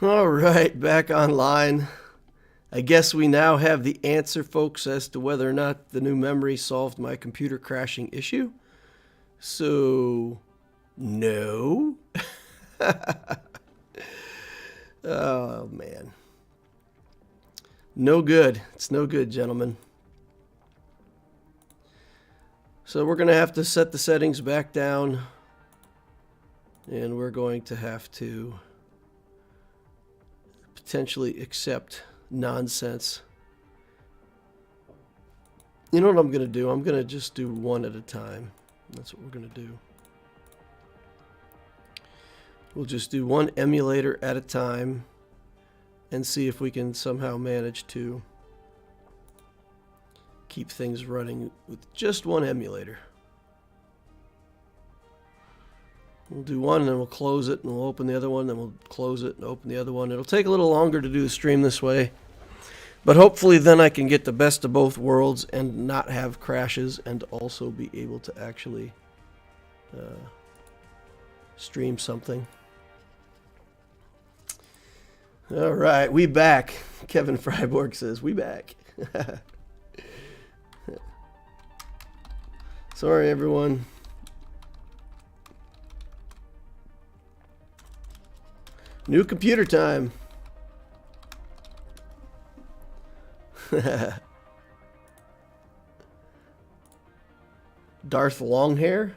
All right, back online. I guess we now have the answer, folks, as to whether or not the new memory solved my computer crashing issue. So, no. Oh, man. No good. It's no good, gentlemen. So we're going to have to set the settings back down. And we're going to have to potentially accept nonsense. You know what I'm going to do? I'm going to just do one at a time. That's what we're going to do. We'll just do one emulator at a time and see if we can somehow manage to keep things running with just one emulator. We'll do one and then we'll close it and we'll open the other one, then we'll close it and open the other one. It'll take a little longer to do the stream this way, but hopefully then I can get the best of both worlds and not have crashes and also be able to actually stream something. All right, we back. Kevin Freiborg says, we back. Sorry, everyone. New computer time. Darth Longhair.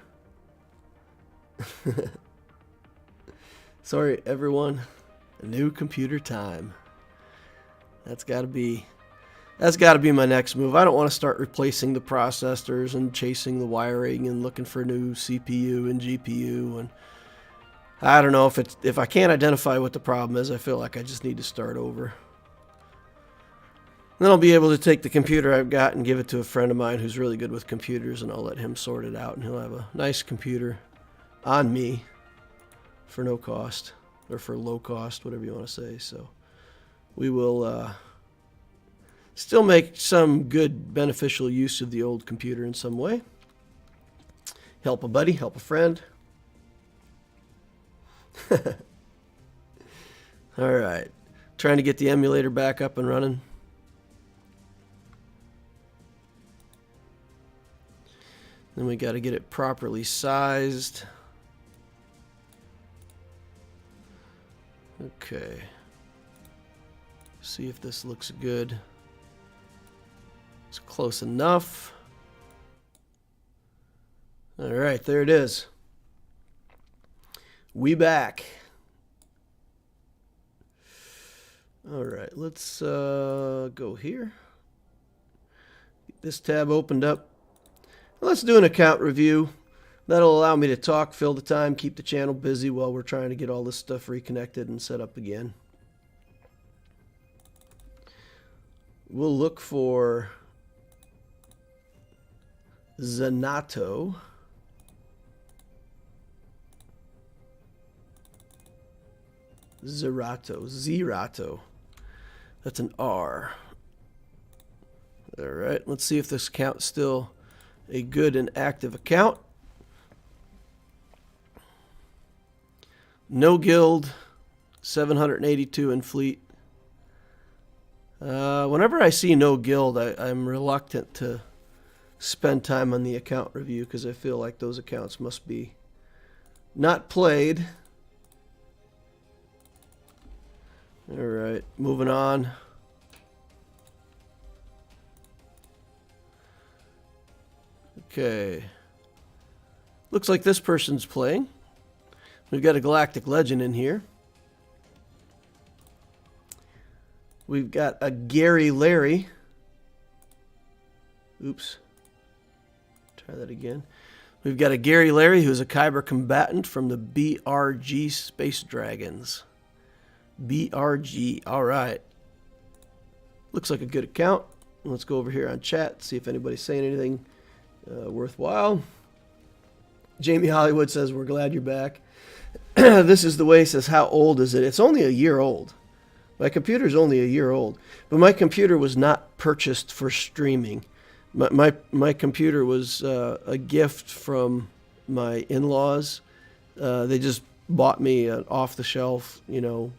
Sorry, everyone. A new computer time. That's got to be my next move. I don't want to start replacing the processors and chasing the wiring and looking for new CPU and GPU, and I don't know if I can't identify what the problem is. I feel like I just need to start over. Then I'll be able to take the computer I've got and give it to a friend of mine who's really good with computers, and I'll let him sort it out, and he'll have a nice computer on me for no cost, or for low cost, whatever you want to say. So we will still make some good beneficial use of the old computer in some way. Help a buddy, help a friend. All right, trying to get the emulator back up and running. Then we got to get it properly sized. Okay. See if this looks good. It's close enough. All right, there it is. We back. All right, let's go here. Get this tab opened up. Let's do an account review. That'll allow me to talk, fill the time, keep the channel busy while we're trying to get all this stuff reconnected and set up again. We'll look for Zerato. That's an R. All right, let's see if this account's still a good and active account. No guild, 782 in fleet. Whenever I see no guild, I'm reluctant to spend time on the account review because I feel like those accounts must be not played. All right, moving on. Okay. Looks like this person's playing. We've got a Galactic Legend in here. We've got a Gary Larry. Oops. Try that again. We've got a Gary Larry who's a Kyber combatant from the BRG Space Dragons. BRG. All right. Looks like a good account. Let's go over here on chat, see if anybody's saying anything worthwhile. Jamie Hollywood says, we're glad you're back. This is the way, says, how old is it? It's only a year old. My computer's only a year old. But my computer was not purchased for streaming. My computer was a gift from my in-laws. They just bought me an off-the-shelf, you know,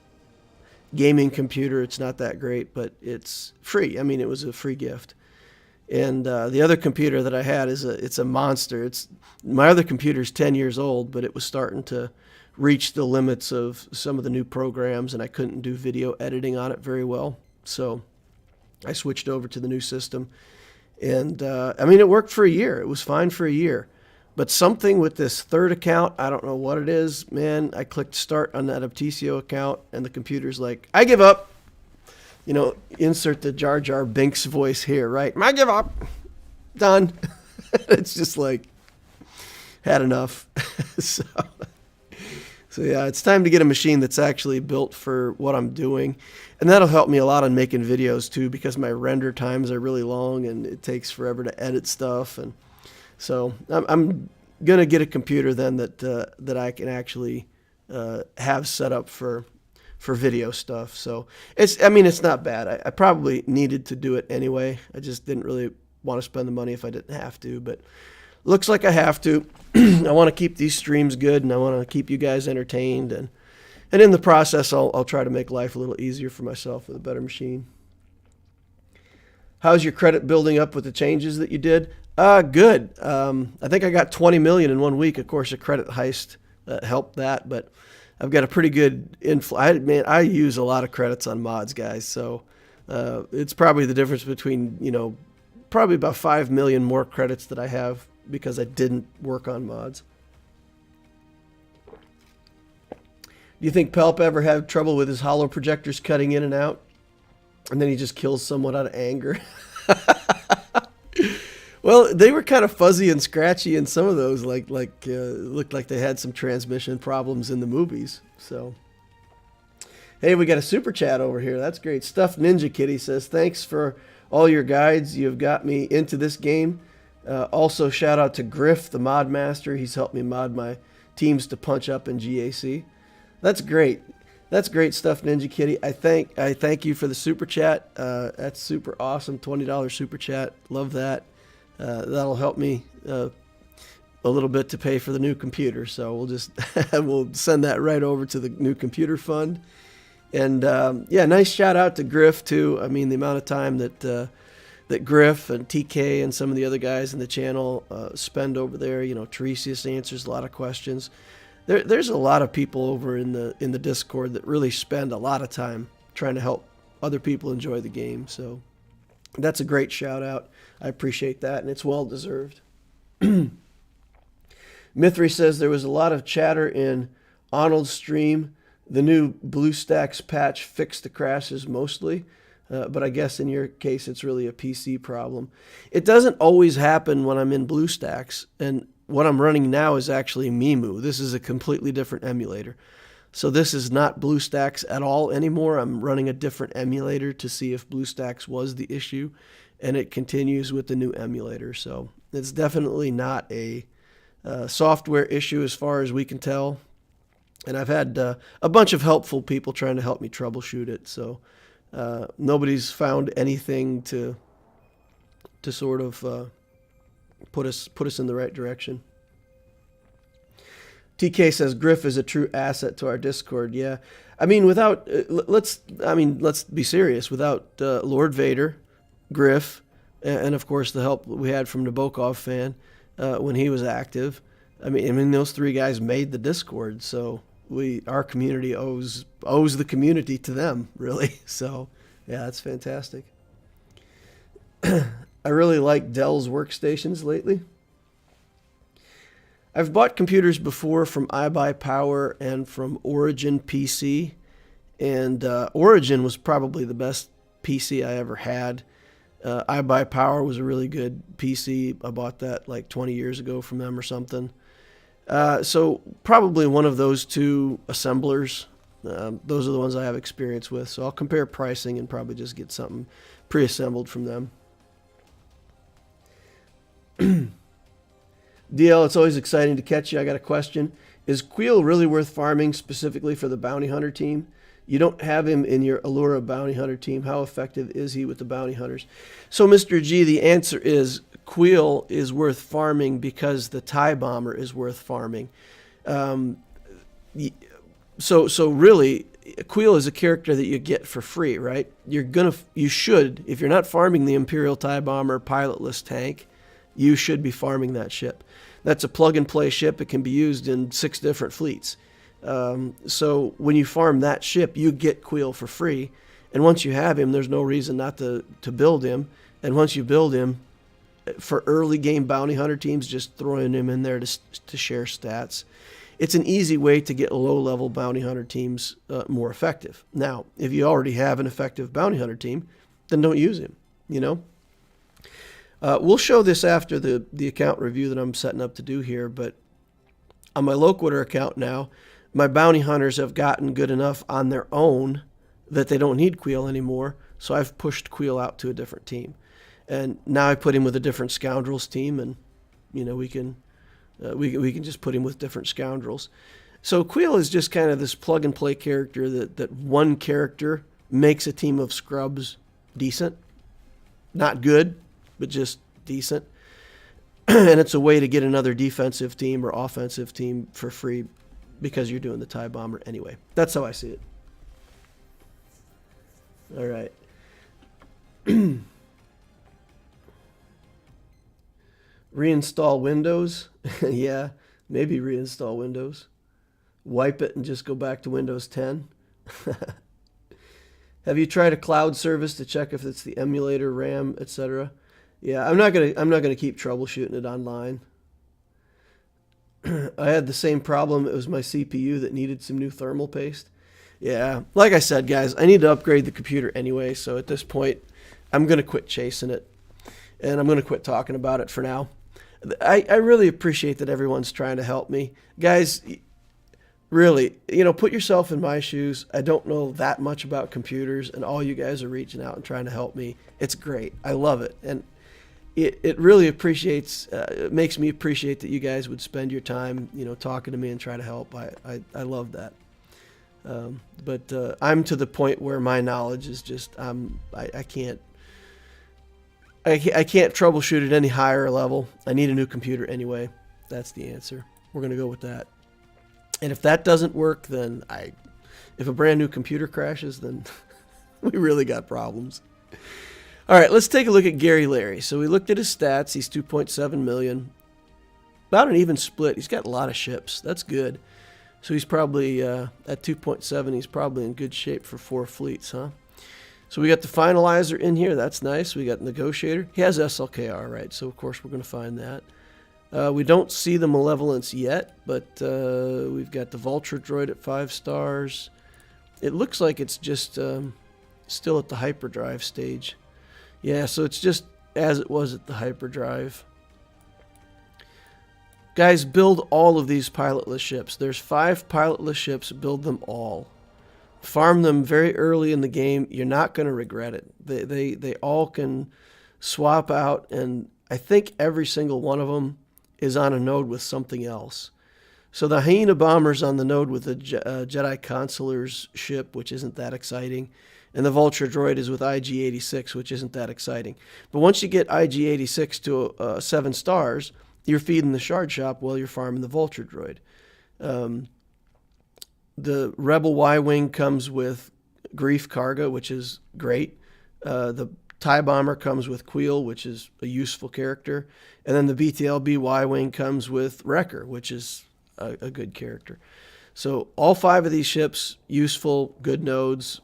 gaming computer. It's not that great, but it's free. I mean, it was a free gift. And the other computer that I had it's a monster. My other computer's 10 years old, but it was starting to reach the limits of some of the new programs, and I couldn't do video editing on it very well. So I switched over to the new system. And I mean, it worked for a year. It was fine for a year. But something with this third account, I don't know what it is, man. I clicked start on that Aptitio account, and the computer's like, I give up. You know, insert the Jar Jar Binks voice here, right? I give up. Done. It's just like, had enough. So yeah, it's time to get a machine that's actually built for what I'm doing. And that'll help me a lot on making videos too, because my render times are really long and it takes forever to edit stuff. And so I'm going to get a computer then that I can actually have set up for video stuff. So it's not bad. I probably needed to do it anyway. I just didn't really want to spend the money if I didn't have to, but looks like I have to. I want to keep these streams good, and I want to keep you guys entertained, and in the process, I'll try to make life a little easier for myself with a better machine. How's your credit building up with the changes that you did? Good. I think I got 20 million in 1 week. Of course, a credit heist helped that, but I've got a pretty good I use a lot of credits on mods, guys. So it's probably the difference between, probably about 5 million more credits that I have because I didn't work on mods. Do you think Pelp ever had trouble with his hollow projectors cutting in and out? And then he just kills someone out of anger? Well, they were kind of fuzzy and scratchy, and some of those looked like they had some transmission problems in the movies. So, hey, we got a super chat over here. That's great stuff. Ninja Kitty says, thanks for all your guides. You've got me into this game. Also, shout out to Griff, the mod master. He's helped me mod my teams to punch up in GAC. That's great. That's great stuff, Ninja Kitty. I thank you for the super chat. That's super awesome. $20 super chat. Love that. That'll help me a little bit to pay for the new computer. So we'll send that right over to the new computer fund. And yeah, nice shout out to Griff too. I mean, the amount of time that Griff and TK and some of the other guys in the channel spend over there. Teresius answers a lot of questions. There's a lot of people over in the Discord that really spend a lot of time trying to help other people enjoy the game. So that's a great shout out. I appreciate that, and it's well deserved. Mithri says there was a lot of chatter in Arnold's stream. The new BlueStacks patch fixed the crashes mostly, but I guess in your case it's really a PC problem. It doesn't always happen when I'm in BlueStacks, and what I'm running now is actually Mimu. This is a completely different emulator. So this is not BlueStacks at all anymore. I'm running a different emulator to see if BlueStacks was the issue, and it continues with the new emulator. So it's definitely not a software issue as far as we can tell. And I've had a bunch of helpful people trying to help me troubleshoot it. So nobody's found anything to sort of put us in the right direction. TK says Griff is a true asset to our Discord. Yeah, I mean, let's be serious. Without Lord Vader, Griff, and of course the help we had from Nabokov fan when he was active. I mean, those three guys made the Discord, so our community owes the community to them, really. So yeah, that's fantastic. I really like Dell's workstations lately. I've bought computers before from iBuyPower and from Origin PC, and Origin was probably the best PC I ever had. iBuyPower was a really good PC. I bought that like 20 years ago from them or something. So probably one of those two assemblers. Those are the ones I have experience with. So I'll compare pricing and probably just get something pre-assembled from them. DL, it's always exciting to catch you. I got a question. Is Queel really worth farming specifically for the bounty hunter team? You don't have him in your Allura bounty hunter team. How effective is he with the bounty hunters? So, Mr. G, the answer is Queel is worth farming because the TIE bomber is worth farming. So really, Queel is a character that you get for free, right? You should, if you're not farming the Imperial TIE Bomber pilotless tank, you should be farming that ship. That's a plug-and-play ship. It can be used in 6 different fleets. So when you farm that ship, you get Queel for free. And once you have him, there's no reason not to build him. And once you build him, for early game bounty hunter teams, just throwing him in there to share stats. It's an easy way to get low-level bounty hunter teams more effective. Now, if you already have an effective bounty hunter team, then don't use him, you know? We'll show this after the account review that I'm setting up to do here, but on my Loquitur account now, my bounty hunters have gotten good enough on their own that they don't need Queel anymore, so I've pushed Queel out to a different team. And now I put him with a different Scoundrels team, and you know, we can just put him with different Scoundrels. So Queel is just kind of this plug-and-play character that one character makes a team of scrubs decent. Not good, but just decent. And it's a way to get another defensive team or offensive team for free because you're doing the TIE Bomber anyway. That's how I see it. All right. Reinstall Windows. Yeah, maybe reinstall Windows. Wipe it and just go back to Windows 10. Have you tried a cloud service to check if it's the emulator, RAM, etc.? Yeah, I'm not gonna keep troubleshooting it online. I had the same problem. It was my CPU that needed some new thermal paste. Yeah, like I said, guys, I need to upgrade the computer anyway, so at this point, I'm going to quit chasing it, and I'm going to quit talking about it for now. I really appreciate that everyone's trying to help me. Guys, really, you know, put yourself in my shoes. I don't know that much about computers, and all you guys are reaching out and trying to help me. It's great. I love it, and it really it makes me appreciate that you guys would spend your time, you know, talking to me and try to help. I love that. But I'm to the point where my knowledge is just I can't troubleshoot at any higher level. I need a new computer anyway. That's the answer. We're gonna go with that. And if that doesn't work, then if a brand new computer crashes, then we really got problems. All right, let's take a look at Gary Larry. So we looked at his stats. He's 2.7 million. About an even split. He's got a lot of ships. That's good. So he's probably, at 2.7, he's probably in good shape for 4 fleets, huh? So we got the Finalizer in here. That's nice. We got Negotiator. He has SLKR, right? So, of course, we're going to find that. We don't see the Malevolence yet, but we've got the Vulture Droid at 5 stars. It looks like it's just still at the hyperdrive stage. Yeah, so it's just as it was at the hyperdrive. Guys, build all of these pilotless ships. There's 5 pilotless ships. Build them all. Farm them very early in the game. You're not going to regret it. They all can swap out, and I think every single one of them is on a node with something else. So the Hyena Bomber's on the node with the Jedi Consular's ship, which isn't that exciting. And the Vulture Droid is with IG-86, which isn't that exciting. But once you get IG-86 to 7 stars, you're feeding the Shard Shop while you're farming the Vulture Droid. The Rebel Y-Wing comes with Grief Karga, which is great. The TIE Bomber comes with Queel, which is a useful character. And then the BTLB Y-Wing comes with Wrecker, which is a good character. So all 5 of these ships, useful, good nodes.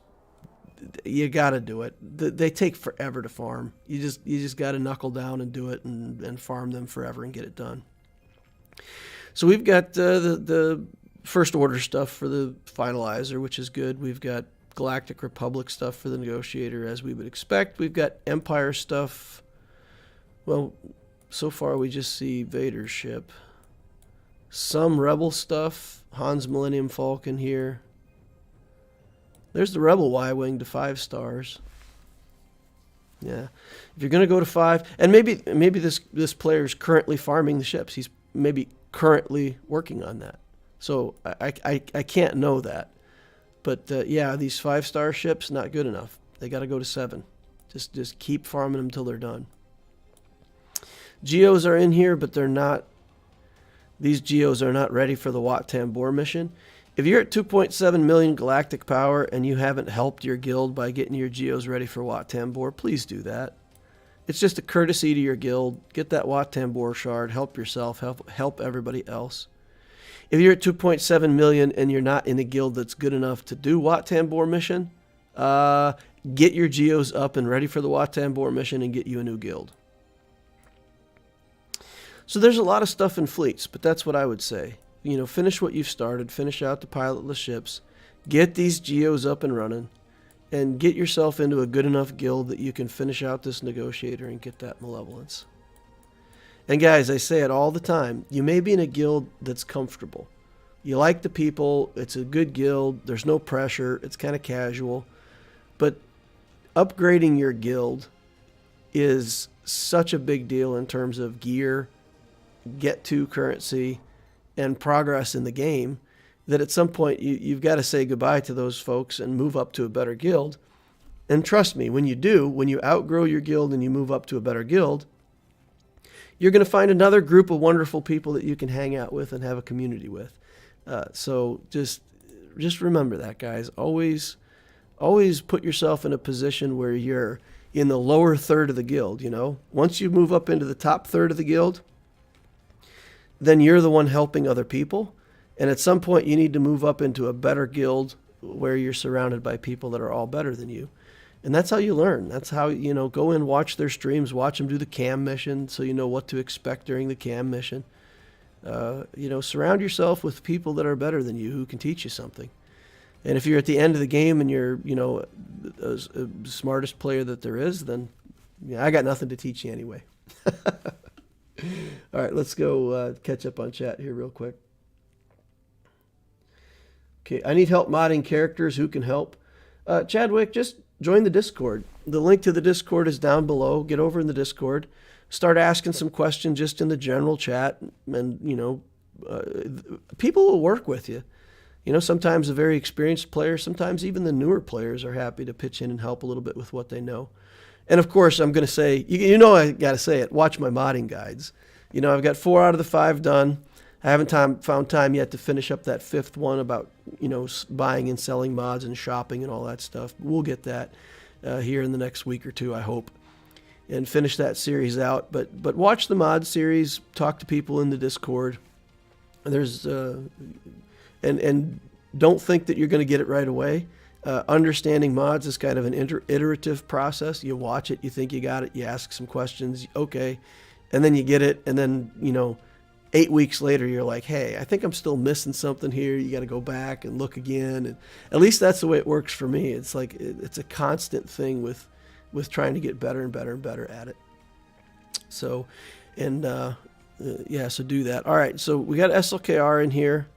You got to do it. They take forever to farm. You just got to knuckle down and do it and farm them forever and get it done. So we've got the First Order stuff for the Finalizer, which is good. We've got Galactic Republic stuff for the Negotiator, as we would expect. We've got Empire stuff. Well, so far we just see Vader's ship. Some Rebel stuff. Han's Millennium Falcon here. There's the Rebel Y-Wing to 5 stars. Yeah. If you're going to go to 5, and maybe this player's currently farming the ships. He's maybe currently working on that. So I can't know that. But yeah, these 5-star ships, not good enough. They got to go to 7. Just keep farming them till they're done. Geos are in here, but they're not. These Geos are not ready for the Wat Tambor mission. If you're at 2.7 million galactic power and you haven't helped your guild by getting your geos ready for Wat Tambor, please do that. It's just a courtesy to your guild. Get that Wat Tambor shard. Help yourself. Help everybody else. If you're at 2.7 million and you're not in a guild that's good enough to do Wat Tambor mission, get your geos up and ready for the Wat Tambor mission and get you a new guild. So there's a lot of stuff in fleets, but that's what I would say. You know, finish what you've started. Finish out the pilotless ships. Get these geos up and running. And get yourself into a good enough guild that you can finish out this negotiator and get that malevolence. And guys, I say it all the time. You may be in a guild that's comfortable. You like the people. It's a good guild. There's no pressure. It's kind of casual. But upgrading your guild is such a big deal in terms of gear, get to currency, and progress in the game, that at some point you've got to say goodbye to those folks and move up to a better guild. And trust me, when you do, when you outgrow your guild and you move up to a better guild, you're going to find another group of wonderful people that you can hang out with and have a community with. So just remember that, guys. Always put yourself in a position where you're in the lower third of the guild, you know. Once you move up into the top third of the guild, then you're the one helping other people. And at some point, you need to move up into a better guild where you're surrounded by people that are all better than you. And that's how you learn. That's how, you know, go and watch their streams, watch them do the cam mission so you know what to expect during the cam mission. You know, surround yourself with people that are better than you who can teach you something. And if you're at the end of the game and you're, you know, the smartest player that there is, then yeah, I got nothing to teach you anyway. All right, let's go catch up on chat here real quick. Okay, I need help modding characters. Who can help? Chadwick, just join the Discord. The link to the Discord is down below. Get over in the Discord. Start asking some questions just in the general chat. And, you know, people will work with you. You know, sometimes a very experienced player, sometimes even the newer players are happy to pitch in and help a little bit with what they know. And, of course, I'm going to say, you know I got to say it, watch my modding guides. You know, I've got 4 out of the 5 done. I haven't found time yet to finish up that 5th one about, you know, buying and selling mods and shopping and all that stuff. We'll get that here in the next week or 2, I hope, and finish that series out. But watch the mod series, talk to people in the Discord. There's and don't think that you're going to get it right away. Understanding mods is kind of an iterative process. You watch it, you think you got it, you ask some questions, okay, and then you get it, and then, you know, 8 weeks later, you're like, hey, I think I'm still missing something here. You got to go back and look again. And at least that's the way it works for me. It's like it's a constant thing with trying to get better and better and better at it. So, and yeah, so do that. All right, so we got SLKR in here.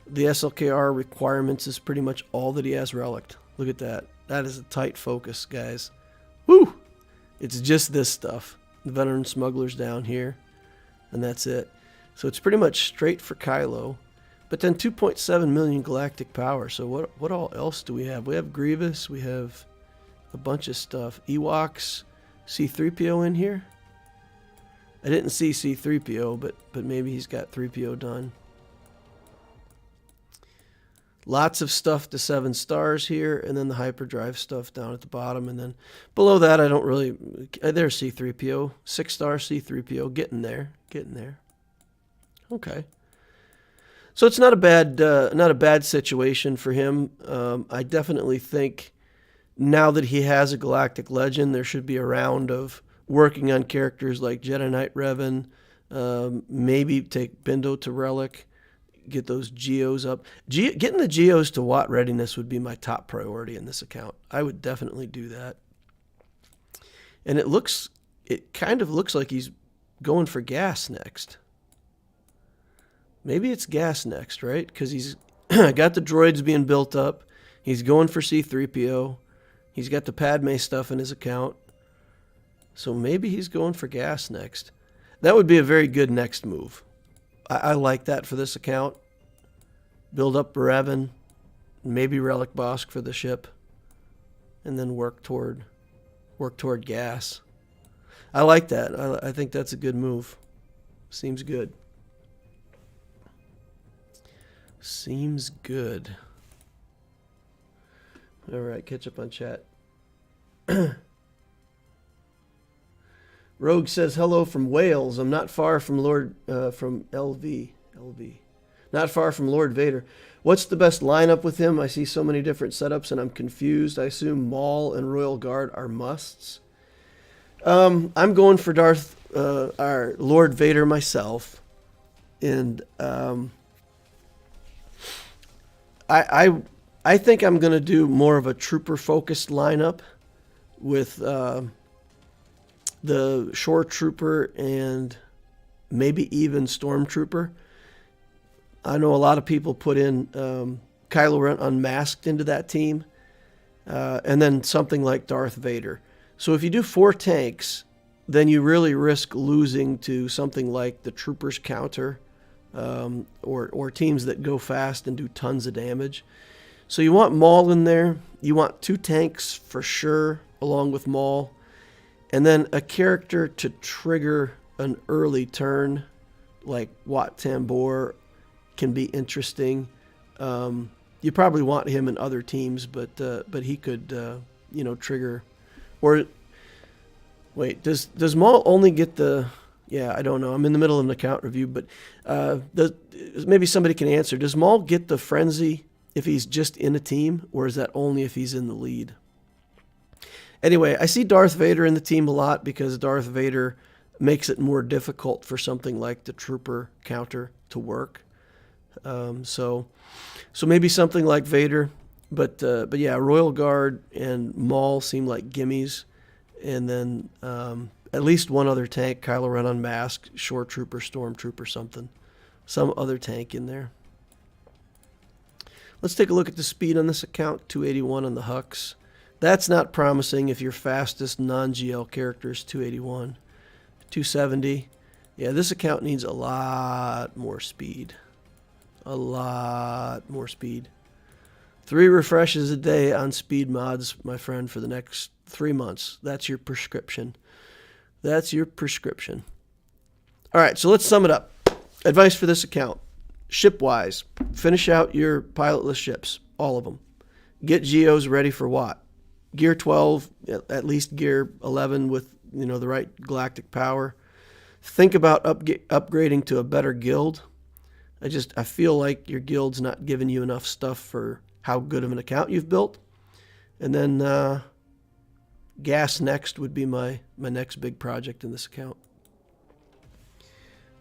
The SLKR requirements is pretty much all that he has relicked. Look at that. That is a tight focus, guys. Woo! It's just this stuff. The veteran smugglers down here, and that's it. So it's pretty much straight for Kylo, but then 2.7 million galactic power. So what all else do we have? We have Grievous. We have a bunch of stuff. Ewoks, C-3PO in here. I didn't see C-3PO, but maybe he's got 3PO done. Lots of stuff to 7 stars here, and then the hyperdrive stuff down at the bottom, and then below that I don't really. There's C-3PO, 6-star C-3PO, getting there. Okay, so it's not a bad situation for him. I definitely think now that he has a Galactic Legend, there should be a round of working on characters like Jedi Knight Revan. Maybe take Bindo to Relic, get those Geos up. Getting the Geos to Watt readiness would be my top priority in this account. I would definitely do that. And it kind of looks like he's going for gas next. Maybe it's gas next, right? Because he's got the droids being built up. He's going for C-3PO. He's got the Padme stuff in his account. So maybe he's going for gas next. That would be a very good next move. I like that for this account. Build up Revan, maybe Relic Bosk for the ship, and then work toward gas. I like that. I think that's a good move. Seems good. Seems good. All right, catch up on chat. Rogue says, hello from Wales. I'm not far from from LV. Not far from Lord Vader. What's the best lineup with him? I see so many different setups and I'm confused. I assume Maul and Royal Guard are musts. I'm going for our Lord Vader myself. And I think I'm going to do more of a trooper-focused lineup with the Shore Trooper and maybe even Stormtrooper. I know a lot of people put in Kylo Ren unmasked into that team, and then something like Darth Vader. So if you do 4 tanks, then you really risk losing to something like the Troopers counter, or teams that go fast and do tons of damage. So you want Maul in there. You want 2 tanks for sure, along with Maul. And then a character to trigger an early turn, like Wat Tambor, can be interesting. You probably want him in other teams, but he could, trigger. Or wait, does Maul only get the? Yeah, I don't know. I'm in the middle of an account review, but maybe somebody can answer. Does Maul get the frenzy if he's just in a team, or is that only if he's in the lead? Anyway, I see Darth Vader in the team a lot because Darth Vader makes it more difficult for something like the Trooper counter to work. So maybe something like Vader, but yeah, Royal Guard and Maul seem like gimmies, and then at least one other tank, Kylo Ren unmasked, Shore Trooper, Stormtrooper, some other tank in there. Let's take a look at the speed on this account. 281 on the Hux. That's not promising if your fastest non-GL character is 281. 270. Yeah, this account needs a lot more speed. A lot more speed. 3 refreshes a day on speed mods, my friend, for the next 3 months. That's your prescription. That's your prescription. All right, so let's sum it up. Advice for this account. Ship-wise, finish out your pilotless ships, all of them. Get Geos ready for Wat. Gear 12, at least Gear 11 with the right galactic power. Think about upgrading to a better guild. I feel like your guild's not giving you enough stuff for how good of an account you've built. And then gas next would be my next big project in this account.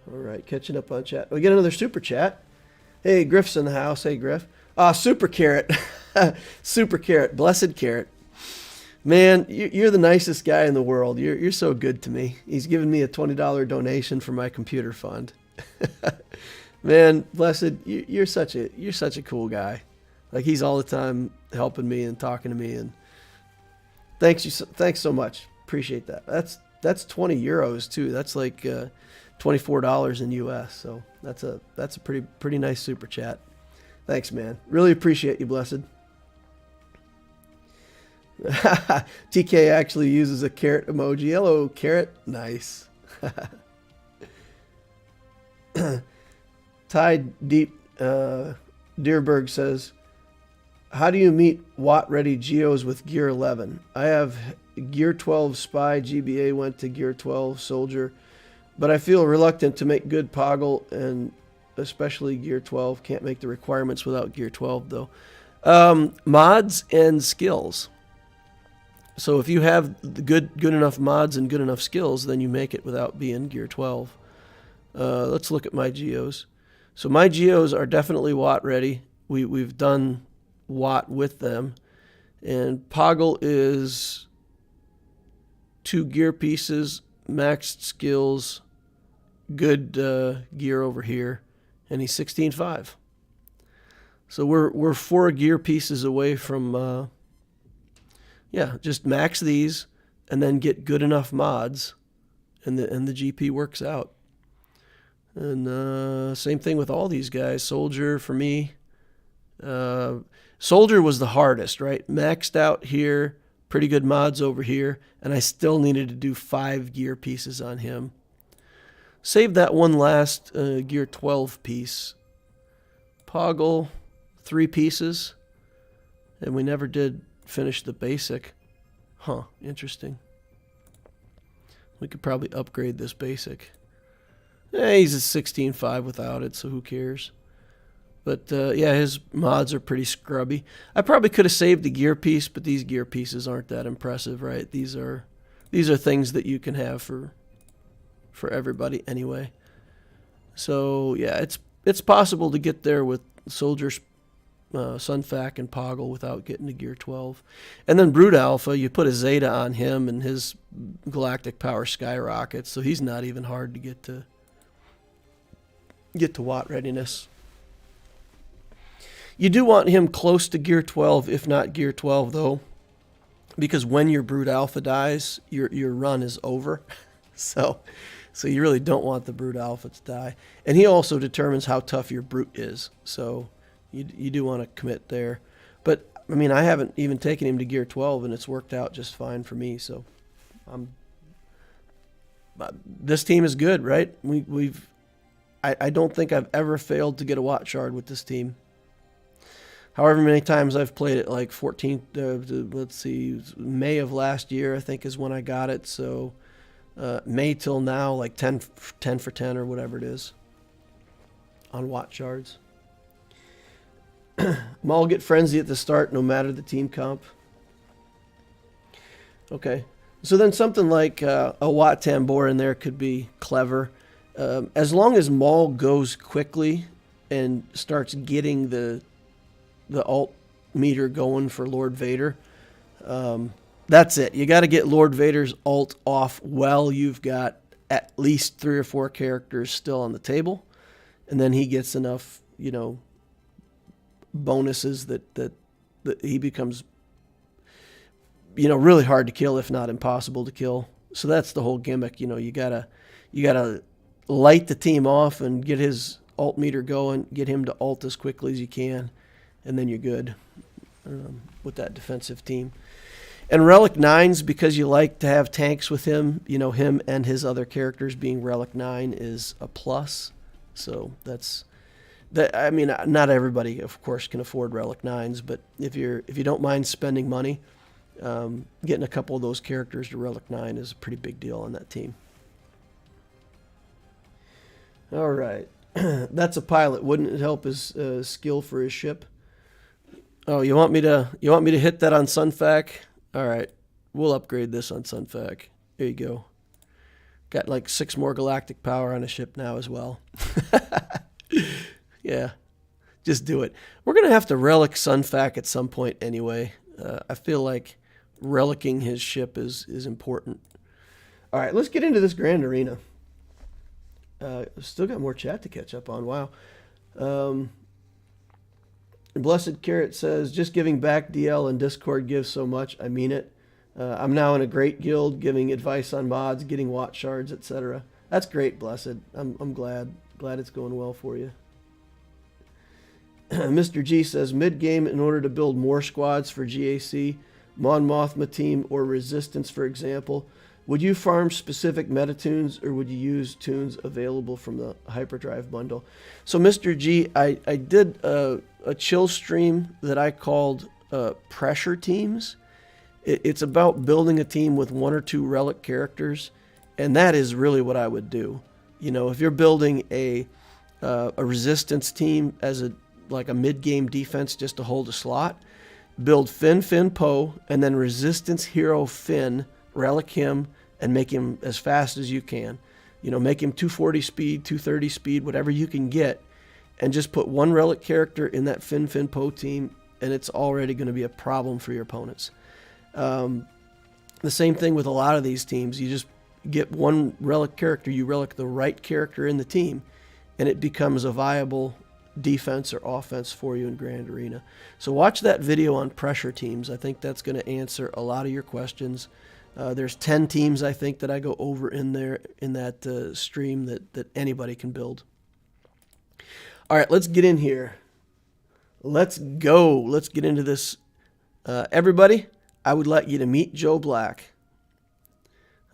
All right, catching up on chat. We get another super chat. Hey, Griff's in the house. Hey, Griff. Super Carrot. Super Carrot. Blessed Carrot. Man, you're the nicest guy in the world. You're so good to me. He's given me a $20 donation for my computer fund. Man, Blessed, you're such a cool guy. Like, he's all the time helping me and talking to me, and thanks so much. Appreciate that. That's 20 euros too. That's like $24 in US. So that's a pretty nice super chat. Thanks, man. Really appreciate you, Blessed. TK actually uses a carrot emoji. Hello, carrot. Nice. Tide Deep Deerberg says, how do you meet Watt-ready Geos with Gear 11? I have Gear 12 Spy. GBA went to Gear 12 Soldier, but I feel reluctant to make good Poggle, and especially Gear 12. Can't make the requirements without Gear 12, though. Mods and skills. So if you have the good enough mods and good enough skills, then you make it without being Gear 12. Let's look at my Geos. So my Geos are definitely Watt ready. We've done Watt with them. And Poggle is 2 gear pieces, maxed skills, good gear over here, and he's 16.5. So we're 4 gear pieces away from just max these and then get good enough mods, and the GP works out. And same thing with all these guys. Soldier for me. Soldier was the hardest, right? Maxed out here, pretty good mods over here, and I still needed to do 5 gear pieces on him. Save that one last Gear 12 piece Poggle, 3 pieces. And we never did finish the basic. Huh, interesting. We could probably upgrade this basic. He's a 16.5 without it, so who cares? But yeah, his mods are pretty scrubby. I probably could have saved the gear piece, but these gear pieces aren't that impressive, right? These are things that you can have for everybody anyway. So yeah, it's possible to get there with Soldiers, Sunfac, and Poggle without getting to Gear 12. And then Brood Alpha, you put a Zeta on him, and his galactic power skyrockets, so he's not even hard to get to Watt readiness. You do want him close to Gear 12, if not Gear 12, though, because when your Brood Alpha dies, your run is over. So you really don't want the Brood Alpha to die. And he also determines how tough your Brute is. So you do want to commit there. But, I mean, I haven't even taken him to Gear 12, and it's worked out just fine for me. So this team is good, right? I don't think I've ever failed to get a Watt Shard with this team. However many times I've played it, like 14, let's see, May of last year, I think, is when I got it. So May till now, like 10 for 10 or whatever it is on Watt Shards. Maul get frenzy at the start, no matter the team comp. Okay. So then something like a Watt Tambor in there could be clever. As long as Maul goes quickly and starts getting the alt meter going for Lord Vader, that's it. You got to get Lord Vader's alt off while you've got at least 3 or 4 characters still on the table, and then he gets enough, bonuses that he becomes, really hard to kill, if not impossible to kill. So that's the whole gimmick. You gotta light the team off and get his alt meter going, get him to alt as quickly as you can, and then you're good with that defensive team. And Relic 9s, because you like to have tanks with him, him and his other characters being Relic 9 is a plus. So that's that. I mean, not everybody, of course, can afford Relic 9s, but if you don't mind spending money, getting a couple of those characters to Relic 9 is a pretty big deal on that team. All right. That's a pilot. Wouldn't it help his skill for his ship? Oh, you want me to hit that on Sunfac? All right. We'll upgrade this on Sunfac. There you go. Got like 6 more galactic power on a ship now as well. Yeah. Just do it. We're going to have to relic Sunfac at some point anyway. I feel like relicking his ship is important. All right, let's get into this Grand Arena. Still got more chat to catch up on. Wow. Blessed Carrot says, just giving back DL and Discord gives so much. I mean it. I'm now in a great guild giving advice on mods, getting Watt Shards, etc. That's great, Blessed. I'm glad it's going well for you. Mr. G says, mid-game, in order to build more squads for GAC, Mon Mothma team, or Resistance, for example, would you farm specific meta tunes, or would you use tunes available from the Hyperdrive bundle? So, Mr. G, I did a chill stream that I called Pressure Teams. It's about building a team with 1 or 2 relic characters, and that is really what I would do. If you're building a Resistance team as a mid-game defense just to hold a slot, build Finn Poe, and then Resistance hero Finn, relic him, and make him as fast as you can. Make him 240 speed, 230 speed, whatever you can get, and just put 1 relic character in that Finn Poe team, and it's already going to be a problem for your opponents. The same thing with a lot of these teams. You just get 1 relic character, you relic the right character in the team, and it becomes a viable defense or offense for you in Grand Arena. So watch that video on Pressure Teams. I think that's going to answer a lot of your questions. There's 10 teams, I think, that I go over in there in that stream that anybody can build. All right, let's get in here. Let's go. Let's get into this. Everybody, I would like you to meet Joe Black.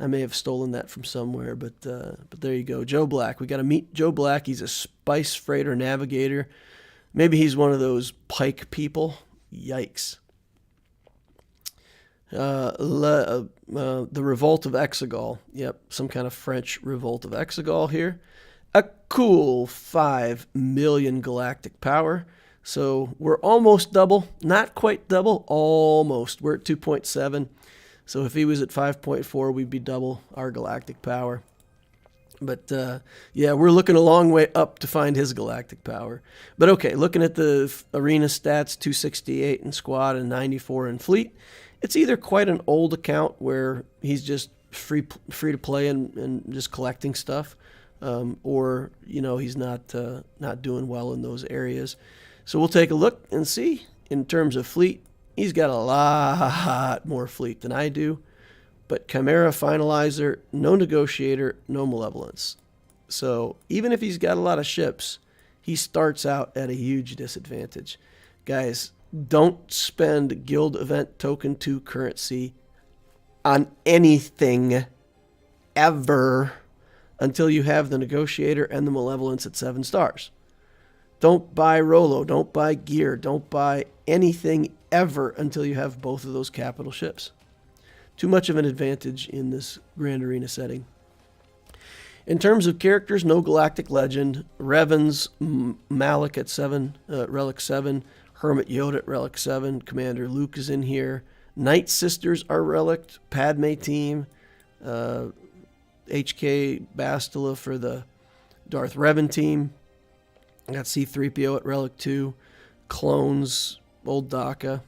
I may have stolen that from somewhere, but there you go. Joe Black. We got to meet Joe Black. He's a Spice Freighter navigator. Maybe he's one of those pike people. Yikes. The Revolt of Exegol. Yep, some kind of French Revolt of Exegol here. A cool 5 million galactic power. So we're almost double. Not quite double, almost. We're at 2.7. So if he was at 5.4, we'd be double our galactic power. But yeah, we're looking a long way up to find his galactic power. But okay, looking at the arena stats, 268 in squad and 94 in fleet. It's either quite an old account where he's just free to play and just collecting stuff, or he's not doing well in those areas. So we'll take a look and see. In terms of fleet, he's got a lot more fleet than I do. But Chimera Finalizer, no Negotiator, no Malevolence. So even if he's got a lot of ships, he starts out at a huge disadvantage. Guys, don't spend Guild Event Token 2 currency on anything ever until you have the Negotiator and the Malevolence at 7 stars. Don't buy Rolo, don't buy gear, don't buy anything ever until you have both of those capital ships. Too much of an advantage in this Grand Arena setting. In terms of characters, no Galactic Legend. Revan's Malik at 7, Relic 7. Hermit Yoda at Relic 7. Commander Luke is in here. Night Sisters are Relic. Padme team. HK Bastila for the Darth Revan team. I got C-3PO at Relic 2. Clones, Old Daka.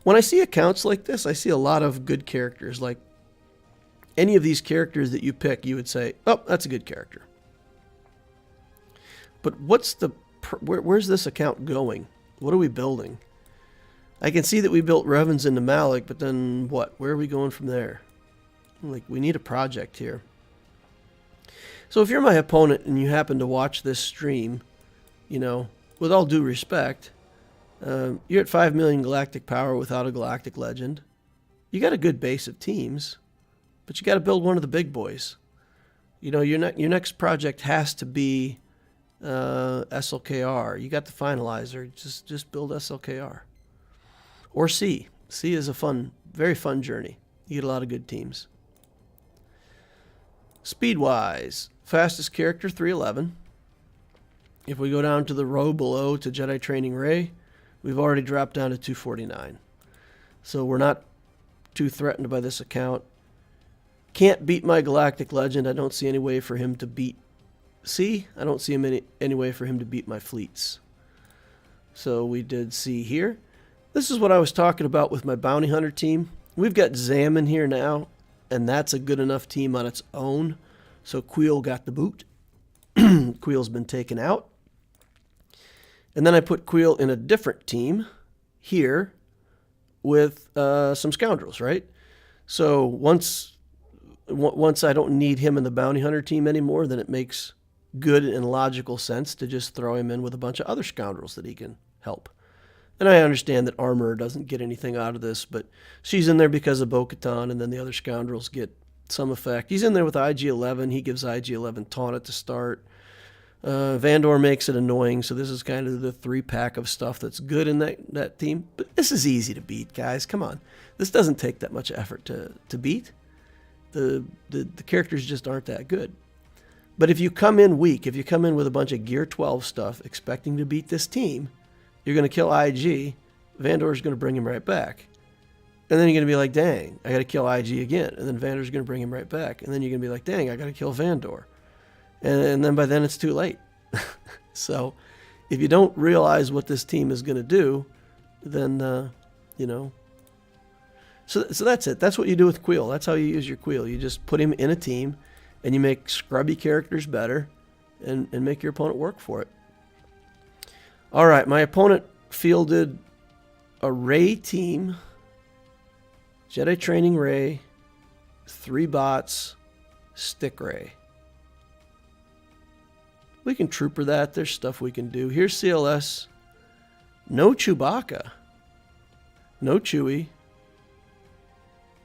When I see accounts like this, I see a lot of good characters. Like any of these characters that you pick, you would say, oh, that's a good character. But where's this account going? What are we building? I can see that we built Revans into Malik, but then what? Where are we going from there? Like, we need a project here. So if you're my opponent and you happen to watch this stream, with all due respect, you're at 5 million galactic power without a galactic legend. You got a good base of teams, but you got to build one of the big boys. Your next project has to be SLKR. You got the finalizer. Just build SLKR. Or C. C is a very fun journey. You get a lot of good teams. Speed-wise, fastest character, 311. If we go down to the row below to Jedi Training Ray, we've already dropped down to 249. So we're not too threatened by this account. Can't beat my Galactic Legend. I don't see any way for him to beat C. I don't see any way for him to beat my fleets. So we did C here. This is what I was talking about with my Bounty Hunter team. We've got Zam in here now, and that's a good enough team on its own. So Queel got the boot. Queel's been taken out. And then I put Queel in a different team here with some scoundrels, right? So once I don't need him in the Bounty Hunter team anymore, then it makes good and logical sense to just throw him in with a bunch of other scoundrels that he can help. And I understand that Armorer doesn't get anything out of this, but she's in there because of Bo-Katan, and then the other scoundrels get some effect. He's in there with IG-11. He gives IG-11 taunt at the start. Vandor makes it annoying, so this is kind of the 3-pack of stuff that's good in that team. But this is easy to beat, guys. Come on. This doesn't take that much effort to beat. The characters just aren't that good. But if you come in weak, if you come in with a bunch of Gear 12 stuff expecting to beat this team, you're going to kill IG. Vandor's going to bring him right back. And then you're going to be like, dang, I got to kill IG again. And then Vandor's going to bring him right back. And then you're going to be like, dang, I got to kill Vandor. And then by then it's too late. So if you don't realize what this team is going to do, then, So that's it. That's what you do with Queel. That's how you use your Queel. You just put him in a team, and you make scrubby characters better and make your opponent work for it. All right, my opponent fielded a Ray team, Jedi Training Ray, 3 bots, Stick Ray. We can trooper that. There's stuff we can do. Here's CLS. No Chewbacca. No Chewie.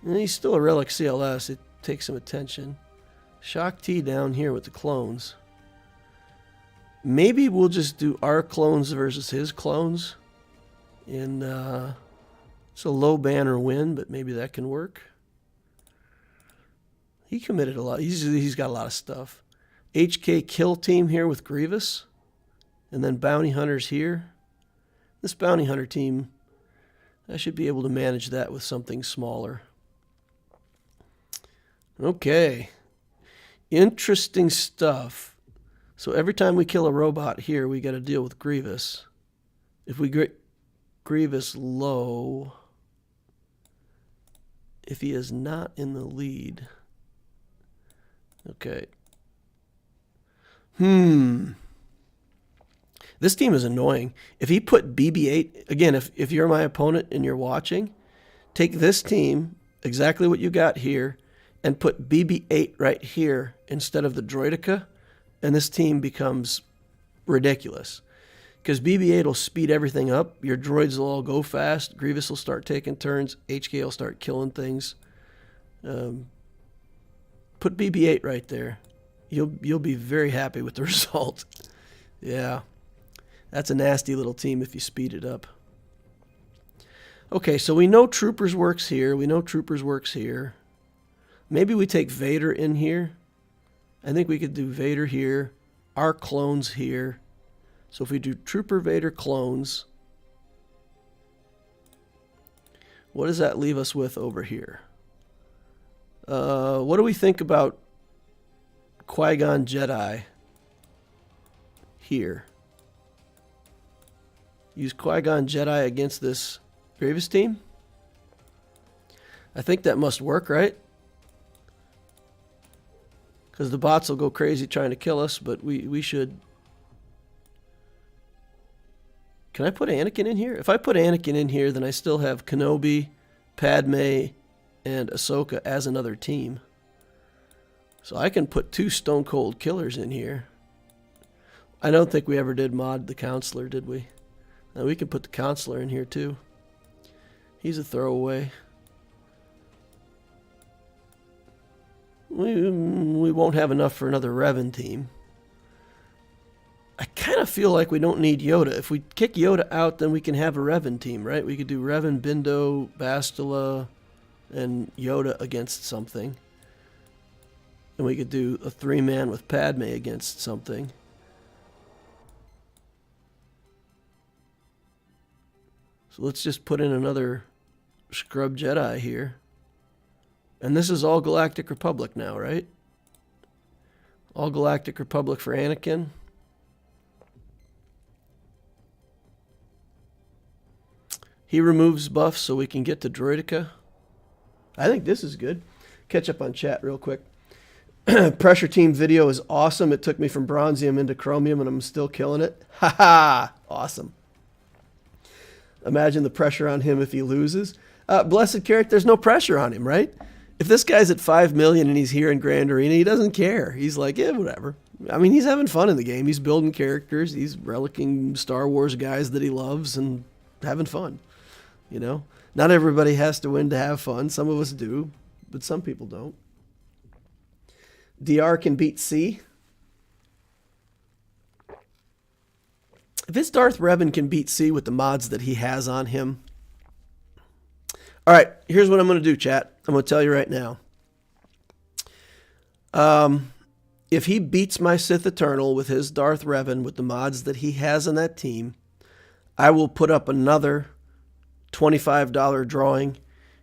And he's still a Relic CLS. It takes some attention. Shock T down here with the clones. Maybe we'll just do our clones versus his clones. And it's a low banner win, but maybe that can work. He committed a lot. He's got a lot of stuff. HK kill team here with Grievous. And then bounty hunters here. This bounty hunter team, I should be able to manage that with something smaller. Okay. Interesting stuff. So every time we kill a robot here, we got to deal with Grievous. If we get Grievous low, if he is not in the lead. Okay. This team is annoying. If he put BB-8, again, if you're my opponent and you're watching, take this team, exactly what you got here, and put BB-8 right here instead of the Droideka, and this team becomes ridiculous. Because BB-8 will speed everything up. Your droids will all go fast. Grievous will start taking turns. HK will start killing things. Put BB-8 right there. You'll be very happy with the result. Yeah. That's a nasty little team if you speed it up. Okay, so we know Troopers works here. We know Troopers works here. Maybe we take Vader in here. I think we could do Vader here. Our clones here. So if we do Trooper Vader clones, what does that leave us with over here? What do we think about Qui-Gon Jedi here? Use Qui-Gon Jedi against this Grievous team? I think that must work, right? Because the bots will go crazy trying to kill us, but we should... Can I put Anakin in here? If I put Anakin in here, then I still have Kenobi, Padme, and Ahsoka as another team. So I can put 2 Stone Cold Killers in here. I don't think we ever did mod the Counselor, did we? Now we can put the Counselor in here too. He's a throwaway. We won't have enough for another Revan team. I kind of feel like we don't need Yoda. If we kick Yoda out, then we can have a Revan team, right? We could do Revan, Bindo, Bastila, and Yoda against something. And we could do a 3-man with Padme against something. So let's just put in another Scrub Jedi here. And this is all Galactic Republic now, right? All Galactic Republic for Anakin. He removes buffs so we can get to Droideka. I think this is good. Catch up on chat real quick. Pressure Team video is awesome. It took me from Bronzium into Chromium and I'm still killing it. Ha ha! Awesome. Imagine the pressure on him if he loses. Blessed Carrot, there's no pressure on him, right? If this guy's at 5 million and he's here in Grand Arena, he doesn't care. He's like, yeah, whatever. I mean, he's having fun in the game. He's building characters. He's relicking Star Wars guys that he loves and having fun. You know, not everybody has to win to have fun. Some of us do, but some people don't. DR can beat C. If it's Darth Revan can beat C with the mods that he has on him. All right, here's what I'm going to do, chat. I'm going to tell you right now. If he beats my Sith Eternal with his Darth Revan with the mods that he has on that team, I will put up another $25 drawing,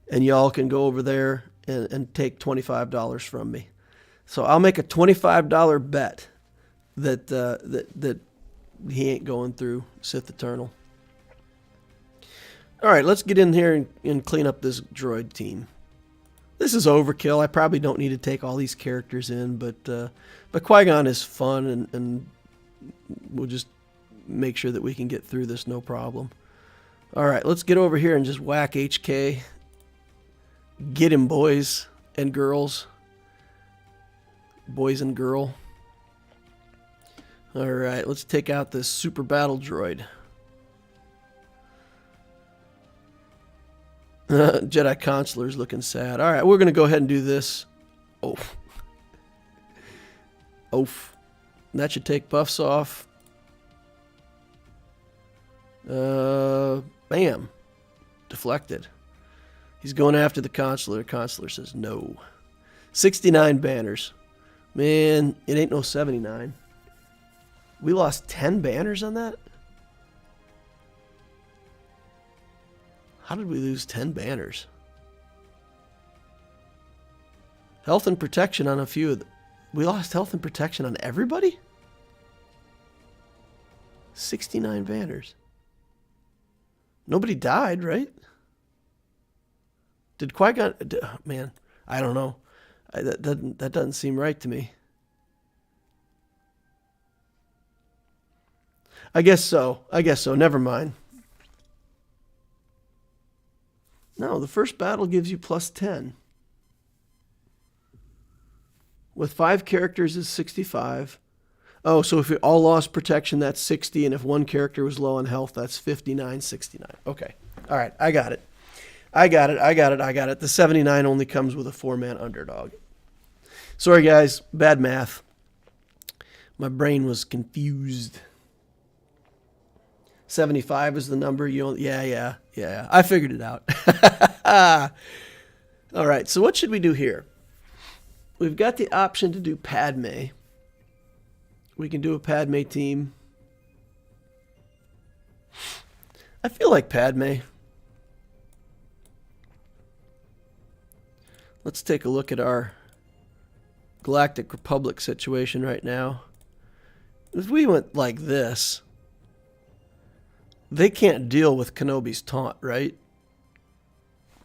and y'all can go over there and take $25 from me. So I'll make a $25 bet that he ain't going through Sith Eternal. All right, let's get in here and clean up this droid team. This is overkill. I probably don't need to take all these characters in, but Qui-Gon is fun, and we'll just make sure that we can get through this no problem. All right, let's get over here and just whack HK. Get him, boys and girls. Boys and girl. All right, let's take out this super battle droid. Jedi Consular's looking sad. All right, we're going to go ahead and do this. Oh. Oof. That should take buffs off. Bam. Deflected. He's going after the consular. Consular says no. 69 banners. Man, it ain't no 79. We lost 10 banners on that? How did we lose 10 banners? Health and protection on a few of them. We lost health and protection on everybody? 69 banners. Nobody died, right? Did Qui-Gon... Man, I don't know. That doesn't seem right to me. I guess so. Never mind. No, the first battle gives you plus 10. With 5 characters is 65. Oh, so if we all lost protection, that's 60. And if one character was low on health, that's 59, 69. Okay. All right. I got it. The 79 only comes with a 4-man underdog. Sorry, guys. Bad math. My brain was confused. 75 is the number. Yeah. I figured it out. All right. So what should we do here? We've got the option to do Padme. We can do a Padme team. I feel like Padme. Let's take a look at our Galactic Republic situation right now. If we went like this, they can't deal with Kenobi's taunt, right?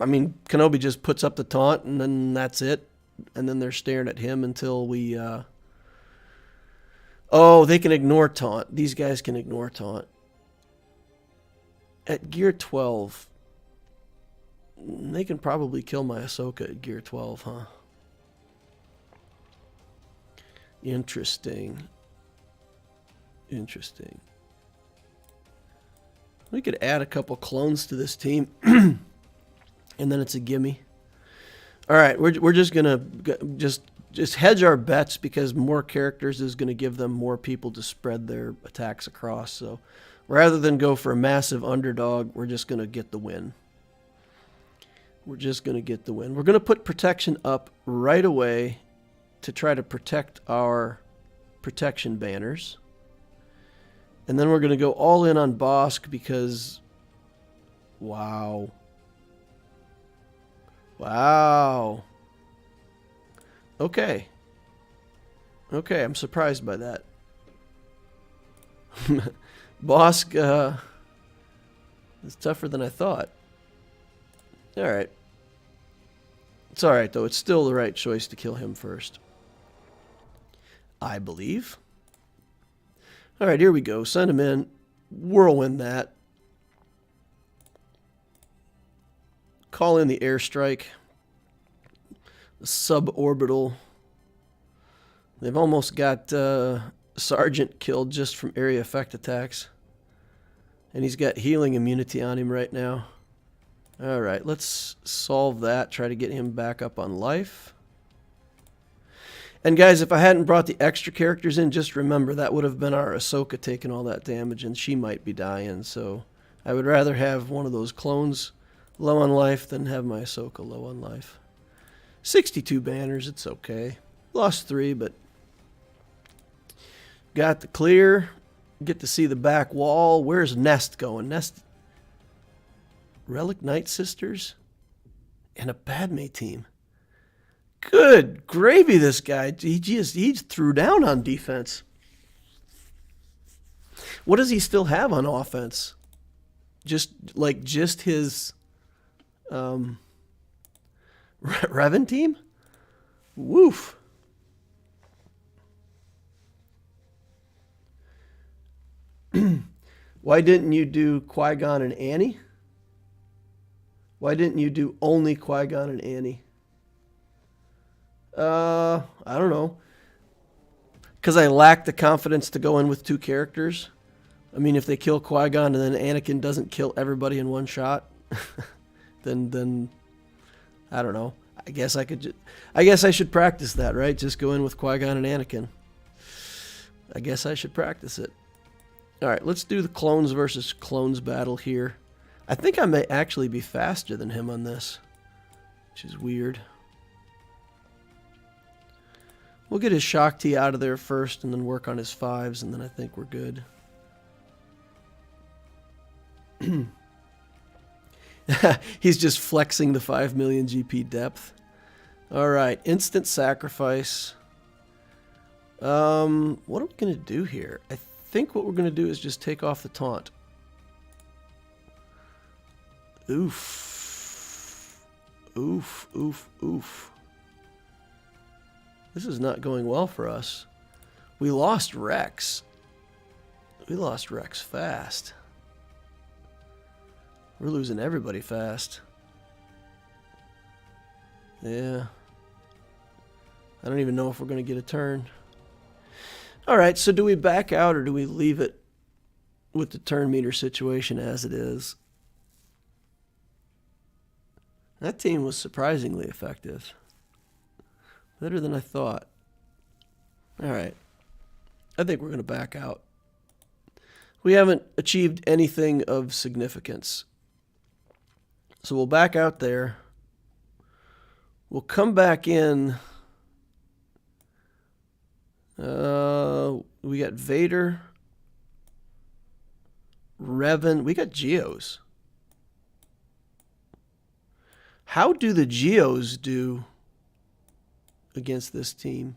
I mean, Kenobi just puts up the taunt and then that's it. And then they're staring at him until we... Oh, they can ignore taunt. These guys can ignore taunt. At gear 12... They can probably kill my Ahsoka at gear 12, huh? Interesting. We could add a couple clones to this team. And then it's a gimme. All right, we're just going to just hedge our bets because more characters is going to give them more people to spread their attacks across. So rather than go for a massive underdog, we're just going to get the win. We're going to put protection up right away to try to protect our protection banners. And then we're going to go all in on Bosk because... Wow. Okay, I'm surprised by that. Bosk is tougher than I thought. Alright. It's alright, though. It's still the right choice to kill him first. I believe. Alright, here we go. Send him in. Whirlwind that. Call in the airstrike. The suborbital. They've almost got Sergeant killed just from area effect attacks. And he's got healing immunity on him right now. Alright, let's solve that. Try to get him back up on life. And guys, if I hadn't brought the extra characters in, just remember that would have been our Ahsoka taking all that damage and she might be dying. So I would rather have one of those clones low on life than have my Ahsoka low on life. 62 banners, it's okay. Lost 3, but got the clear. Get to see the back wall. Where's Nest going? Nest... Relic Night Sisters and a Padme team. Good gravy, this guy. He threw down on defense. What does he still have on offense? Just his Revan team? Woof. Why didn't you do Qui-Gon and Annie? Why didn't you do only Qui-Gon and Annie? I don't know. Because I lack the confidence to go in with 2 characters. I mean, if they kill Qui-Gon and then Anakin doesn't kill everybody in one shot, then I don't know. I guess I should practice that, right? Just go in with Qui-Gon and Anakin. I guess I should practice it. All right, let's do the clones versus clones battle here. I think I may actually be faster than him on this, which is weird. We'll get his Shock T out of there first and then work on his 5s, and then I think we're good. He's just flexing the 5 million GP depth. All right, instant sacrifice. What are we going to do here? I think what we're going to do is just take off the taunt. Oof. Oof, oof, oof. This is not going well for us. We lost Rex. We lost Rex fast. We're losing everybody fast. Yeah. I don't even know if we're going to get a turn. Alright, so do we back out or do we leave it with the turn meter situation as it is? That team was surprisingly effective. Better than I thought. Alright. I think we're going to back out. We haven't achieved anything of significance. So we'll back out there. We'll come back in. We got Vader. Revan. We got Geos. How do the Geos do against this team?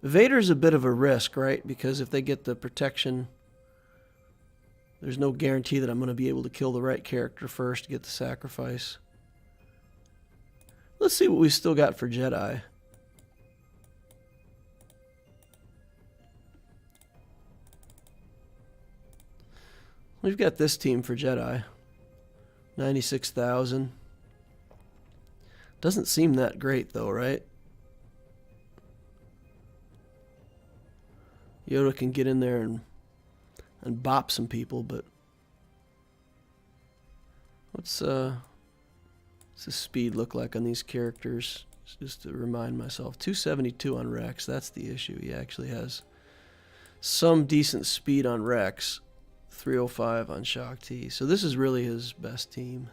Vader's a bit of a risk, right? Because if they get the protection, there's no guarantee that I'm going to be able to kill the right character first to get the sacrifice. Let's see what we still got for Jedi. We've got this team for Jedi. 96,000. Doesn't seem that great though, right? Yoda can get in there and bop some people, but what's the speed look like on these characters? Just to remind myself, 272 on Rex. That's the issue. He actually has some decent speed on Rex. 305 on Shock T. So this is really his best team.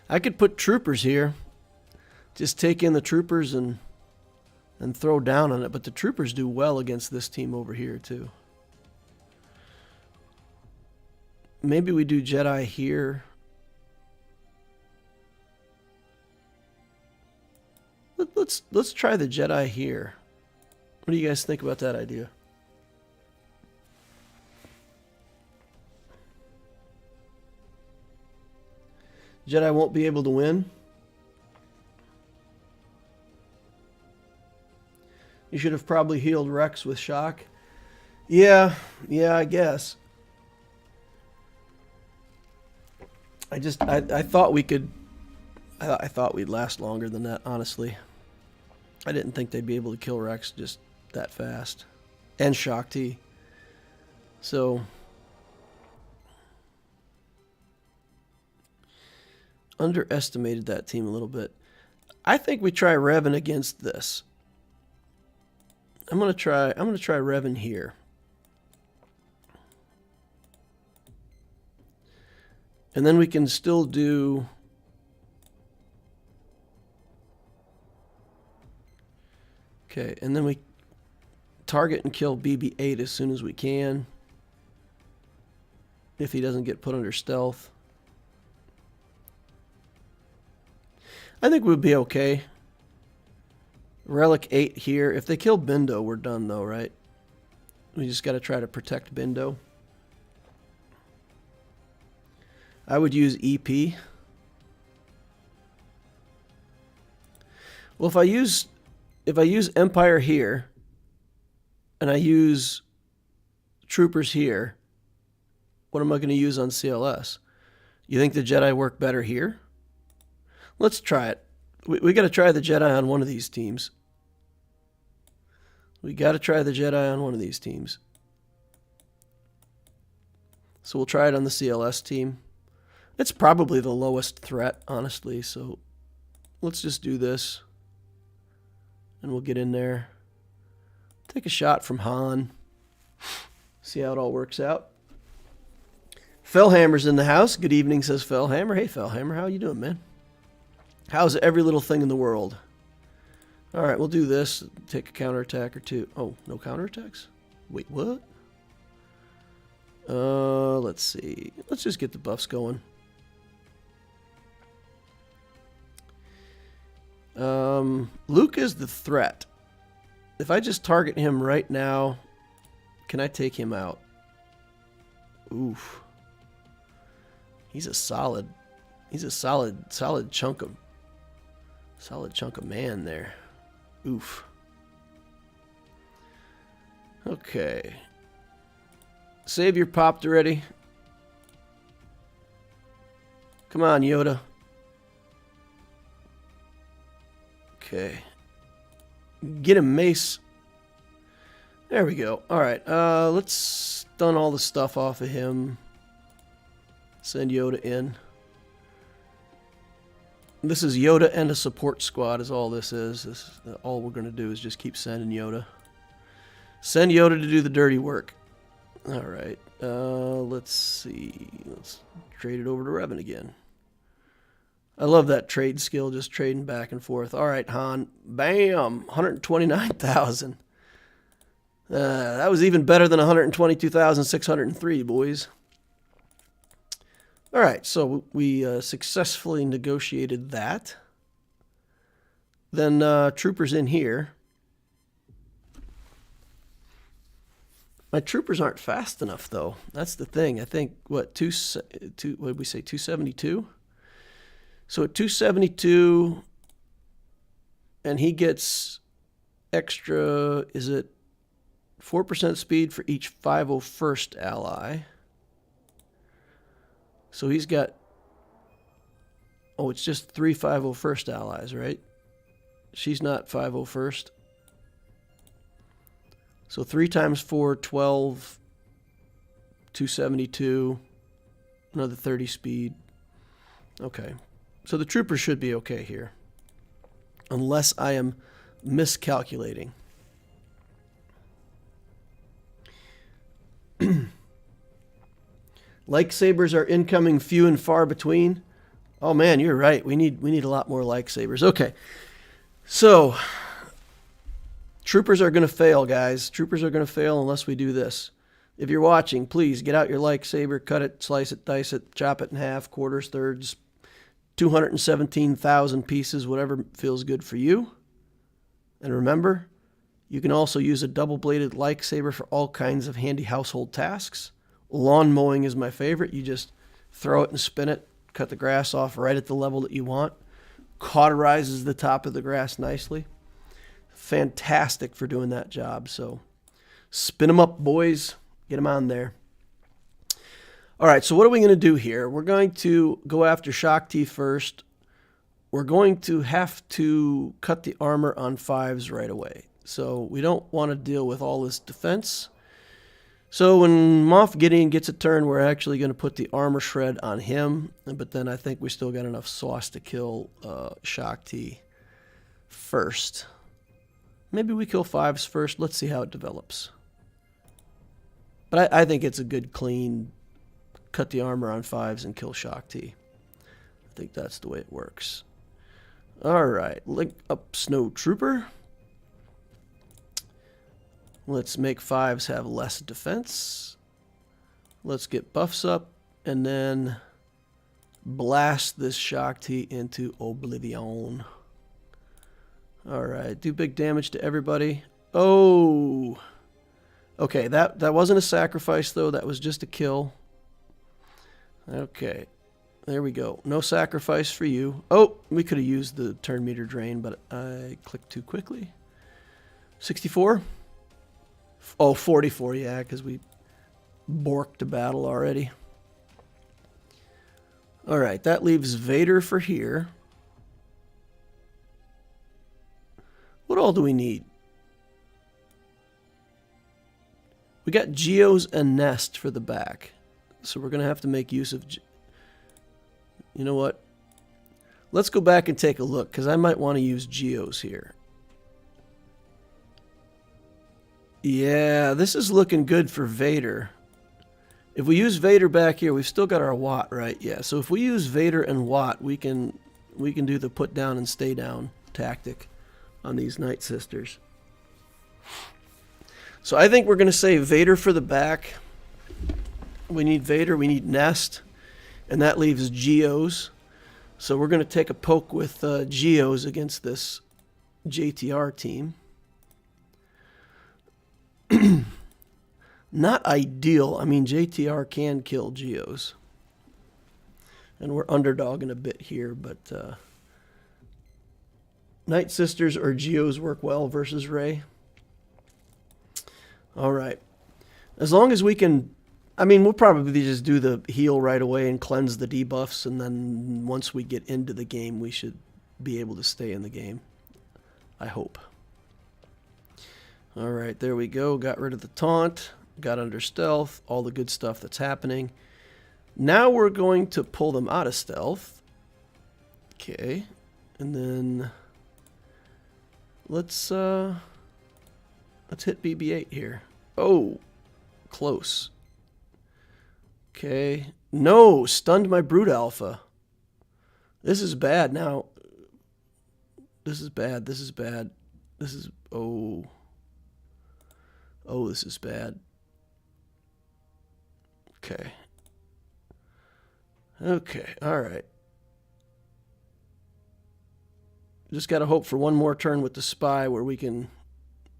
I could put troopers here. Just take in the troopers and throw down on it. But the troopers do well against this team over here too. Maybe we do Jedi here. Let's try the Jedi here. What do you guys think about that idea? Jedi won't be able to win. You should have probably healed Rex with shock. Yeah, I guess. I thought we could. I thought we'd last longer than that, honestly. I didn't think they'd be able to kill Rex just that fast. And Shock T. So underestimated that team a little bit. I think we try Revan against this. I'm gonna try Revan here. And then we can still do okay, and then we target and kill BB-8 as soon as we can. If he doesn't get put under stealth. I think we'd be okay. Relic 8 here. If they kill Bindo, we're done though, right? We just got to try to protect Bindo. I would use EP. Well, if I use Empire here, and I use Troopers here, what am I going to use on CLS? You think the Jedi work better here? Let's try it. We got to try the Jedi on one of these teams. We got to try the Jedi on one of these teams. So we'll try it on the CLS team. It's probably the lowest threat, honestly, so let's just do this. and we'll get in there. Take a shot from Han. See how it all works out. Fellhammer's in the house. Good evening, says Fellhammer. Hey, Fellhammer, how you doing, man? How's every little thing in the world? All right, we'll do this. Take a counterattack or two. Oh, no counterattacks? Wait, what? Let's see. Let's just get the buffs going. Luke is the threat. If I just target him right now, can I take him out? Oof. He's a solid chunk of man there. Oof. Okay. Savior popped already. Come on, Yoda. Okay. Get him, Mace. There we go. Alright, let's stun all the stuff off of him. Send Yoda in. This is Yoda and a support squad is all this is. All we're going to do is just keep sending Yoda. Send Yoda to do the dirty work. Alright, let's see. Let's trade it over to Revan again. I love that trade skill, just trading back and forth. Alright, Han. Bam! 129,000. That was even better than 122,603, boys. Alright, so we successfully negotiated that. Then troopers in here. My troopers aren't fast enough, though. That's the thing. I think, what did we say, 272? So at 272, and he gets extra, is it 4% speed for each 501st ally? So he's got, oh, it's just 3 501st allies, right? She's not 501st. So 3 times 4, 12, 272, another 30 speed. Okay. So the troopers should be okay here. Unless I am miscalculating. Lightsabers are incoming few and far between. Oh man, you're right. We need a lot more lightsabers. Okay. So troopers are going to fail, guys. Troopers are going to fail unless we do this. If you're watching, please get out your lightsaber, cut it, slice it, dice it, chop it in half, quarters, thirds, 217,000 pieces, whatever feels good for you. And remember, you can also use a double-bladed lightsaber for all kinds of handy household tasks. Lawn mowing is my favorite. You just throw it and spin it, cut the grass off right at the level that you want. Cauterizes the top of the grass nicely. Fantastic for doing that job. So spin them up, boys. Get them on there. All right, so what are we going to do here? We're going to go after Shakti first. We're going to have to cut the armor on 5s right away. So we don't want to deal with all this defense. So when Moff Gideon gets a turn, we're actually going to put the armor shred on him. But then I think we still got enough sauce to kill Shakti first. Maybe we kill 5s first. Let's see how it develops. But I think it's a good, clean, cut the armor on 5s and kill Shakti. I think that's the way it works. All right, link up Snow Trooper. Let's make 5s have less defense. Let's get buffs up and then blast this Shakti into oblivion. All right, do big damage to everybody. Oh, okay, that wasn't a sacrifice though. That was just a kill. Okay, there we go. No sacrifice for you. Oh, we could have used the turn meter drain, but I clicked too quickly. 64. Oh, 44, yeah, because we borked a battle already. All right, that leaves Vader for here. What all do we need? We got Geos and Nest for the back. So we're going to have to make use of... You know what? Let's go back and take a look, because I might want to use Geos here. Yeah, this is looking good for Vader. If we use Vader back here, we've still got our Watt, right? Yeah, so if we use Vader and Watt, we can do the put down and stay down tactic on these Night Sisters. So I think we're going to say Vader for the back. We need Vader, we need Nest, and that leaves Geos. So we're going to take a poke with Geos against this JTR team. Not ideal. I mean, JTR can kill Geos. And we're underdogging a bit here, but Night Sisters or Geos work well versus Rey. All right. As long as we can... I mean, we'll probably just do the heal right away and cleanse the debuffs, and then once we get into the game, we should be able to stay in the game. I hope. All right, there we go. Got rid of the taunt. Got under stealth. All the good stuff that's happening. Now we're going to pull them out of stealth. Okay. And then let's hit BB-8 here. Oh, close. Okay. No, stunned my Brute Alpha. This is bad now. This is bad. This is bad. This is... Oh. Oh, this is bad. Okay. Okay, all right. Just got to hope for one more turn with the spy where we can...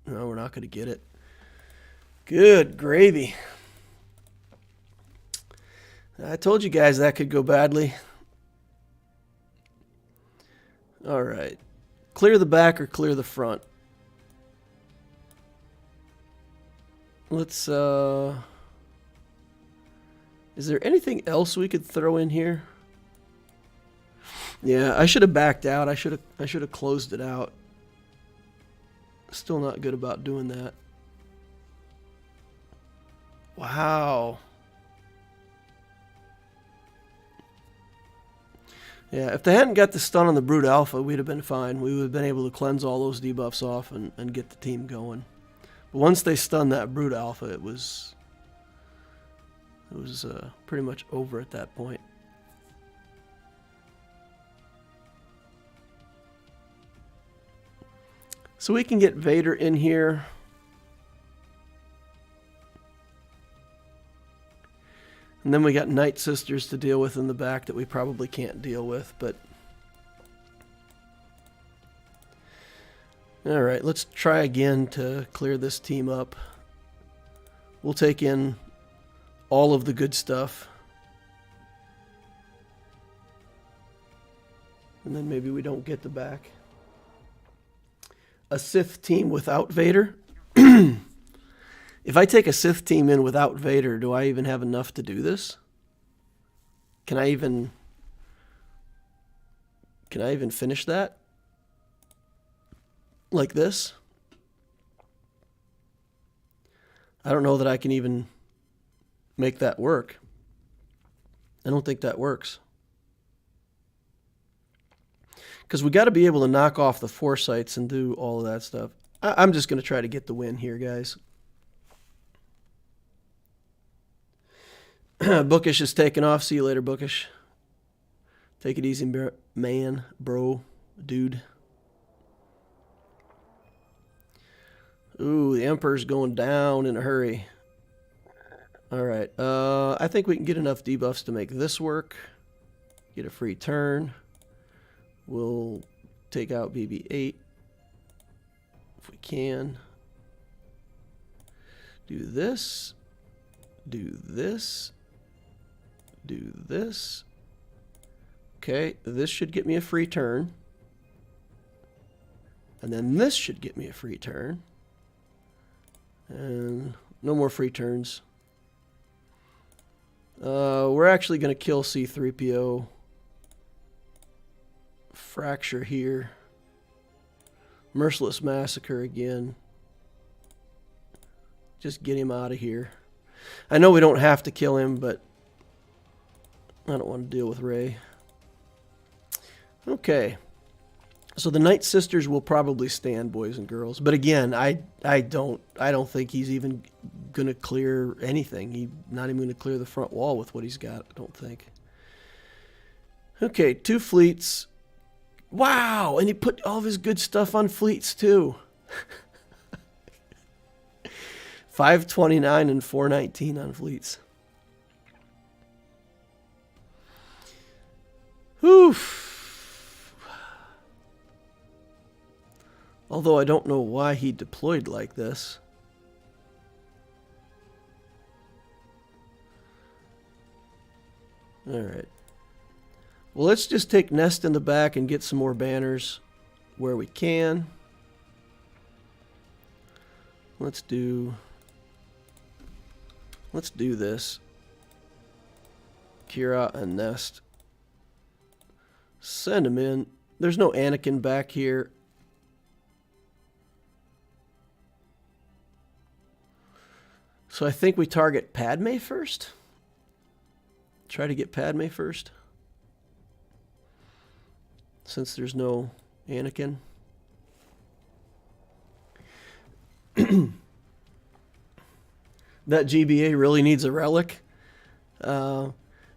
No, we're not going to get it. Good gravy. I told you guys that could go badly. All right. Clear the back or clear the front. Let's, is there anything else we could throw in here? Yeah, I should have backed out. I should have closed it out. Still not good about doing that. Wow. Yeah, if they hadn't got the stun on the Brute Alpha, we'd have been fine. We would have been able to cleanse all those debuffs off and get the team going. But once they stunned that Brute Alpha, it was pretty much over at that point. So we can get Vader in here. And then we got Night Sisters to deal with in the back that we probably can't deal with, but... Alright, let's try again to clear this team up. We'll take in all of the good stuff. And then maybe we don't get the back. A Sith team without Vader? If I take a Sith team in without Vader, do I even have enough to do this? Can I even finish that? Like this? I don't know that I can even make that work. I don't think that works. Because we got to be able to knock off the foresights and do all of that stuff. I'm just going to try to get the win here, guys. Bookish is taking off. See you later, Bookish. Take it easy, man, bro, dude. Ooh, the Emperor's going down in a hurry. All right. I think we can get enough debuffs to make this work. Get a free turn. We'll take out BB-8 if we can. Do this. Do this. Do this. Okay, this should get me a free turn. And then this should get me a free turn. And no more free turns. We're actually going to kill C-3PO. Fracture here. Merciless Massacre again. Just get him out of here. I know we don't have to kill him, but I don't want to deal with Rey. Okay. So the Night Sisters will probably stand, boys and girls. But again, I don't think he's even going to clear anything. He's not even going to clear the front wall with what he's got, I don't think. Okay, 2 fleets. Wow, and he put all of his good stuff on fleets too. 529 and 419 on fleets. Whew. Although I don't know why he deployed like this. All right. Well, let's just take Nest in the back and get some more banners where we can. Let's do this. Kira and Nest. Send him in. There's no Anakin back here. So I think we target Padme first. Try to get Padme first. Since there's no Anakin. That GBA really needs a relic. You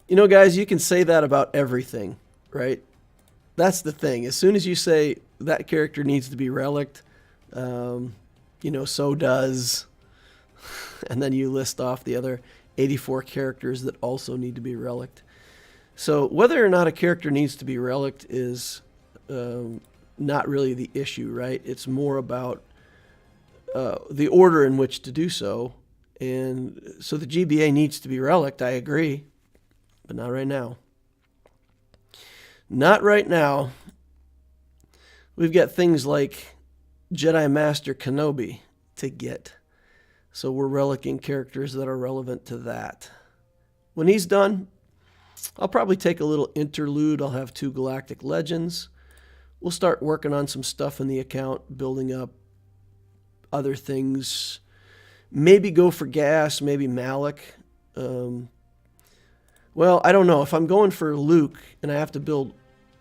know, guys, you can say that about everything, right? That's the thing. As soon as you say that character needs to be relicked, you know, so does... And then you list off the other 84 characters that also need to be relicked. So whether or not a character needs to be relicked is not really the issue, right? It's more about the order in which to do so. And so the GBA needs to be relicked, I agree. But not right now. Not right now. We've got things like Jedi Master Kenobi to get. So we're relicking characters that are relevant to that. When he's done, I'll probably take a little interlude. I'll have 2 Galactic Legends. We'll start working on some stuff in the account, building up other things. Maybe go for gas, maybe Malik. Well, I don't know. If I'm going for Luke and I have to build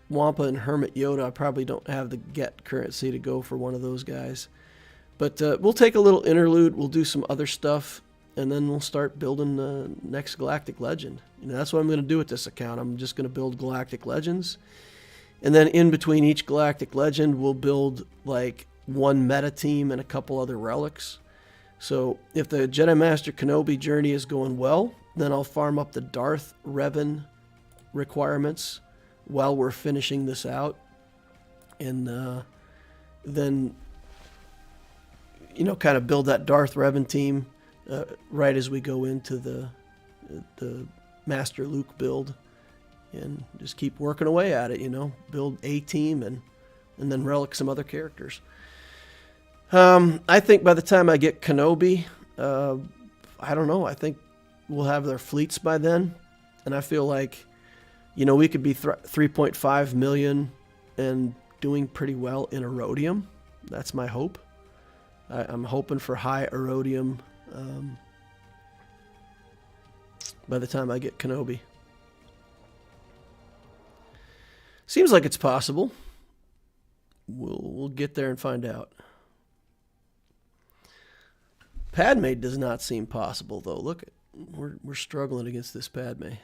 Wampa and Hermit Yoda, I probably don't have the get currency to go for one of those guys. But we'll take a little interlude. We'll do some other stuff, and then we'll start building the next Galactic Legend. You know, that's what I'm going to do with this account. I'm just going to build Galactic Legends. And then in between each Galactic Legend, we'll build like 1 meta team and a couple other relics. So if the Jedi Master Kenobi journey is going well, then I'll farm up the Darth Revan requirements while we're finishing this out. And then... you know, kind of build that Darth Revan team right as we go into the Master Luke build, and just keep working away at it. You know, build a team and then relic some other characters. I think by the time I get Kenobi, I don't know. I think we'll have their fleets by then, and I feel like, you know, we could be 3.5 million and doing pretty well in Erodium. That's my hope. I'm hoping for high Erodium by the time I get Kenobi. Seems like it's possible. We'll get there and find out. Padme does not seem possible, though. Look, we're struggling against this Padme.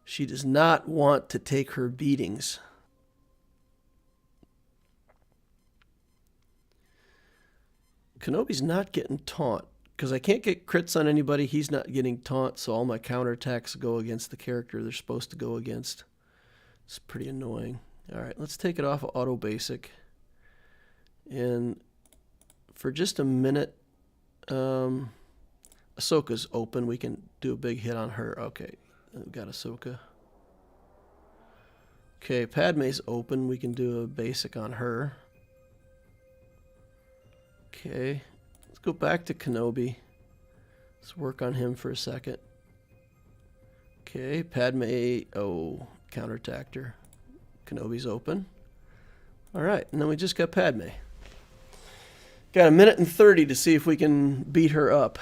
She does not want to take her beatings. Kenobi's not getting taunt, because I can't get crits on anybody. He's not getting taunt, so all my counterattacks go against the character they're supposed to go against. It's pretty annoying. All right, let's take it off of auto basic. And for just a minute, Ahsoka's open. We can do a big hit on her. Okay, we've got Ahsoka. Okay, Padme's open. We can do a basic on her. Okay, let's go back to Kenobi. Let's work on him for a second. Okay, Padme, counterattacked her. Kenobi's open. All right, and then we just got Padme. Got 1 minute and 30 to see if we can beat her up.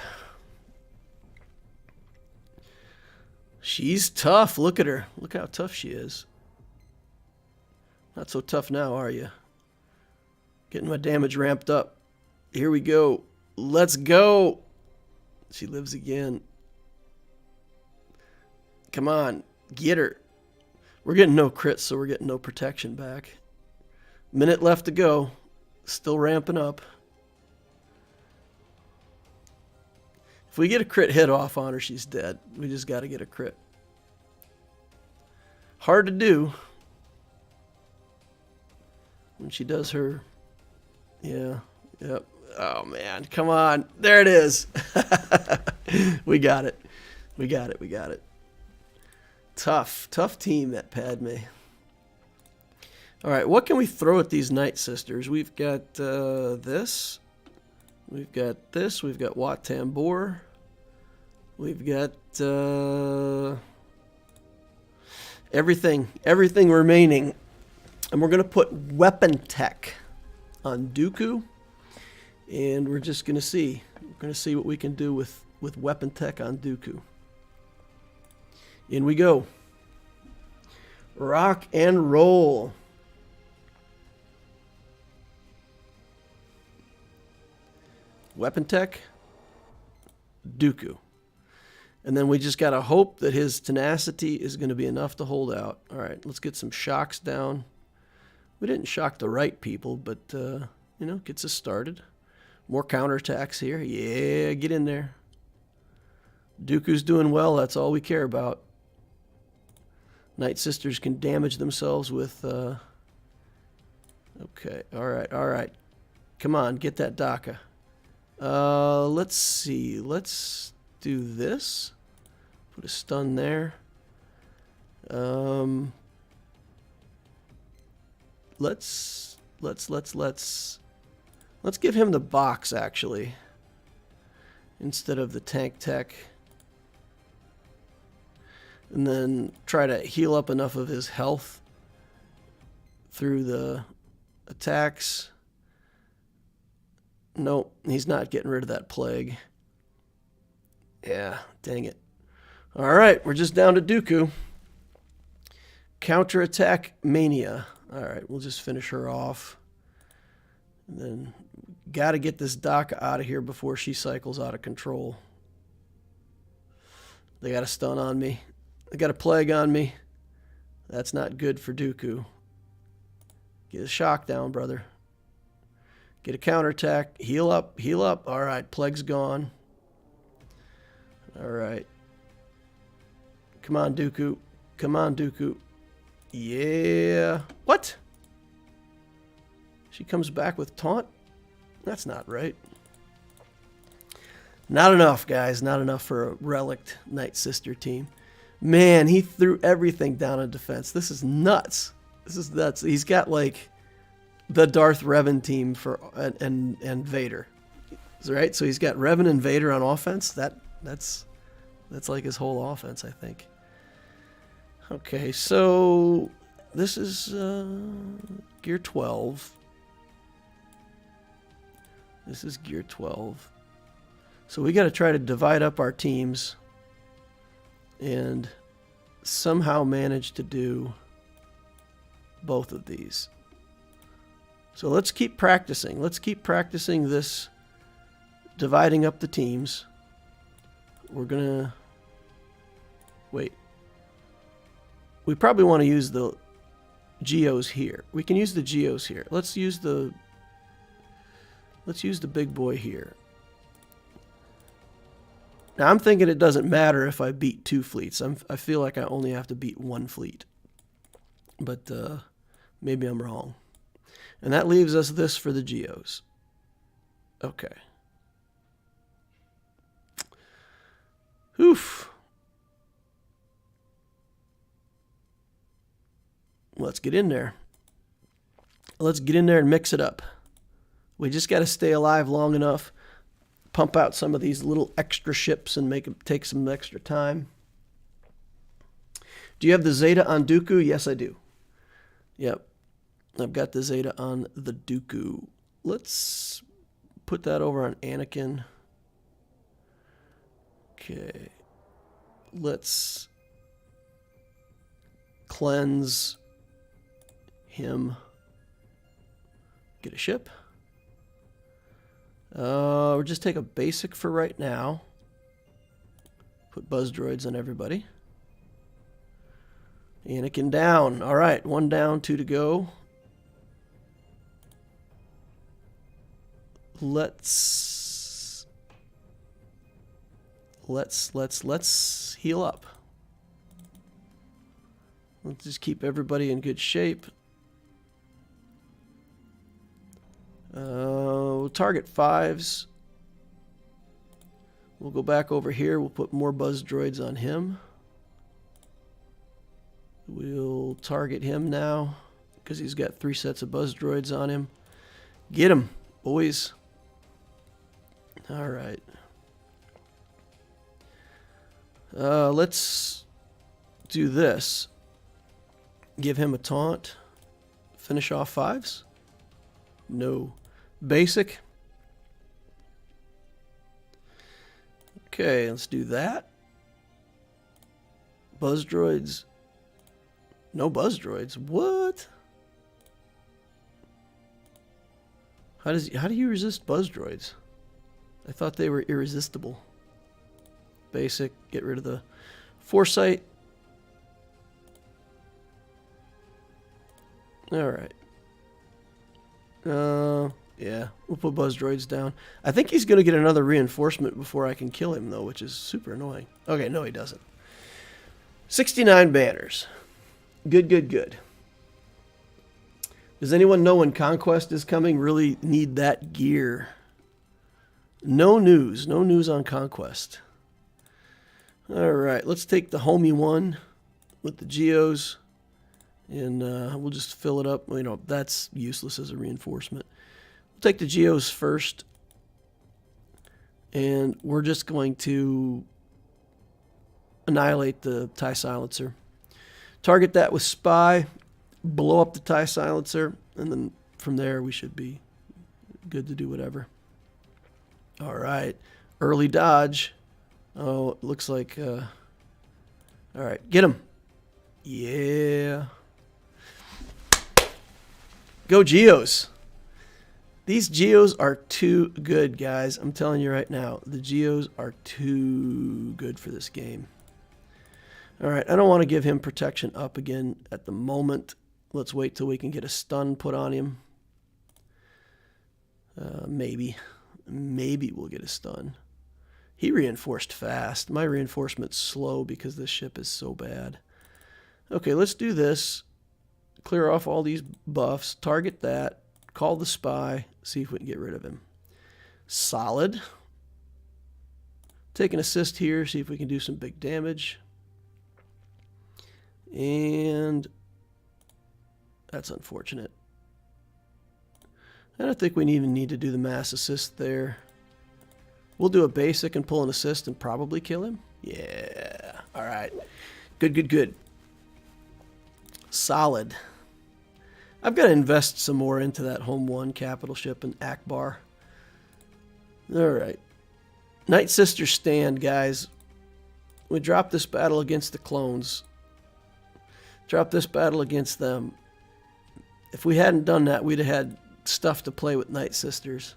She's tough. Look at her. Look how tough she is. Not so tough now, are you? Getting my damage ramped up. Here we go. Let's go. She lives again. Come on. Get her. We're getting no crits, so we're getting no protection back. Minute left to go. Still ramping up. If we get a crit hit off on her, she's dead. We just got to get a crit. Hard to do. When she does her... Yeah. Yep. Oh, man. Come on. There it is. We got it. We got it. We got it. Tough. Tough team, that Padme. All right. What can we throw at these Night Sisters? We've got this. We've got this. We've got Wat Tambor. We've got everything remaining. And we're going to put weapon tech on Dooku. And we're just going to see. We're going to see what we can do with weapon tech on Dooku. In we go. Rock and roll. Weapon tech. Dooku. And then we just got to hope that his tenacity is going to be enough to hold out. All right, let's get some shocks down. We didn't shock the right people, but, you know, gets us started. More counterattacks here. Yeah, get in there. Dooku's doing well. That's all we care about. Night Sisters can damage themselves with... Okay, all right, all right. Come on, get that Daka. Let's see. Let's do this. Put a stun there. Let's give him the box, actually, instead of the tank tech. And then try to heal up enough of his health through the attacks. Nope, he's not getting rid of that plague. Yeah, dang it. All right, we're just down to Dooku. Counterattack Mania. All right, we'll just finish her off. And then got to get this Daka out of here before she cycles out of control. They got a stun on me. They got a plague on me. That's not good for Dooku. Get a shock down, brother. Get a counterattack. Heal up. Heal up. All right, plague's gone. All right. Come on, Dooku. Come on, Dooku. Yeah. What? She comes back with taunt? That's not right. Not enough, guys. Not enough for a relict Night Sister team. Man, he threw everything down in defense. This is nuts. This is nuts. He's got like the Darth Revan team for and Vader. Right? So he's got Revan and Vader on offense. That's like his whole offense, I think. Okay, so this is Gear 12. This is Gear 12. So we got to try to divide up our teams and somehow manage to do both of these. So let's keep practicing. Let's keep practicing this dividing up the teams. We're going to... Wait. We probably want to use the Geos here. We can use the Geos here. Let's use the big boy here. Now I'm thinking it doesn't matter if I beat 2 fleets. I feel like I only have to beat 1 fleet. But maybe I'm wrong. And that leaves us this for the Geos. Okay. Oof. Let's get in there. Let's get in there and mix it up. We just got to stay alive long enough, pump out some of these little extra ships and make them take some extra time. Do you have the Zeta on Dooku? Yes, I do. Yep. I've got the Zeta on the Dooku. Let's put that over on Anakin. Okay. Let's cleanse him. Get a ship. We'll just take a basic for right now. Put buzz droids on everybody. Anakin down. All right, 1 down, 2 to go. Let's heal up. Let's just keep everybody in good shape. We'll target 5s. We'll go back over here. We'll put more buzz droids on him. We'll target him now because he's got 3 sets of buzz droids on him. Get him, boys. All right. Let's do this. Give him a taunt. Finish off 5s. No. Basic. Okay, let's do that. Buzz droids. No buzz droids. What? How do you resist buzz droids? I thought they were irresistible. Basic. Get rid of the foresight. All right. Yeah, we'll put buzz droids down. I think he's going to get another reinforcement before I can kill him, though, which is super annoying. Okay, no, he doesn't. 69 banners. Good, good, good. Does anyone know when Conquest is coming? Really need that gear. No news. No news on Conquest. All right, let's take the homey one with the Geos, and we'll just fill it up. You know, that's useless as a reinforcement. We'll take the Geos first, and we're just going to annihilate the TIE Silencer. Target that with Spy, blow up the TIE Silencer, and then from there we should be good to do whatever. All right, early dodge. Oh, it looks like... all right, get him. Yeah. Go Geos. These Geos are too good, guys. I'm telling you right now. The Geos are too good for this game. All right, I don't want to give him protection up again at the moment. Let's wait till we can get a stun put on him. Maybe. Maybe we'll get a stun. He reinforced fast. My reinforcement's slow because this ship is so bad. Okay, let's do this. Clear off all these buffs. Target that. Call the Spy. See if we can get rid of him. Solid. Take an assist here. See if we can do some big damage. And that's unfortunate. I don't think we even need to do the mass assist there. We'll do a basic and pull an assist and probably kill him. Yeah. All right. Good, good, good. Solid. I've got to invest some more into that Home 1 capital ship and Akbar. All right. Night Sisters stand, guys. We dropped this battle against the clones. Drop this battle against them. If we hadn't done that, we'd have had stuff to play with Night Sisters.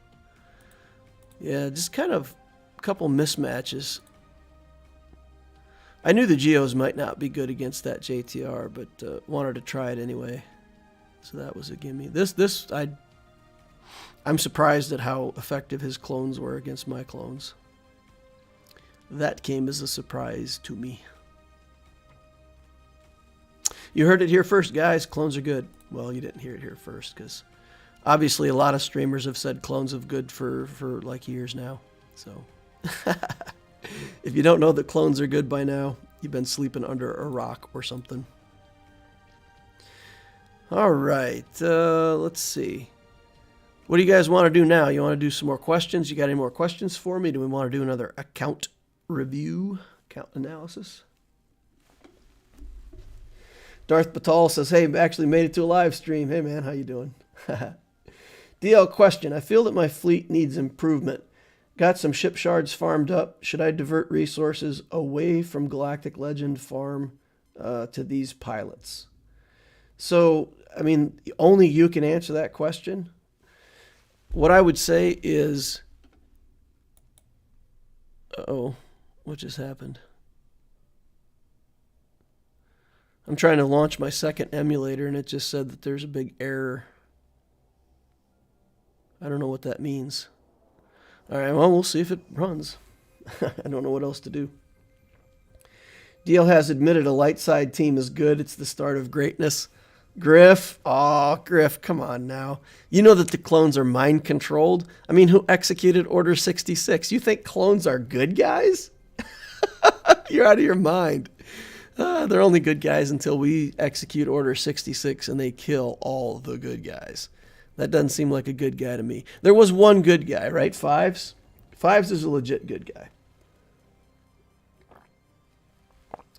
Yeah, just kind of a couple mismatches. I knew the Geos might not be good against that JTR, but wanted to try it anyway. So that was a gimme. I'm surprised at how effective his clones were against my clones. That came as a surprise to me. You heard it here first, guys. Clones are good. Well, you didn't hear it here first, because obviously a lot of streamers have said clones are good for like years now. So if you don't know that clones are good by now, you've been sleeping under a rock or something. All right, let's see. What do you guys want to do now? You want to do some more questions? You got any more questions for me? Do we want to do another account review, account analysis? Darth Batal says, hey, actually made it to a live stream. Hey, man, how you doing? DL question. I feel that my fleet needs improvement. Got some ship shards farmed up. Should I divert resources away from Galactic Legend farm to these pilots? So, I mean, only you can answer that question. What I would say is, uh-oh, what just happened? I'm trying to launch my second emulator, and it just said that there's a big error. I don't know what that means. All right, well, we'll see if it runs. I don't know what else to do. DL has admitted a light side team is good. It's the start of greatness. Griff, oh, Griff, come on now. You know that the clones are mind controlled. I mean, who executed Order 66? You think clones are good guys? You're out of your mind. They're only good guys until we execute Order 66 and they kill all the good guys. That doesn't seem like a good guy to me. There was one good guy, right? Fives? Fives is a legit good guy.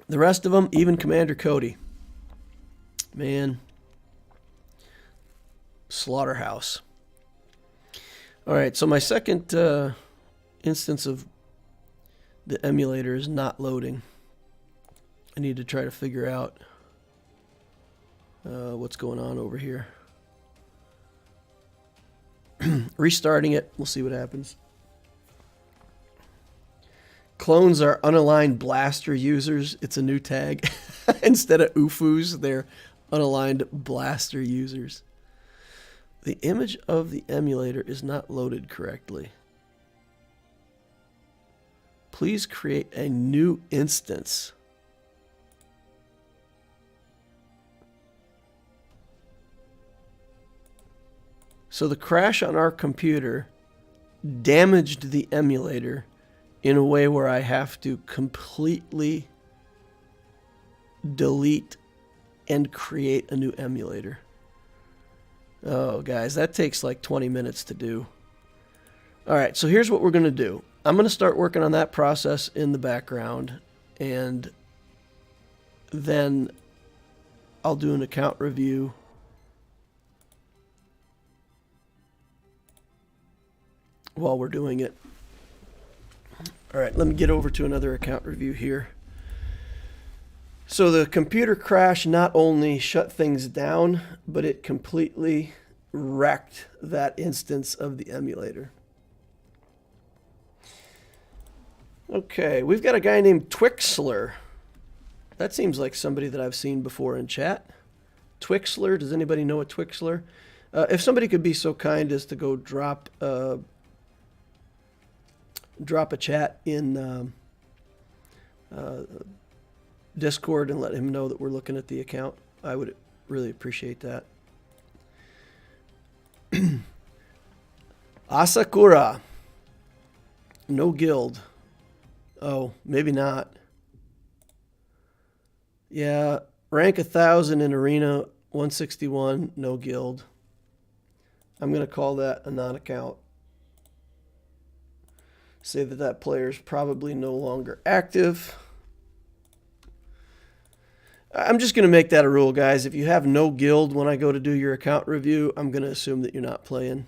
The rest of them, even Commander Cody. Man. Slaughterhouse. All right, so my second instance of the emulator is not loading. I need to try to figure out what's going on over here. Restarting it. We'll see what happens. Clones are unaligned blaster users. It's a new tag. Instead of UFUs, they're unaligned blaster users. The image of the emulator is not loaded correctly. Please create a new instance. So the crash on our computer damaged the emulator in a way where I have to completely delete and create a new emulator. Oh, guys, that takes like 20 minutes to do. All right, so here's what we're going to do. I'm going to start working on that process in the background, and then I'll do an account review. While we're doing it. All right, let me get over to another account review here. So the computer crash not only shut things down, but it completely wrecked that instance of the emulator. Okay, we've got a guy named Twixler. That seems like somebody that I've seen before in chat. Twixler, does anybody know a Twixler? If somebody could be so kind as to go drop a chat in Discord and let him know that we're looking at the account, I would really appreciate that. Asakura. No guild. Oh, maybe not. Yeah, rank 1,000 in Arena 161, no guild. I'm going to call that a non-account. Say that that player is probably no longer active. I'm just going to make that a rule, guys. If you have no guild when I go to do your account review, I'm going to assume that you're not playing.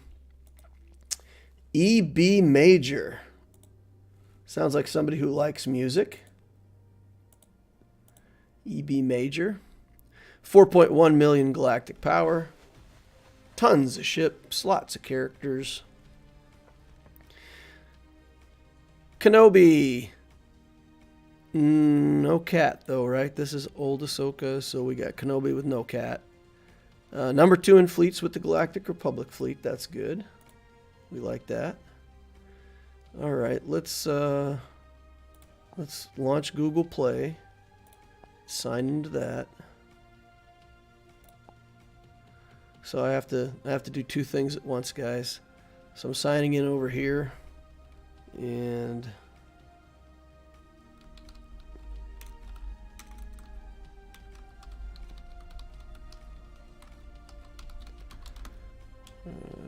EB Major. Sounds like somebody who likes music. EB Major. 4.1 million galactic power. Tons of ships, lots of characters. Kenobi. No cat, though, right? This is old Ahsoka, so we got Kenobi with no cat. Number 2 in fleets with the Galactic Republic fleet. That's good. We like that. All right, let's launch Google Play. Sign into that. So I have to do two things at once, guys. So I'm signing in over here, and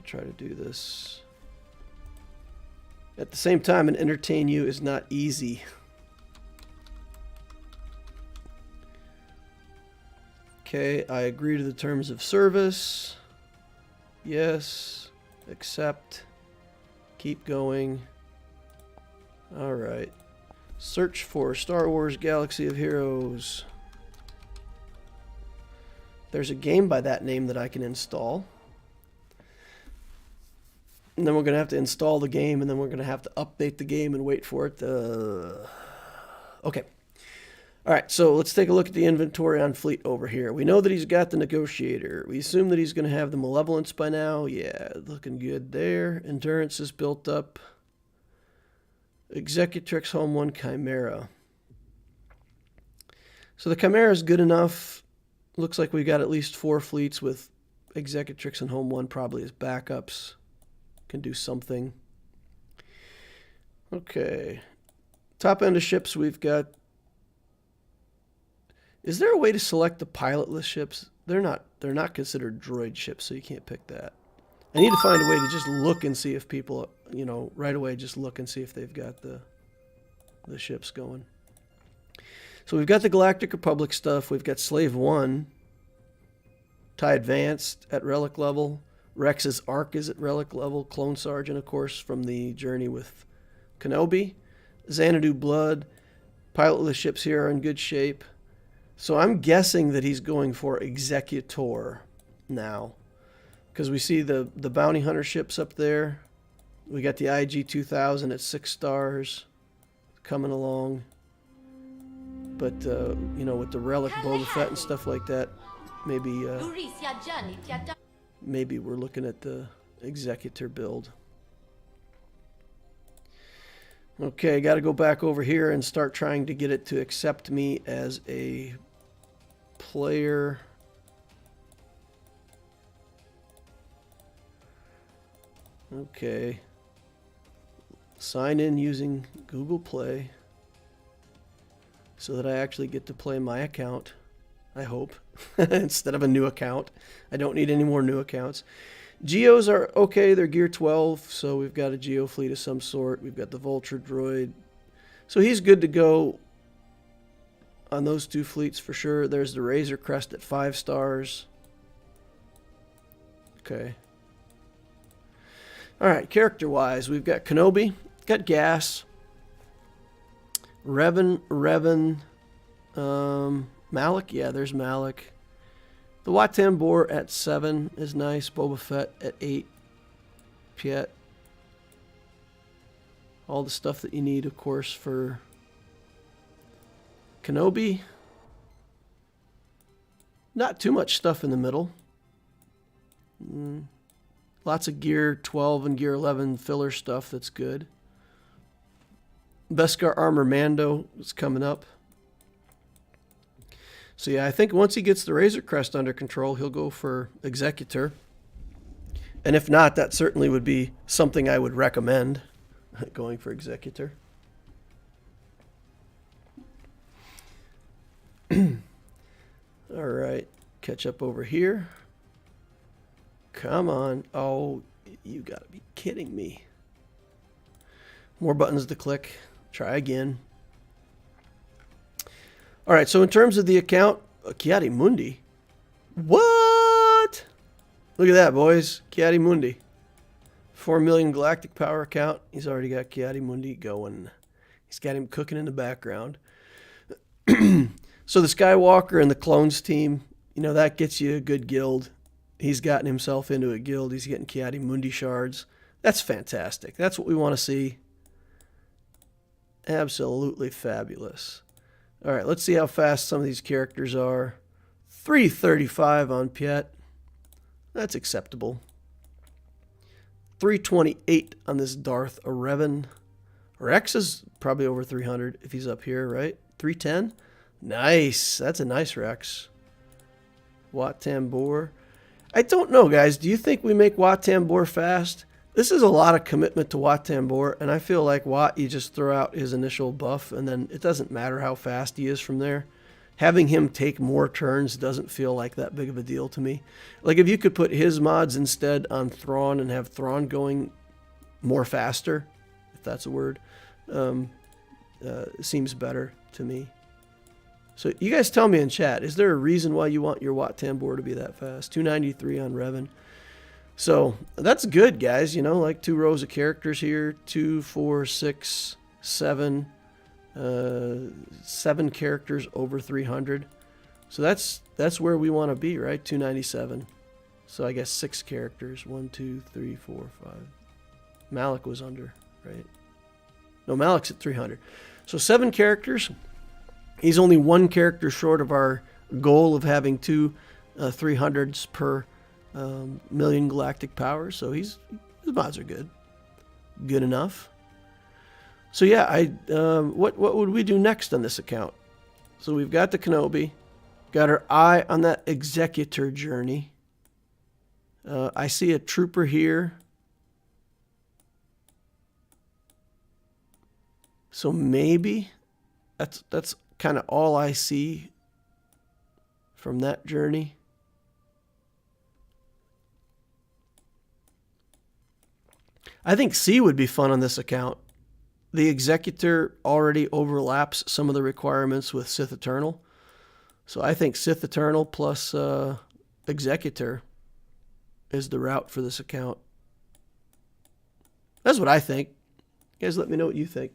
try to do this at the same time and entertain you is not easy. Okay, I agree to the terms of service. Yes. Accept. Keep going. Alright. Search for Star Wars Galaxy of Heroes. There's a game by that name that I can install. And then we're going to have to install the game, and then we're going to have to update the game and wait for it to... Okay. All right, so let's take a look at the inventory on Fleet over here. We know that he's got the Negotiator. We assume that he's going to have the Malevolence by now. Yeah, looking good there. Endurance is built up. Executrix Home 1 Chimera. So the Chimera is good enough. Looks like we got at least 4 fleets with Executrix and Home 1 probably as backups. Can do something. Okay. Top end of ships we've got. Is there a way to select the pilotless ships? They're not considered droid ships, so you can't pick that. I need to find a way to just look and see if people, you know, right away just look and see if they've got the ships going. So we've got the Galactic Republic stuff. We've got Slave 1. TIE Advanced at relic level. Rex's Arc is at relic level. Clone Sergeant, of course, from the journey with Kenobi. Xanadu Blood. Pilotless ships here are in good shape. So I'm guessing that he's going for Executor now. Because we see the Bounty Hunter ships up there. We got the IG-2000 at 6 stars coming along. But, you know, with the Relic Boba Fett and stuff like that, maybe we're looking at the Executor build. Okay, got to go back over here and start trying to get it to accept me as a player. Okay. Sign in using Google Play so that I actually get to play my account, I hope, instead of a new account. I don't need any more new accounts. Geos are okay. They're Gear 12, so we've got a Geo fleet of some sort. We've got the Vulture droid. So he's good to go on those 2 fleets for sure. There's the Razor Crest at 5 stars. Okay. All right, character-wise, we've got Kenobi, got Gas, Revan, Malik. Yeah, there's Malik. The Wat-Tam Bor at 7 is nice. Boba Fett at 8. Piet. All the stuff that you need, of course, for Kenobi. Not too much stuff in the middle. Lots of Gear 12 and Gear 11 filler stuff that's good. Beskar Armor Mando is coming up. So yeah, I think once he gets the Razor Crest under control, he'll go for Executor. And if not, that certainly would be something I would recommend, going for Executor. All right, catch up over here. Come on. Oh, you gotta be kidding me. More buttons to click. Try again. All right, so in terms of the account, Kiadi Mundi. What? Look at that, boys. Kiadi Mundi. 4 million galactic power account. He's already got Kiadi Mundi going. He's got him cooking in the background. So the Skywalker and the Clones team, you know, that gets you a good guild. He's gotten himself into a guild. He's getting Kiadi Mundi shards. That's fantastic. That's what we want to see. Absolutely fabulous. All right, let's see how fast some of these characters are. 335 on Piet. That's acceptable. 328 on this Darth Revan. Rex is probably over 300 if he's up here, right? 310? Nice. That's a nice Rex. Wat-Tam Bor. I don't know, guys. Do you think we make Wat-Tam Bor fast? This is a lot of commitment to Wat-Tam Bor, and I feel like Wat, you just throw out his initial buff, and then it doesn't matter how fast he is from there. Having him take more turns doesn't feel like that big of a deal to me. Like, if you could put his mods instead on Thrawn and have Thrawn going more faster, if that's a word, seems better to me. So you guys tell me in chat, is there a reason why you want your Wat-Tam Bor to be that fast? 293 on Revan. So that's good, guys. You know, like 2 rows of characters here. 2, 4, 6, 7. 7 characters over 300. So that's where we want to be, right? 297. So I guess 6 characters. 1, 2, 3, 4, 5. Malik was under, right? No, Malik's at 300. So 7 characters. He's only 1 character short of our goal of having 2 300s per million galactic power. So his mods are good. Good enough. So yeah, what would we do next on this account? So we've got the Kenobi. Got our eye on that Executor journey. I see a trooper here. So maybe that's kind of all I see from that journey. I think C would be fun on this account. The Executor already overlaps some of the requirements with Sith Eternal. So I think Sith Eternal plus Executor is the route for this account. That's what I think. You guys let me know what you think.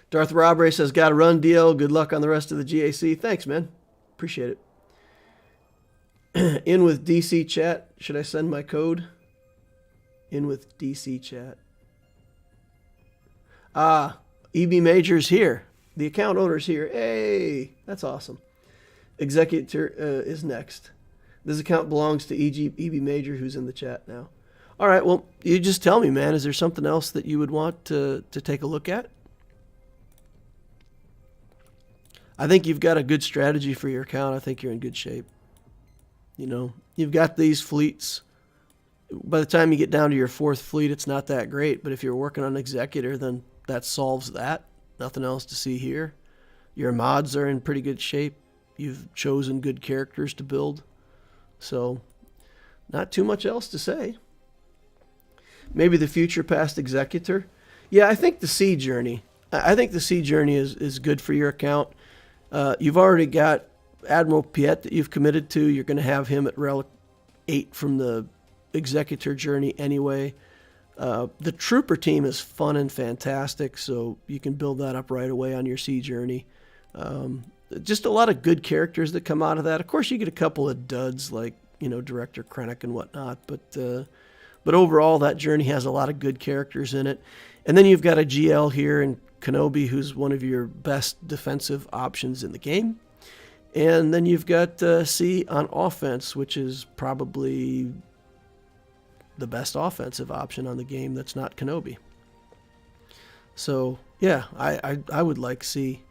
Darth Robray says, "Gotta run, DL. Good luck on the rest of the GAC." Thanks, man. Appreciate it. In with DC chat. Should I send my code? In with DC chat. EB Major's here. The account owner's here. Hey, that's awesome. Executor is next. This account belongs to EB Major, who's in the chat now. All right, well, you just tell me, man. Is there something else that you would want to take a look at? I think you've got a good strategy for your account. I think you're in good shape. You know, you've got these fleets. By the time you get down to your 4th fleet, it's not that great. But if you're working on Executor, then that solves that. Nothing else to see here. Your mods are in pretty good shape. You've chosen good characters to build. So, not too much else to say. Maybe the future past Executor. Yeah, I think the C journey. I think the C journey is good for your account. You've already got Admiral Piet that you've committed to. You're going to have him at Relic 8 from the Executor journey anyway. The Trooper team is fun and fantastic, so you can build that up right away on your C journey. Just a lot of good characters that come out of that. Of course, you get a couple of duds like, you know, Director Krennic and whatnot, but overall, that journey has a lot of good characters in it. And then you've got a GL here in Kenobi, who's one of your best defensive options in the game. And then you've got C on offense, which is probably the best offensive option on the game that's not Kenobi. So, yeah, I would like C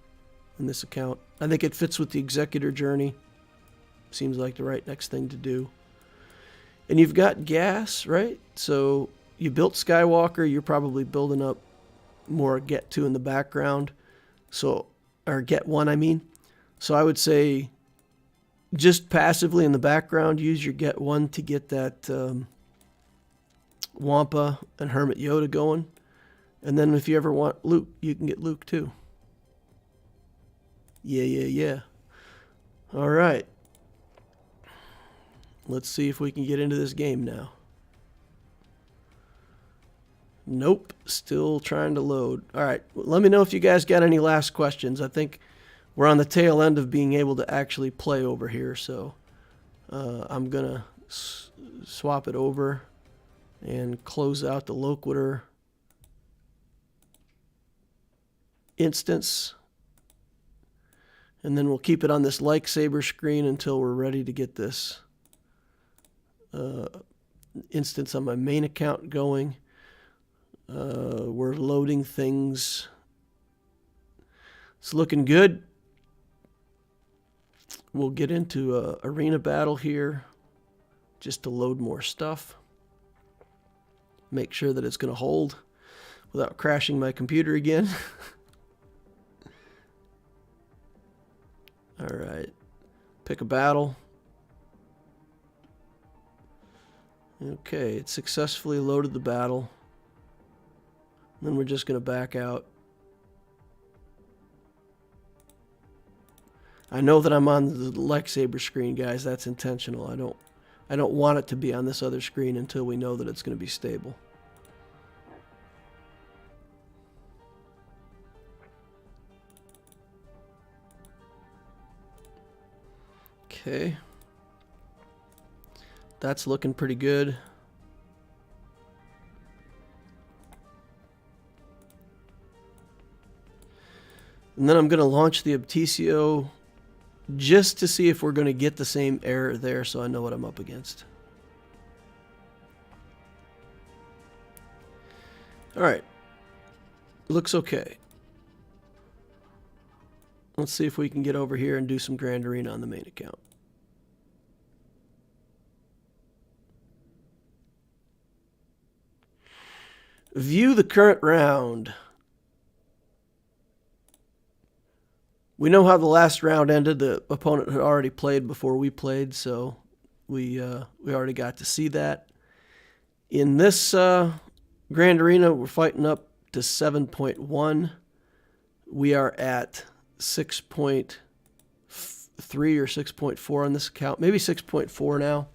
in this account. I think it fits with the Executor journey. Seems like the right next thing to do. And you've got gas, right? So you built Skywalker. You're probably building up more Get 2 in the background. So, or Get 1, I mean. So I would say just passively in the background, use your Get 1 to get that Wampa and Hermit Yoda going. And then if you ever want Luke, you can get Luke too. Yeah. All right. Let's see if we can get into this game now. Nope, still trying to load. All right, let me know if you guys got any last questions. I think we're on the tail end of being able to actually play over here, so I'm going to swap it over and close out the Loquitur instance. And then we'll keep it on this lightsaber screen until we're ready to get this instance on my main account going. We're loading things. It's looking good. We'll get into a arena battle here just to load more stuff. Make sure that it's going to hold without crashing my computer again. All right. Pick a battle. Okay, it successfully loaded the battle. Then we're just going to back out. I know that I'm on the lightsaber screen, guys. That's intentional. I don't want it to be on this other screen until we know that it's going to be stable. Okay. That's looking pretty good. And then I'm going to launch the Obtisio just to see if we're going to get the same error there, so I know what I'm up against. Alright. Looks okay. Let's see if we can get over here and do some Grand Arena on the main account. View the current round. We know how the last round ended. The opponent had already played before we played, so we already got to see that. In this Grand Arena, we're fighting up to 7.1. We are at 6.3 or 6.4 on this account, maybe 6.4 now.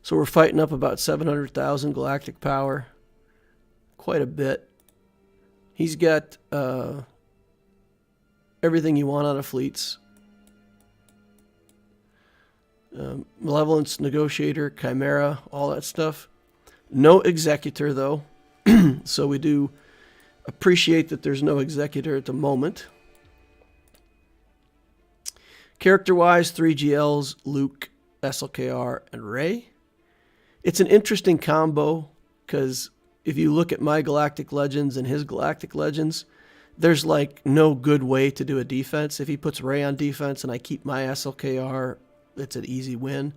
So we're fighting up about 700,000 galactic power, quite a bit. He's got everything you want out of fleets. Malevolence, Negotiator, Chimera, all that stuff. No Executor, though. So we do appreciate that there's no Executor at the moment. Character-wise, 3 GLs, Luke, SLKR, and Rey. It's an interesting combo, because if you look at my Galactic Legends and his Galactic Legends, there's like no good way to do a defense. If he puts Rey on defense and I keep my SLKR, it's an easy win.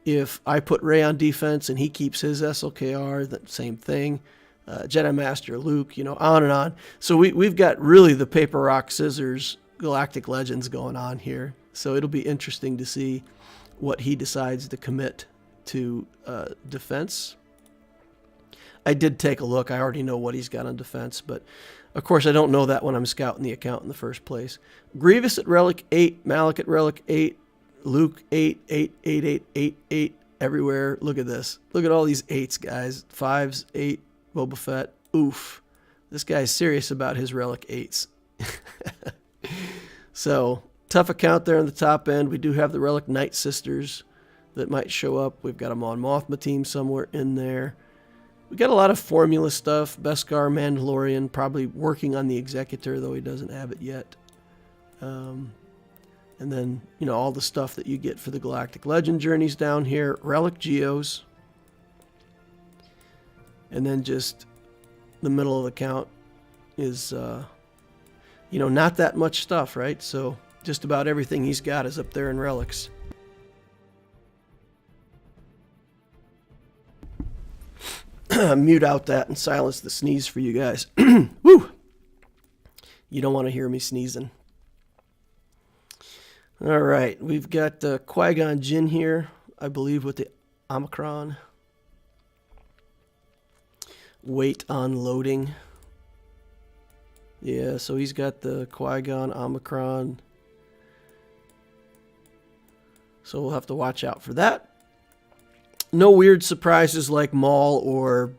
If I put Rey on defense and he keeps his SLKR, the same thing. Jedi Master, Luke, you know, on and on. So we've got really the paper, rock, scissors Galactic Legends going on here. So it'll be interesting to see what he decides to commit to defense. I did take a look. I already know what he's got on defense, but of course I don't know that when I'm scouting the account in the first place. Grievous at Relic 8, Malak at Relic 8, Luke 8, 8, 8, 8, 8, 8, everywhere. Look at this. Look at all these 8s, guys. 5s, 8, Boba Fett. Oof. This guy's serious about his Relic 8s. So, tough account there on the top end. We do have the Relic Night Sisters that might show up. We've got a Mon Mothma team somewhere in there. We got a lot of formula stuff. Beskar, Mandalorian, probably working on the Executor, though he doesn't have it yet. And then, you know, all the stuff that you get for the Galactic Legend journeys down here. Relic Geos. And then just the middle of the count is, you know, not that much stuff, right? So just about everything he's got is up there in relics. Mute out that and silence the sneeze for you guys. Woo! You don't want to hear me sneezing. All right, we've got Qui-Gon Jinn here, I believe, with the Omicron. Wait on loading. Yeah, so he's got the Qui-Gon Omicron. So we'll have to watch out for that. No weird surprises like Maul or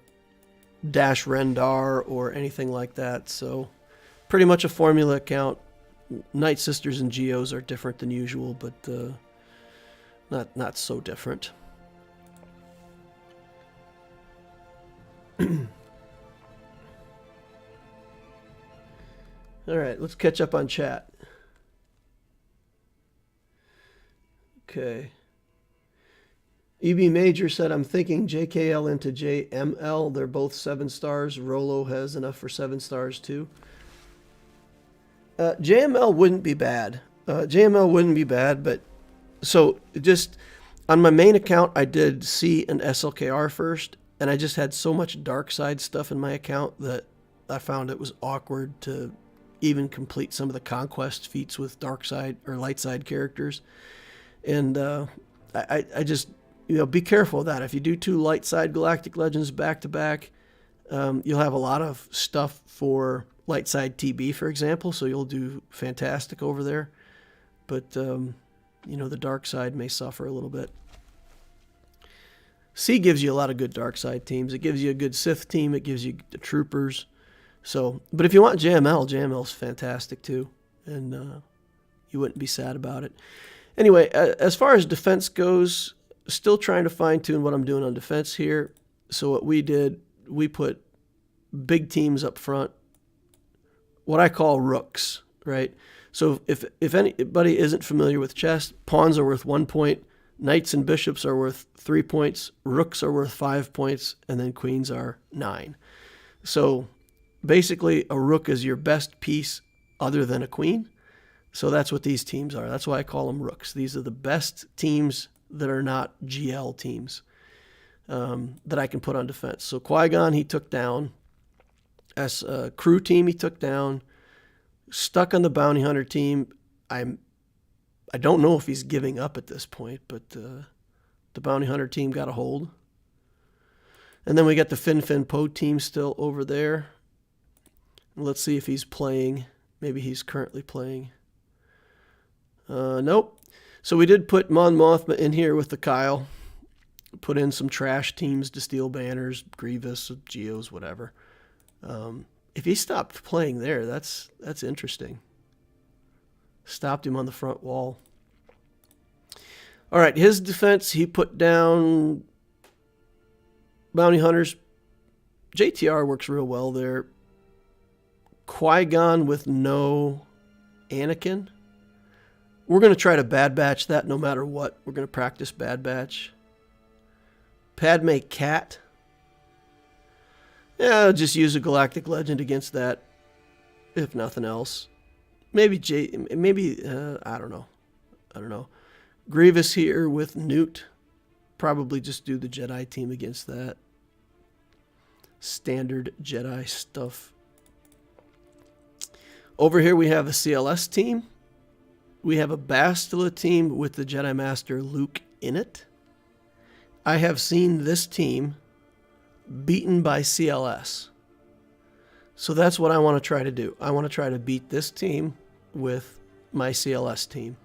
Dash Rendar or anything like that. So pretty much a formula account. Night Sisters and Geos are different than usual, but not so different. All right, let's catch up on chat. Okay. EB Major said, I'm thinking JKL into JML. They're both 7 stars. Rolo has enough for 7 stars too. JML wouldn't be bad. JML wouldn't be bad, but so just on my main account, I did C and SLKR first, and I just had so much dark side stuff in my account that I found it was awkward to even complete some of the conquest feats with dark side or light side characters. And I just, you know, be careful of that. If you do 2 light side Galactic Legends back to back, you'll have a lot of stuff for light side TB, for example, so you'll do fantastic over there. But, you know, the dark side may suffer a little bit. C gives you a lot of good dark side teams. It gives you a good Sith team. It gives you the troopers. So, but if you want JML's fantastic too, and you wouldn't be sad about it. Anyway, as far as defense goes, still trying to fine-tune what I'm doing on defense here. So what we did, we put big teams up front, what I call rooks, right? So if anybody isn't familiar with chess, pawns are worth 1 point, knights and bishops are worth 3 points, rooks are worth 5 points, and then queens are 9. So basically, a rook is your best piece other than a queen. So that's what these teams are. That's why I call them rooks. These are the best teams that are not GL teams that I can put on defense. So Qui-Gon, he took down. As a crew team, he took down. Stuck on the bounty hunter team. I don't know if he's giving up at this point, but the bounty hunter team got a hold. And then we got the Fin Po team still over there. Let's see if he's playing. Maybe he's currently playing. Nope. So we did put Mon Mothma in here with the Kyle. Put in some trash teams to steal banners, Grievous, Geos, whatever. If he stopped playing there, that's interesting. Stopped him on the front wall. All right, his defense, he put down bounty hunters. JTR works real well there. Qui-Gon with no Anakin. We're going to try to bad batch that no matter what. We're going to practice bad batch. Padme Cat. Yeah, I'll just use a Galactic Legend against that, if nothing else. Maybe I don't know. Grievous here with Newt. Probably just do the Jedi team against that. Standard Jedi stuff. Over here we have a CLS team. We have a Bastila team with the Jedi Master Luke in it. I have seen this team beaten by CLS. So that's what I want to try to do. I want to try to beat this team with my CLS team.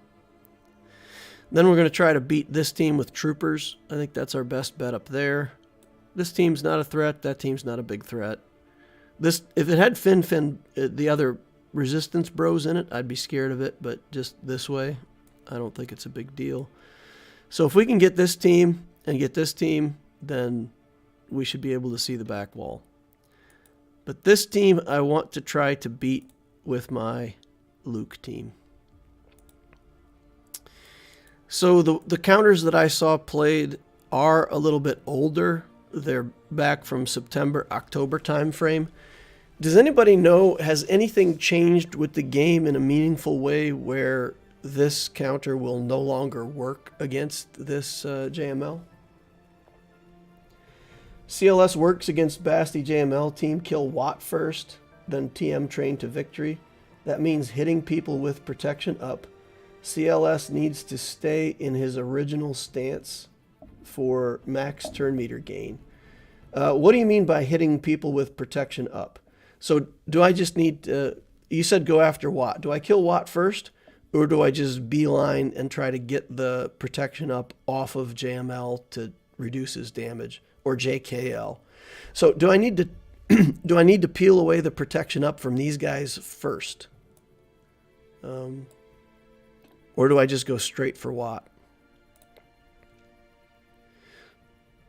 Then we're going to try to beat this team with troopers. I think that's our best bet up there. This team's not a threat. That team's not a big threat. If it had the other resistance bros in it, I'd be scared of it. But just this way, I don't think it's a big deal. So if we can get this team and get this team, then we should be able to see the back wall. But this team I want to try to beat with my Luke team. So the counters that I saw played are a little bit older. They're back from September, October time frame. Does anybody know, has anything changed with the game in a meaningful way where this counter will no longer work against this JML? CLS works against Basti JML team. Kill Watt first, then TM train to victory. That means hitting people with protection up. CLS needs to stay in his original stance for max turn meter gain. What do you mean by hitting people with protection up? So do I just need to, you said go after Watt. Do I kill Watt first, or do I just beeline and try to get the protection up off of JML to reduce his damage, or JKL? So do I need to do I need to peel away the protection up from these guys first? Or do I just go straight for Watt?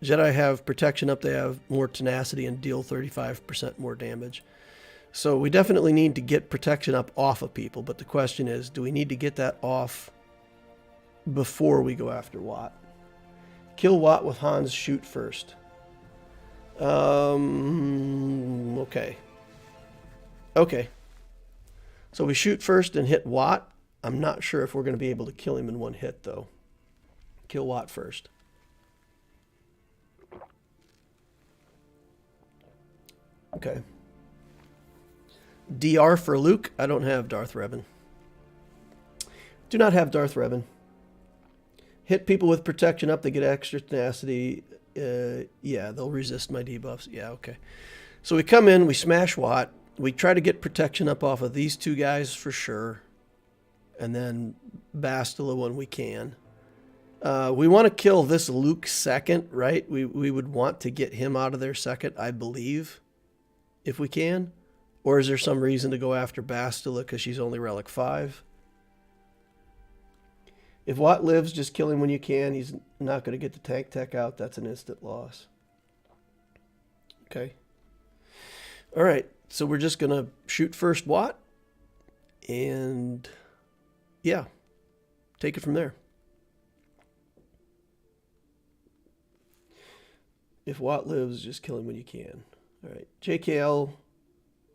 Jedi have protection up. They have more tenacity and deal 35% more damage. So we definitely need to get protection up off of people. But the question is, do we need to get that off before we go after Watt? Kill Watt with Han's shoot first. Okay. Okay. So we shoot first and hit Watt. I'm not sure if we're going to be able to kill him in one hit, though. Kill Watt first. Okay. DR for Luke. I don't have Darth Revan. Do not have Darth Revan. Hit people with protection up. They get extra tenacity. Yeah, they'll resist my debuffs. Yeah, okay. So we come in. We smash Watt. We try to get protection up off of these two guys for sure. And then Bastila when we can. We want to kill this Luke second, right? We would want to get him out of there second, I believe, if we can. Or is there some reason to go after Bastila because she's only Relic 5? If Watt lives, just kill him when you can. He's not going to get the tank tech out. That's an instant loss. Okay. All right. So we're just going to shoot first Watt. And yeah, take it from there. If Watt lives, just kill him when you can. All right. JKL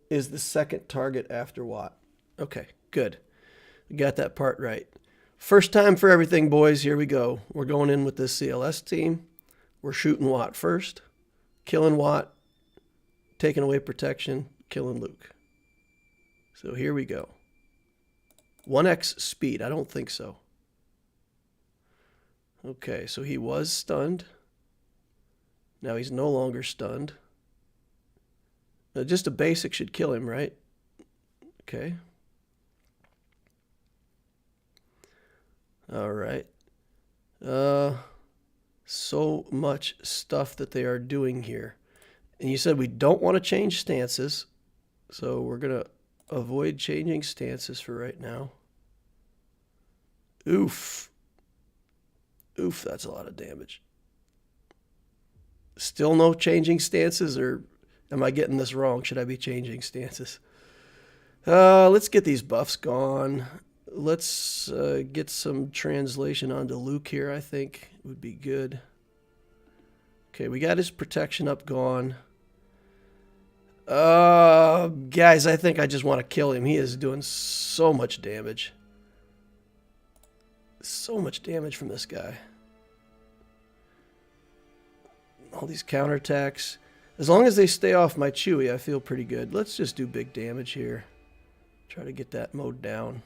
is the second target after Watt. Okay, good. We got that part right. First time for everything, boys. Here we go. We're going in with this CLS team. We're shooting Watt first, killing Watt, taking away protection, killing Luke. So here we go. 1x speed. I don't think so. Okay, so he was stunned. Now he's no longer stunned. Now just a basic should kill him, right? Okay. All right. So much stuff that they are doing here. And you said we don't want to change stances. So we're going to avoid changing stances for right now. Oof. Oof, that's a lot of damage. Still no changing stances, or am I getting this wrong? Should I be changing stances? Let's get these buffs gone. Let's get some translation onto Luke here, I think would be good. Okay, we got his protection up gone. Guys, I think I just want to kill him. He is doing so much damage. So much damage from this guy. All these counterattacks. As long as they stay off my Chewie, I feel pretty good. Let's just do big damage here. Try to get that mode down.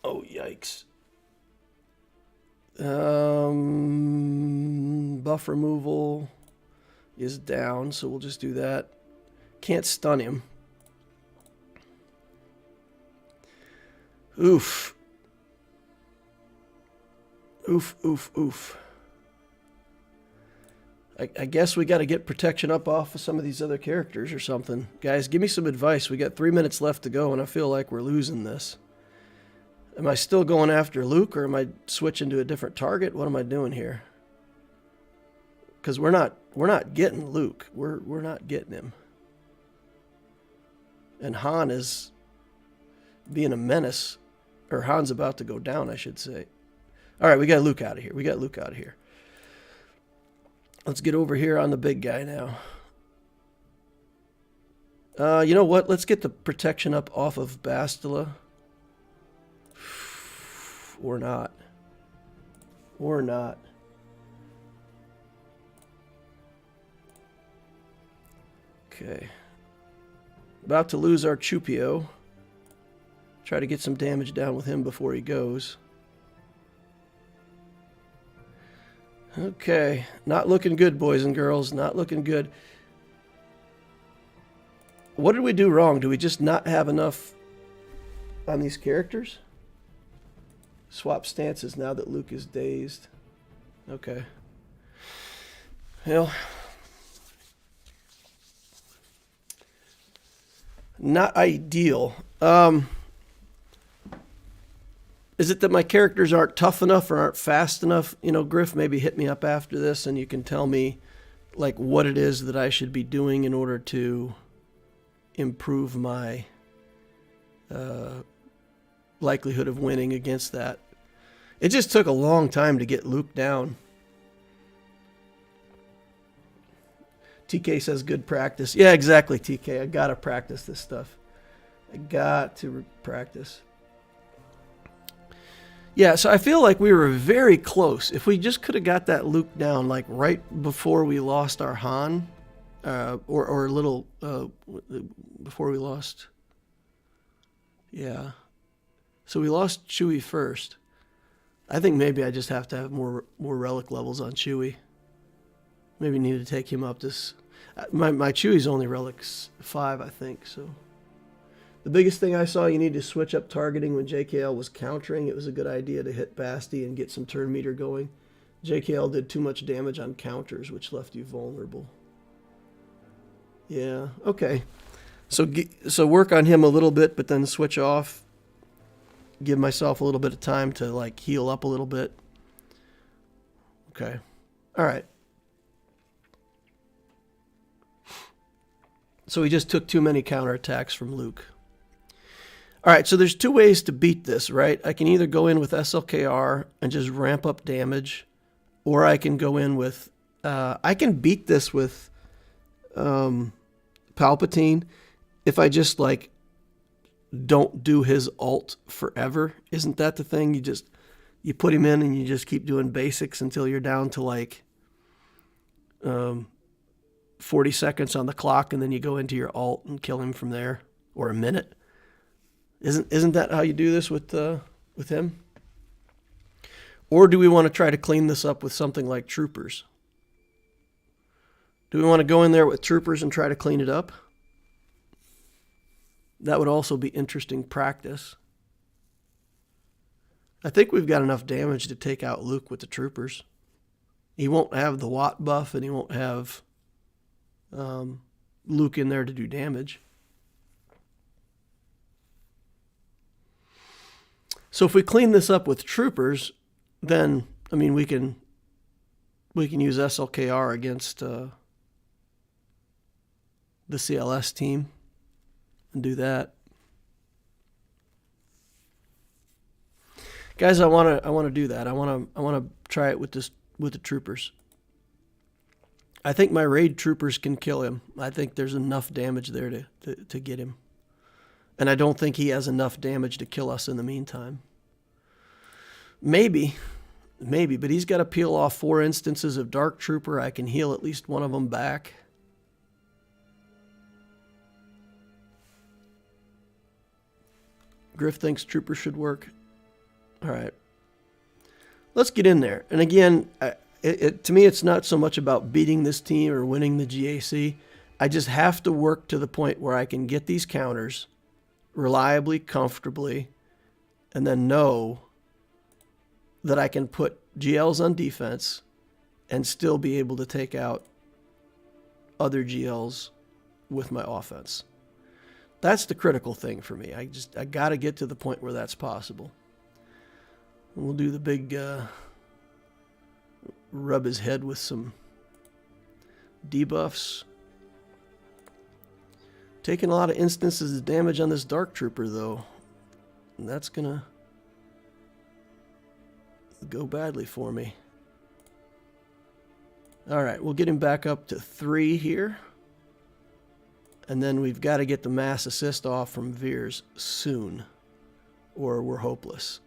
Oh, yikes. Buff removal is down, so we'll just do that. Can't stun him. Oof. Oof, oof, oof. I guess we got to get protection up off of some of these other characters or something. Guys, give me some advice. We got 3 minutes left to go, and I feel like we're losing this. Am I still going after Luke, or am I switching to a different target? What am I doing here? Because we're not getting Luke. We're not getting him. And Han is being a menace. Or Han's about to go down, I should say. All right, we got Luke out of here. We got Luke out of here. Let's get over here on the big guy now. You know what? Let's get the protection up off of Bastila. Or not. Or not. Okay. About to lose our Chupio. Try to get some damage down with him before he goes. Okay. Not looking good, boys and girls. Not looking good. What did we do wrong? Do we just not have enough on these characters? Swap stances now that Luke is dazed. Okay. Well, not ideal. Is it that my characters aren't tough enough or aren't fast enough? You know, Griff, maybe hit me up after this and you can tell me like what it is that I should be doing in order to improve my likelihood of winning against that. It just took a long time to get Luke down. TK says good practice. Yeah, exactly, TK. I gotta practice this stuff. I got to practice. Yeah, so I feel like we were very close. If we just could have got that Luke down like right before we lost our Han, or a little before we lost. Yeah. So we lost Chewie first. I think maybe I just have to have more relic levels on Chewie. Maybe need to take him up this. My Chewie's only relics 5, I think. So the biggest thing I saw, you need to switch up targeting when JKL was countering. It was a good idea to hit Basti and get some turn meter going. JKL did too much damage on counters, which left you vulnerable. Yeah. Okay. So work on him a little bit, but then switch off. give myself a little bit of time to like heal up a little bit. Okay. All right. So he just took too many counterattacks from Luke. All right, so there's two ways to beat this, right? I can either go in with SLKR and just ramp up damage, or I can go in with... I can beat this with Palpatine if I just, like, don't do his ult forever. Isn't that the thing? You put him in and you just keep doing basics until you're down to, like, 40 seconds on the clock, and then you go into your ult and kill him from there, or a minute. Isn't that how you do this with him? Or do we want to try to clean this up with something like Troopers? Do we want to go in there with Troopers and try to clean it up? That would also be interesting practice. I think we've got enough damage to take out Luke with the Troopers. He won't have the Watt buff, and he won't have Luke in there to do damage. So if we clean this up with Troopers, then, I mean, we can use SLKR against the CLS team and do that. Guys, I want to do that. I want to try it with the Troopers. I think my raid Troopers can kill him. I think there's enough damage there to get him. And I don't think he has enough damage to kill us in the meantime. Maybe, but he's got to peel off 4 instances of Dark Trooper. I can heal at least one of them back. Griff thinks Trooper should work. All right. Let's get in there. And again, to me, it's not so much about beating this team or winning the GAC. I just have to work to the point where I can get these counters reliably, comfortably, and then know that I can put GLs on defense and still be able to take out other GLs with my offense. That's the critical thing for me. I got to get to the point where that's possible. And we'll do the big rub his head with some debuffs. Taking a lot of instances of damage on this Dark Trooper, though. And that's going to go badly for me. All right, we'll get him back up to 3 here. And then we've got to get the mass assist off from Veers soon, or we're hopeless.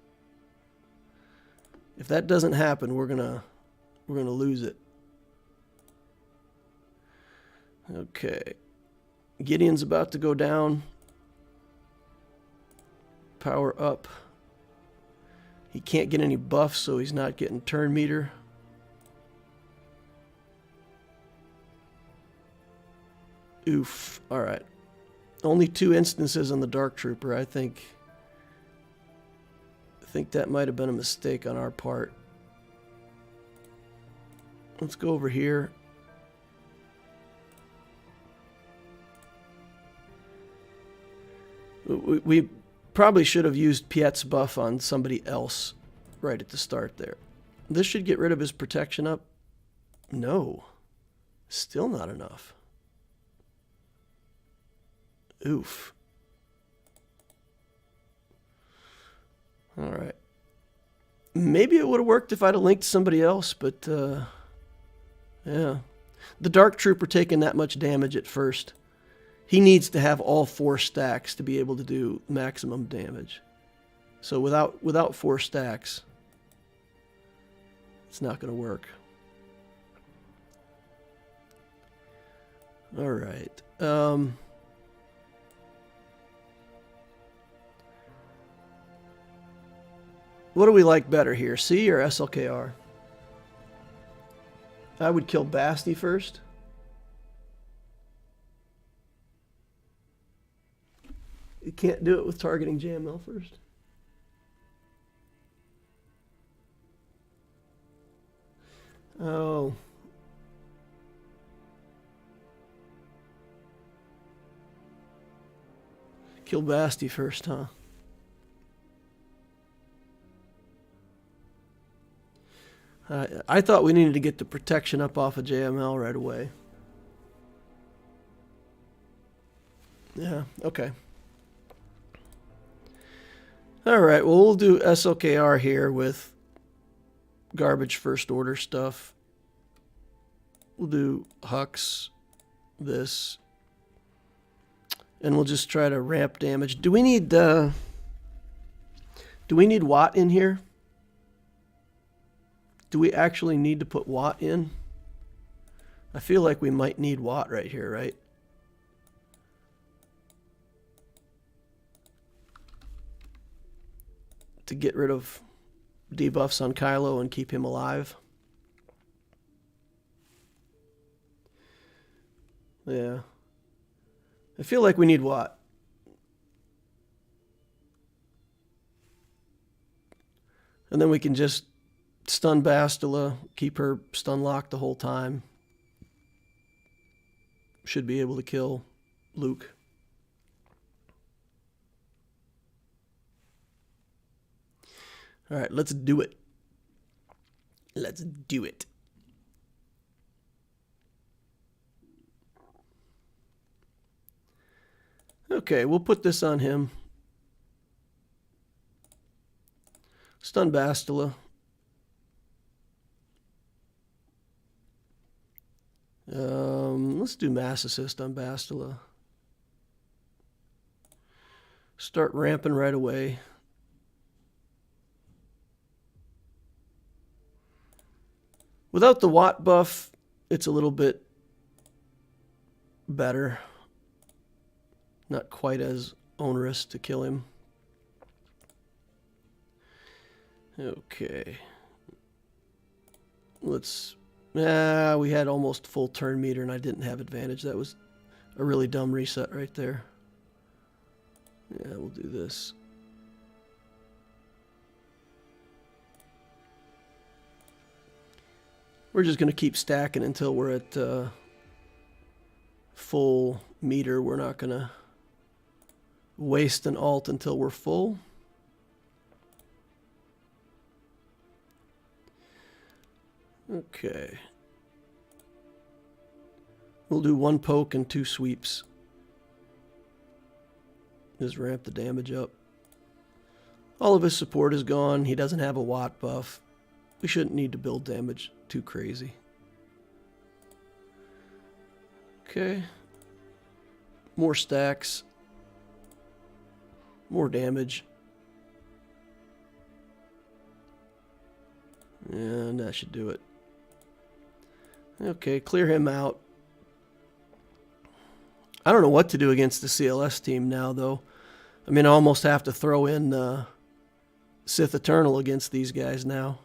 If that doesn't happen, we're gonna lose it. Okay. Gideon's about to go down. Power up. He can't get any buffs, so he's not getting turn meter. Oof. All right. Only 2 instances on the Dark Trooper. I think that might have been a mistake on our part. Let's go over here. We probably should have used Piet's buff on somebody else right at the start there. This should get rid of his protection up. No. Still not enough. Oof. All right. Maybe it would have worked if I'd have linked somebody else, but yeah. The Dark Trooper taking that much damage at first. He needs to have all 4 stacks to be able to do maximum damage. So without 4 stacks, it's not going to work. All right. What do we like better here, C or SLKR? I would kill Basti first. You can't do it with targeting JML first. Oh. Kill Basti first, huh? I thought we needed to get the protection up off of JML right away. Yeah, okay. All right, well, we'll do SLKR here with garbage first order stuff. We'll do Hux, this, and we'll just try to ramp damage. Do we need Watt in here? Do we actually need to put Watt in? I feel like we might need Watt right here, right? To get rid of debuffs on Kylo and keep him alive. Yeah. I feel like we need Watt. And then we can just stun Bastila, keep her stun locked the whole time. Should be able to kill Luke. All right, let's do it. Let's do it. Okay, we'll put this on him. Stun Bastila. Let's do Mass Assist on Bastila. Start ramping right away. Without the Watt buff, it's a little bit better. Not quite as onerous to kill him. Okay. Let's... we had almost full turn meter and I didn't have advantage. That was a really dumb reset right there. Yeah, we'll do this. We're just going to keep stacking until we're at full meter. We're not going to waste an alt until we're full. Okay. We'll do 1 poke and 2 sweeps. Just ramp the damage up. All of his support is gone. He doesn't have a Watt buff. We shouldn't need to build damage too crazy. Okay. More stacks. More damage. And that should do it. Okay, clear him out. I don't know what to do against the CLS team now, though. I mean, I almost have to throw in Sith Eternal against these guys now.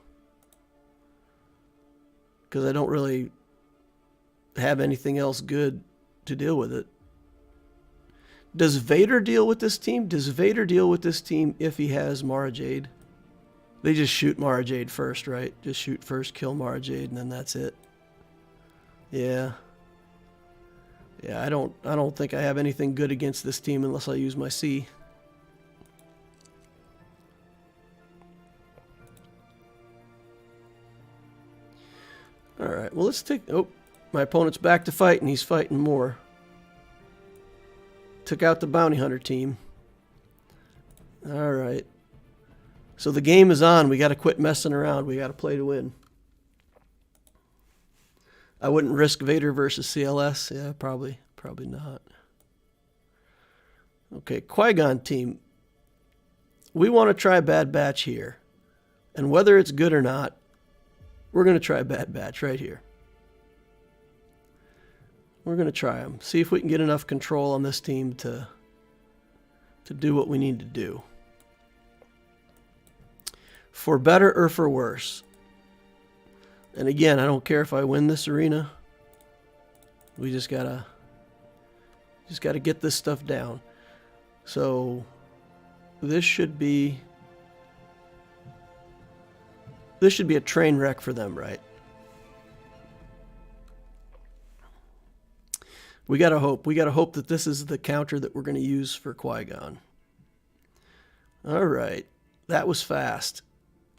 Because I don't really have anything else good to deal with it. Does Vader deal with this team? Does Vader deal with this team if he has Mara Jade? They just shoot Mara Jade first, right? Just shoot first, kill Mara Jade, and then that's it. Yeah. Yeah, I don't think I have anything good against this team unless I use my C. Alright, well let's take... Oh, my opponent's back to fight and he's fighting more. Took out the bounty hunter team. Alright. So the game is on. We got to quit messing around. We got to play to win. I wouldn't risk Vader versus CLS. Yeah, probably not. Okay, Qui-Gon team. We want to try Bad Batch here. And whether it's good or not, we're going to try Bad Batch right here. We're going to try them. See if we can get enough control on this team to do what we need to do. For better or for worse. And again, I don't care if I win this arena. We just gotta get this stuff down. So this should be a train wreck for them, right? We gotta hope that this is the counter that we're gonna use for Qui-Gon. All right, that was fast.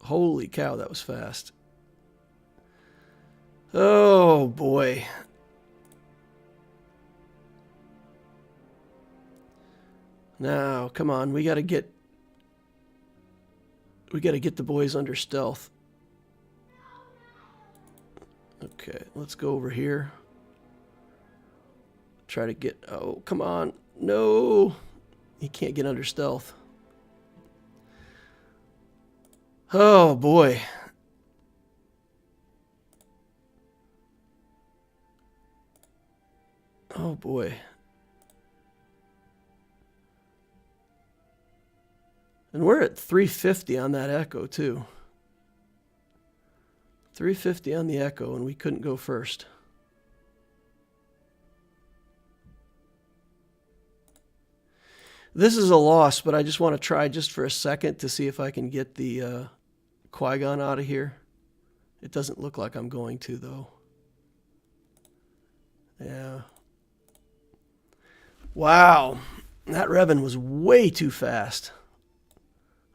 Holy cow, that was fast. Oh boy. Now, come on, we gotta get the boys under stealth. Okay, let's go over here. Try to get, oh, come on. No, he can't get under stealth. Oh boy. Oh boy. And we're at 350 on that echo too. 350 on the echo, and we couldn't go first. This is a loss, but I just want to try just for a second to see if I can get the Qui-Gon out of here. It doesn't look like I'm going to, though. Yeah. Wow. That Revan was way too fast.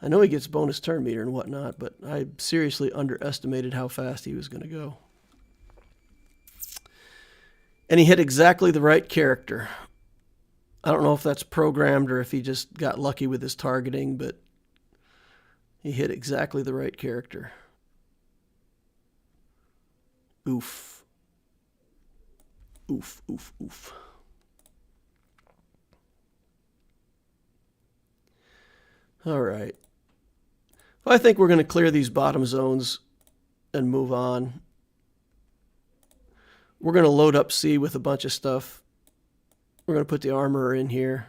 I know he gets bonus turn meter and whatnot, but I seriously underestimated how fast he was going to go. And he hit exactly the right character. I don't know if that's programmed or if he just got lucky with his targeting, but he hit exactly the right character. Oof. Oof, oof, oof. All right. Well, I think we're going to clear these bottom zones and move on. We're going to load up C with a bunch of stuff. We're going to put the armorer in here.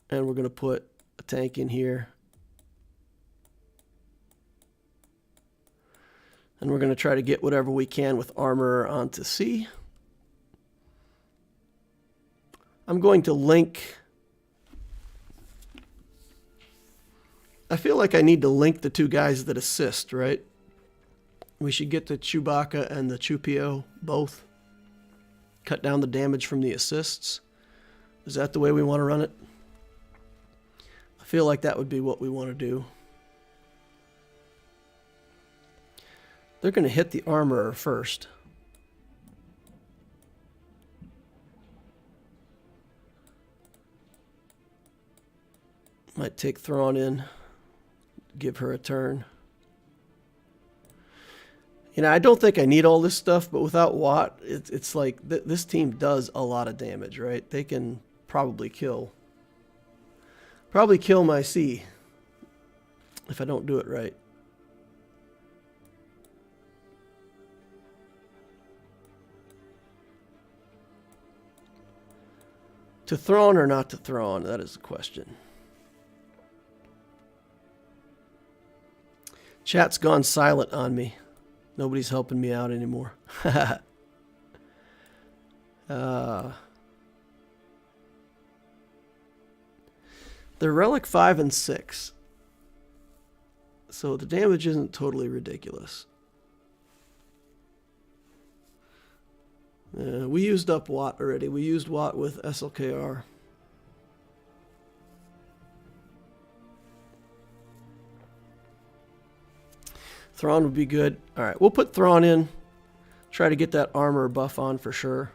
And we're going to put a tank in here. And we're going to try to get whatever we can with armorer onto C. I'm going to link... I feel like I need to link the two guys that assist, right? We should get the Chewbacca and the Chewpio both. Cut down the damage from the assists. Is that the way we want to run it? I feel like that would be what we want to do. They're going to hit the armorer first. Might take Thrawn in. Give her a turn. You know, I don't think I need all this stuff, but without Watt, it's like this team does a lot of damage, right? They can probably kill my C if I don't do it right. To Thrawn or not to Thrawn? That is the question. Chat's gone silent on me. Nobody's helping me out anymore. They're Relic 5 and 6. So the damage isn't totally ridiculous. We used up Watt already. We used Watt with SLKR. Thrawn would be good. All right, we'll put Thrawn in. Try to get that armor buff on for sure.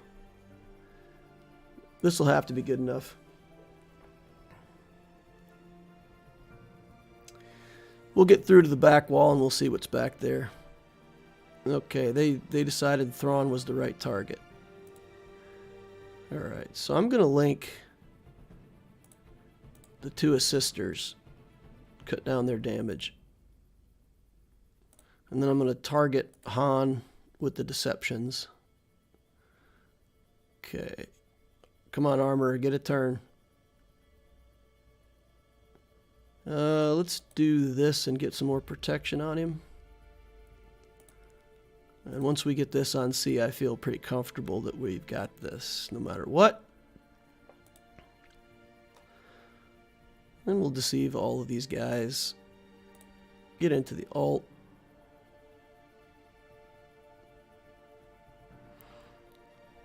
This will have to be good enough. We'll get through to the back wall and we'll see what's back there. Okay, they decided Thrawn was the right target. All right, so I'm going to link the two assisters. Cut down their damage. And then I'm going to target Han with the deceptions. Okay. Come on, armor, get a turn. Let's do this and get some more protection on him. And once we get this on C, I feel pretty comfortable that we've got this no matter what. And we'll deceive all of these guys. Get into the alt.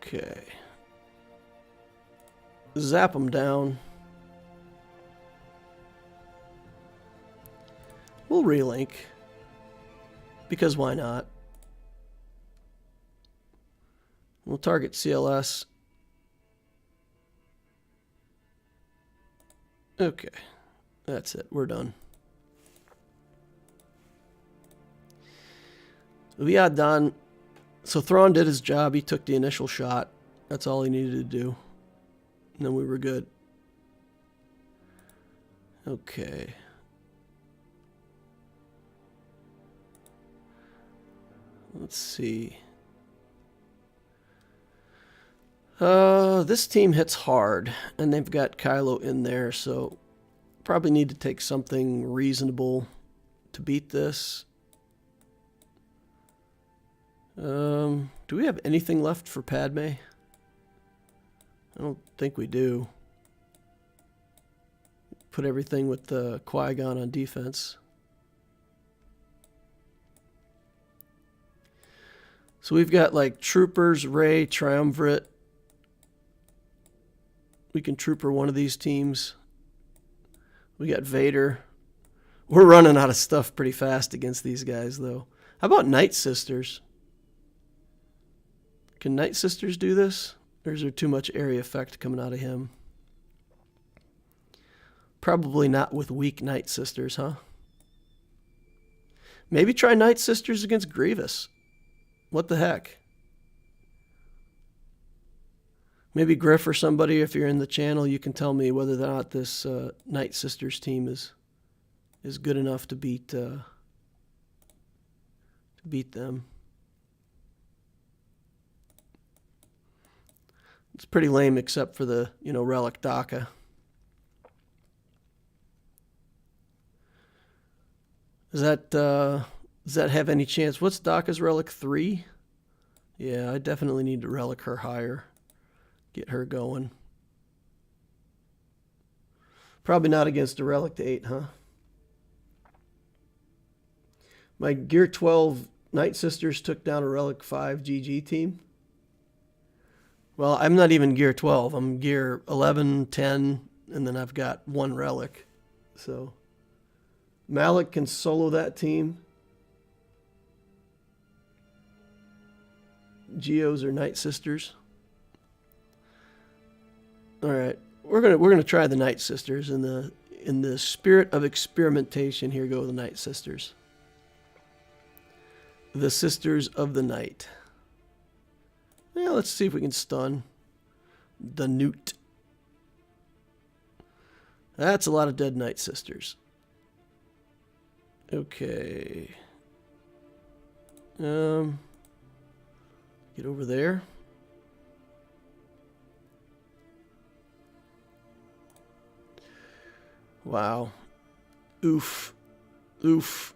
Okay. Zap them down. We'll relink. Because why not? We'll target CLS. Okay, that's it. We're done. We got done. So Thrawn did his job. He took the initial shot. That's all he needed to do. And then we were good. Okay. Let's see. This team hits hard, and they've got Kylo in there, so probably need to take something reasonable to beat this. Do we have anything left for Padme? I don't think we do. Put everything with the Qui-Gon on defense. So we've got like Troopers, Rey, Triumvirate. We can Trooper one of these teams. We got Vader. We're running out of stuff pretty fast against these guys, though. How about Night Sisters? Can Night Sisters do this? Or is there too much area effect coming out of him? Probably not with weak Night Sisters, huh? Maybe try Night Sisters against Grievous. What the heck? Maybe Griff or somebody, if you're in the channel, you can tell me whether or not this Night Sisters team is good enough to beat them. It's pretty lame, except for the Relic Daka. Does that have any chance? What's Daka's Relic 3? Yeah, I definitely need to relic her higher. Get her going. Probably not against a Relic 8, huh? My Gear 12 Night Sisters took down a Relic 5 GG team. Well, I'm not even Gear 12. I'm Gear 11, 10, and then I've got one Relic. So Malik can solo that team. Geos or Night Sisters. All right, we're gonna try the Night Sisters in the spirit of experimentation. Here go the Night Sisters, the Sisters of the Night. Yeah, let's see if we can stun the Newt. That's a lot of dead Night Sisters. Okay. Get over there. Wow. Oof. Oof.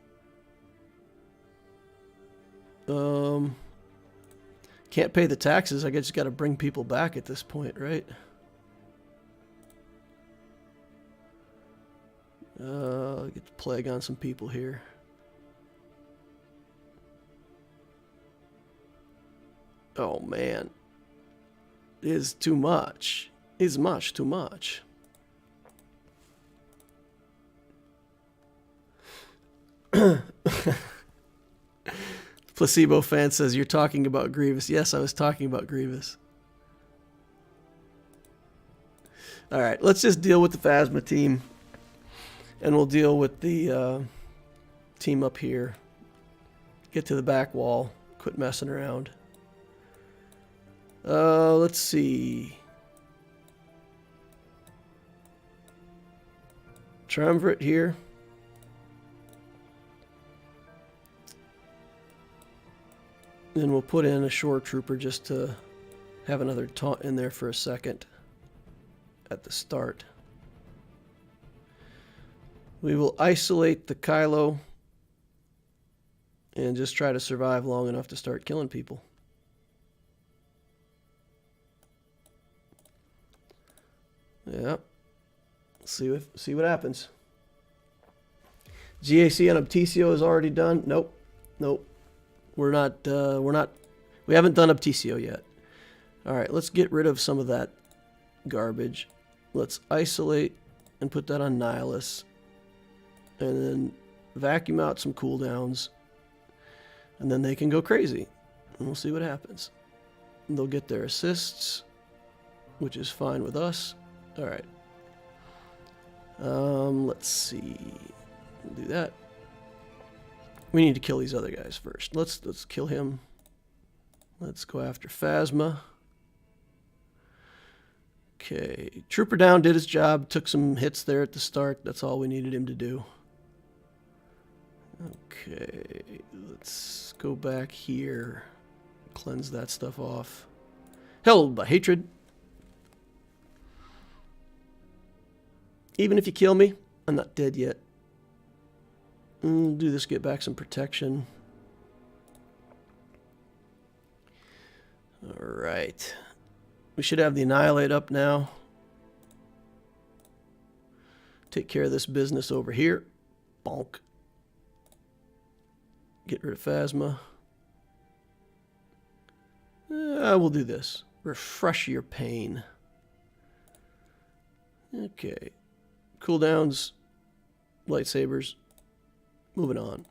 Can't pay the taxes. I guess got to bring people back at this point, right? Get the plague on some people here. Oh man. It is too much. It's much too much. Placebo fan says you're talking about Grievous. Yes, I was talking about Grievous. All right, let's just deal with the Phasma team, and we'll deal with the team up here. Get to the back wall. Quit messing around. Let's see. Triumvirate here. Then we'll put in a shore trooper just to have another taunt in there for a second at the start. We will isolate the Kylo and just try to survive long enough to start killing people. Yeah. See what happens. GAC on Obtisio is already done. Nope. Nope. We haven't done Obtisio yet. All right, let's get rid of some of that garbage. Let's isolate and put that on Nihilus. And then vacuum out some cooldowns. And then they can go crazy. And we'll see what happens. they'll get their assists, which is fine with us. All right. Let's see. We'll do that. We need to kill these other guys first. Let's kill him. Let's go after Phasma. Okay, Trooper down, did his job, took some hits there at the start. That's all we needed him to do. Okay, let's go back here. Cleanse that stuff off. Held by hatred. Even if you kill me, I'm not dead yet. Do this, get back some protection. Alright. We should have the Annihilate up now. Take care of this business over here. Bonk. Get rid of Phasma. We'll do this. Refresh your pain. Okay. Cooldowns. Lightsabers. Moving on.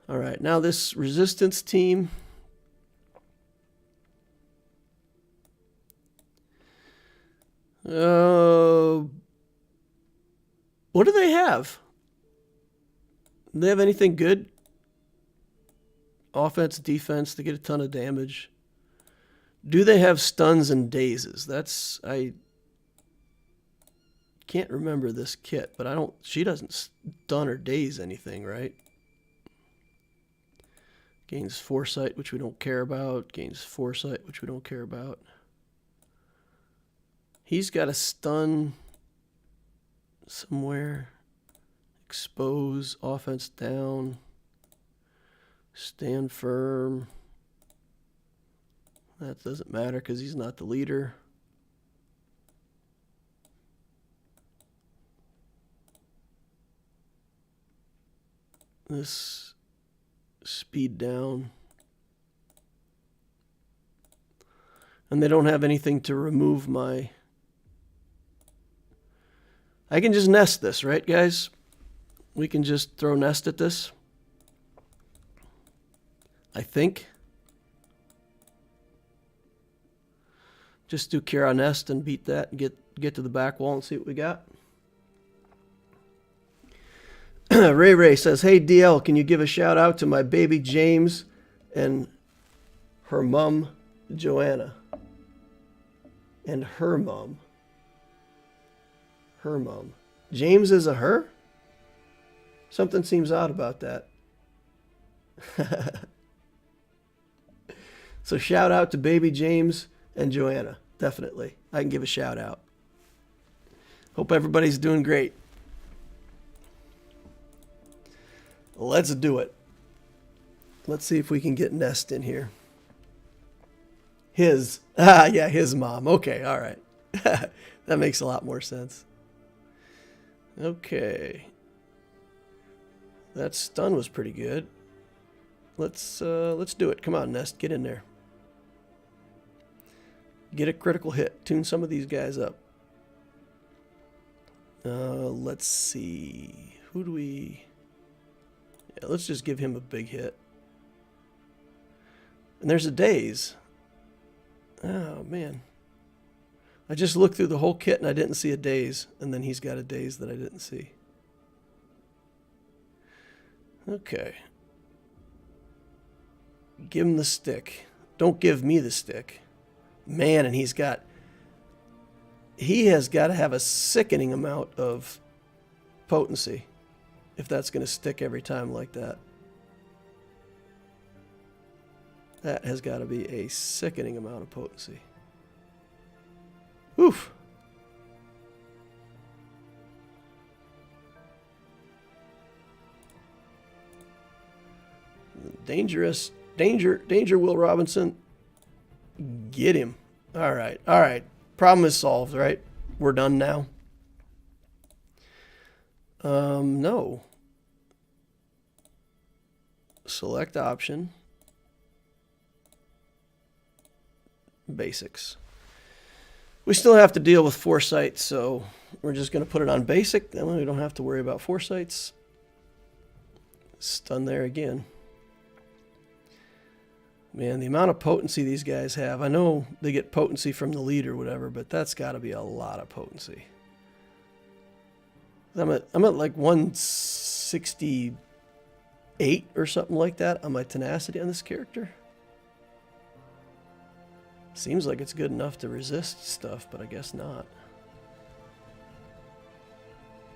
Alright, now this resistance team. What do they have? Do they have anything good? Offense, defense, they get a ton of damage. Do they have stuns and dazes? I can't remember this kit, but she doesn't stun or daze anything, right? Gains foresight, which we don't care about. Gains foresight, which we don't care about. He's got a stun somewhere. Expose, offense down. Stand firm. That doesn't matter because he's not the leader. This speed down. And they don't have anything to remove my... I can just nest this, right, guys? We can just throw nest at this. I think. Just do Kira nest and beat that and get to the back wall and see what we got. Ray says, hey, DL, can you give a shout out to my baby James and her mom, Joanna? And her mom. Her mom. James is a her? Something seems odd about that. So shout out to baby James and Joanna. Definitely. I can give a shout out. Hope everybody's doing great. Let's do it. Let's see if we can get Nest in here. His. Yeah, his mom. Okay, all right. That makes a lot more sense. Okay. That stun was pretty good. Let's do it. Come on, Nest, get in there. Get a critical hit. Tune some of these guys up. Let's see. Who do we... Yeah, let's just give him a big hit. And there's a daze. Oh, man. I just looked through the whole kit and I didn't see a daze. And then he's got a daze that I didn't see. Okay. Give him the stick. Don't give me the stick. Man, and he has got to have a sickening amount of potency if that's going to stick every time like that. That has got to be a sickening amount of potency. Oof. Dangerous. Danger, Will Robinson. Get him. All right. All right. Problem is solved, right? We're done now. No. Select option. Basics. We still have to deal with foresight, so we're just going to put it on basic. Then we don't have to worry about foresights. Stun there again. Man, the amount of potency these guys have. I know they get potency from the lead or whatever, but that's got to be a lot of potency. I'm at like 168 or something like that on my tenacity on this character. Seems like it's good enough to resist stuff, but I guess not.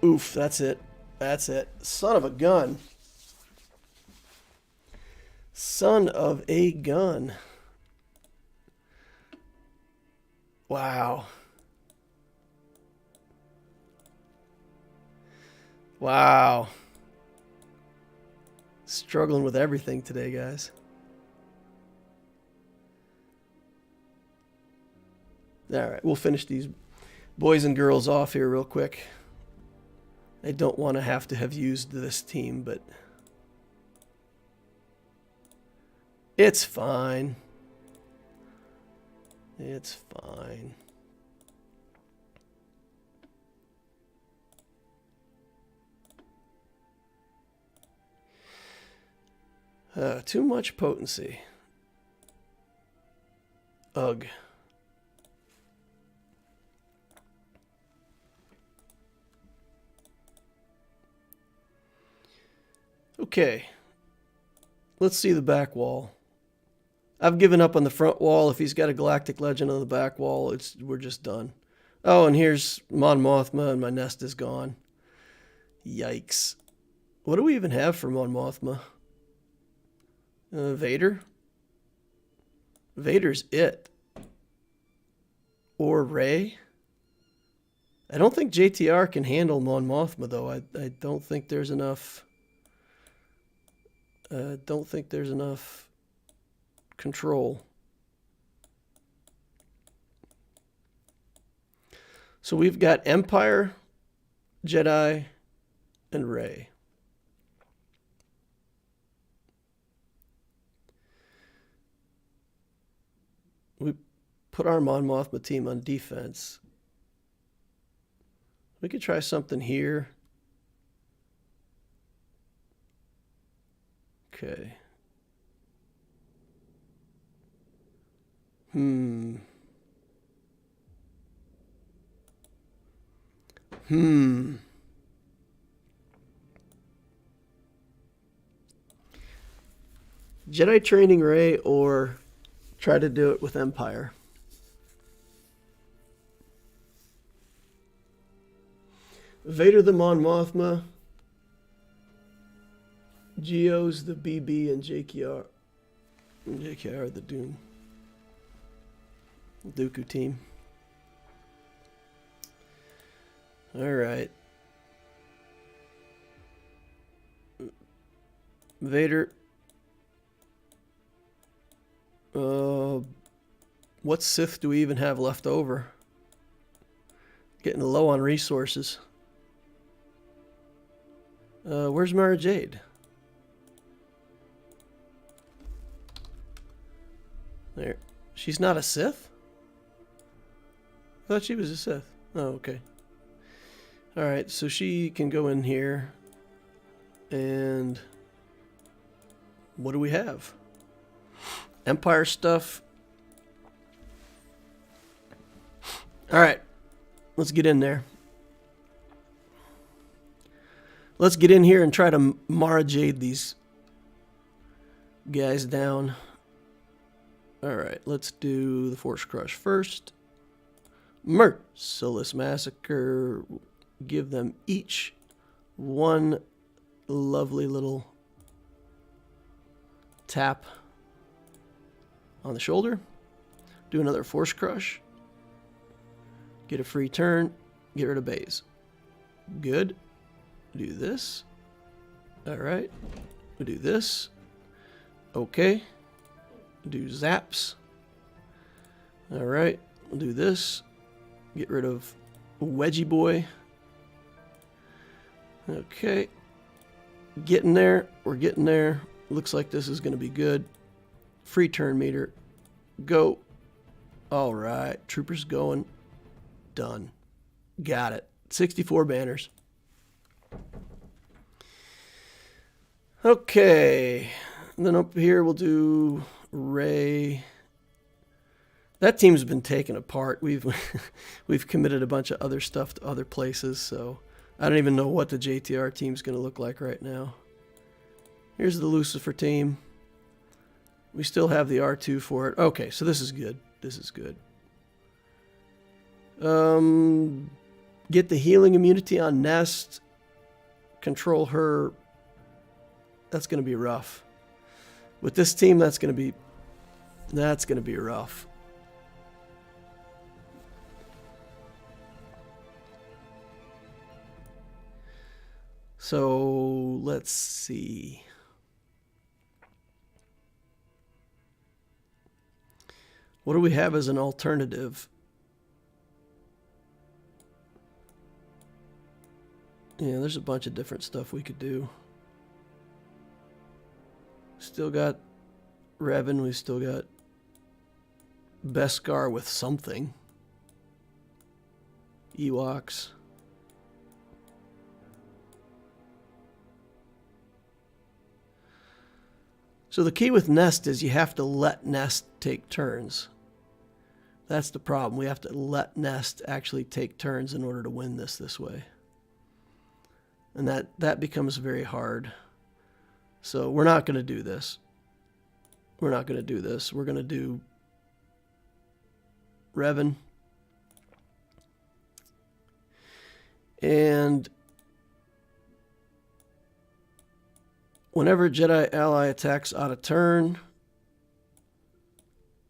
Oof, that's it. That's it. Son of a gun. Son of a gun. Wow. Wow. Struggling with everything today, guys. All right, we'll finish these boys and girls off here real quick. I don't want to have used this team, but it's fine. It's fine. Too much potency. Ugh. Okay. Let's see the back wall. I've given up on the front wall. If he's got a Galactic Legend on the back wall, we're just done. Oh, and here's Mon Mothma, and my nest is gone. Yikes. What do we even have for Mon Mothma? Vader? Vader's it. Or Rey? I don't think JTR can handle Mon Mothma, though. I don't think there's enough... don't think there's enough control. So we've got Empire, Jedi, and Rey. We put our Mon Mothma team on defense. We could try something here. Okay. Jedi training Rey or try to do it with Empire. Vader the Mon Mothma. Geo's the BB and JKR the Doom. Dooku team. Alright. Vader. What Sith do we even have left over? Getting low on resources. Where's Mara Jade? There. She's not a Sith? I thought she was a Sith. Oh, okay. Alright, so she can go in here. And what do we have? Empire stuff. Alright. Let's get in there. Let's get in here and try to Mara Jade these guys down. Alright, let's do the Force Crush first. Merciless Massacre. Give them each one lovely little tap on the shoulder. Do another Force Crush. Get a free turn. Get rid of Baze. Good. Do this. Alright. We do this. Okay. Do zaps. Alright. We'll do this. Get rid of Wedgie Boy. Okay. Getting there. We're getting there. Looks like this is going to be good. Free turn meter. Go. Alright. Troopers going. Done. Got it. 64 banners. Okay. And then up here we'll do Rey. That team's been taken apart. We've committed a bunch of other stuff to other places, so I don't even know what the JTR team's going to look like right now. Here's the Lucifer team. We still have the R2 for it. Okay, so this is good. This is good. Get the healing immunity on Nest. Control her. That's going to be rough. With this team, that's going to be rough. So let's see. What do we have as an alternative? Yeah, there's a bunch of different stuff we could do. Still got Revan. We still got Beskar with something. Ewoks. So the key with Nest is you have to let Nest take turns. That's the problem. We have to let Nest actually take turns in order to win this way. And that becomes very hard. So we're not going to do this. We're not going to do this. We're going to do Revan. And whenever a Jedi ally attacks out of turn,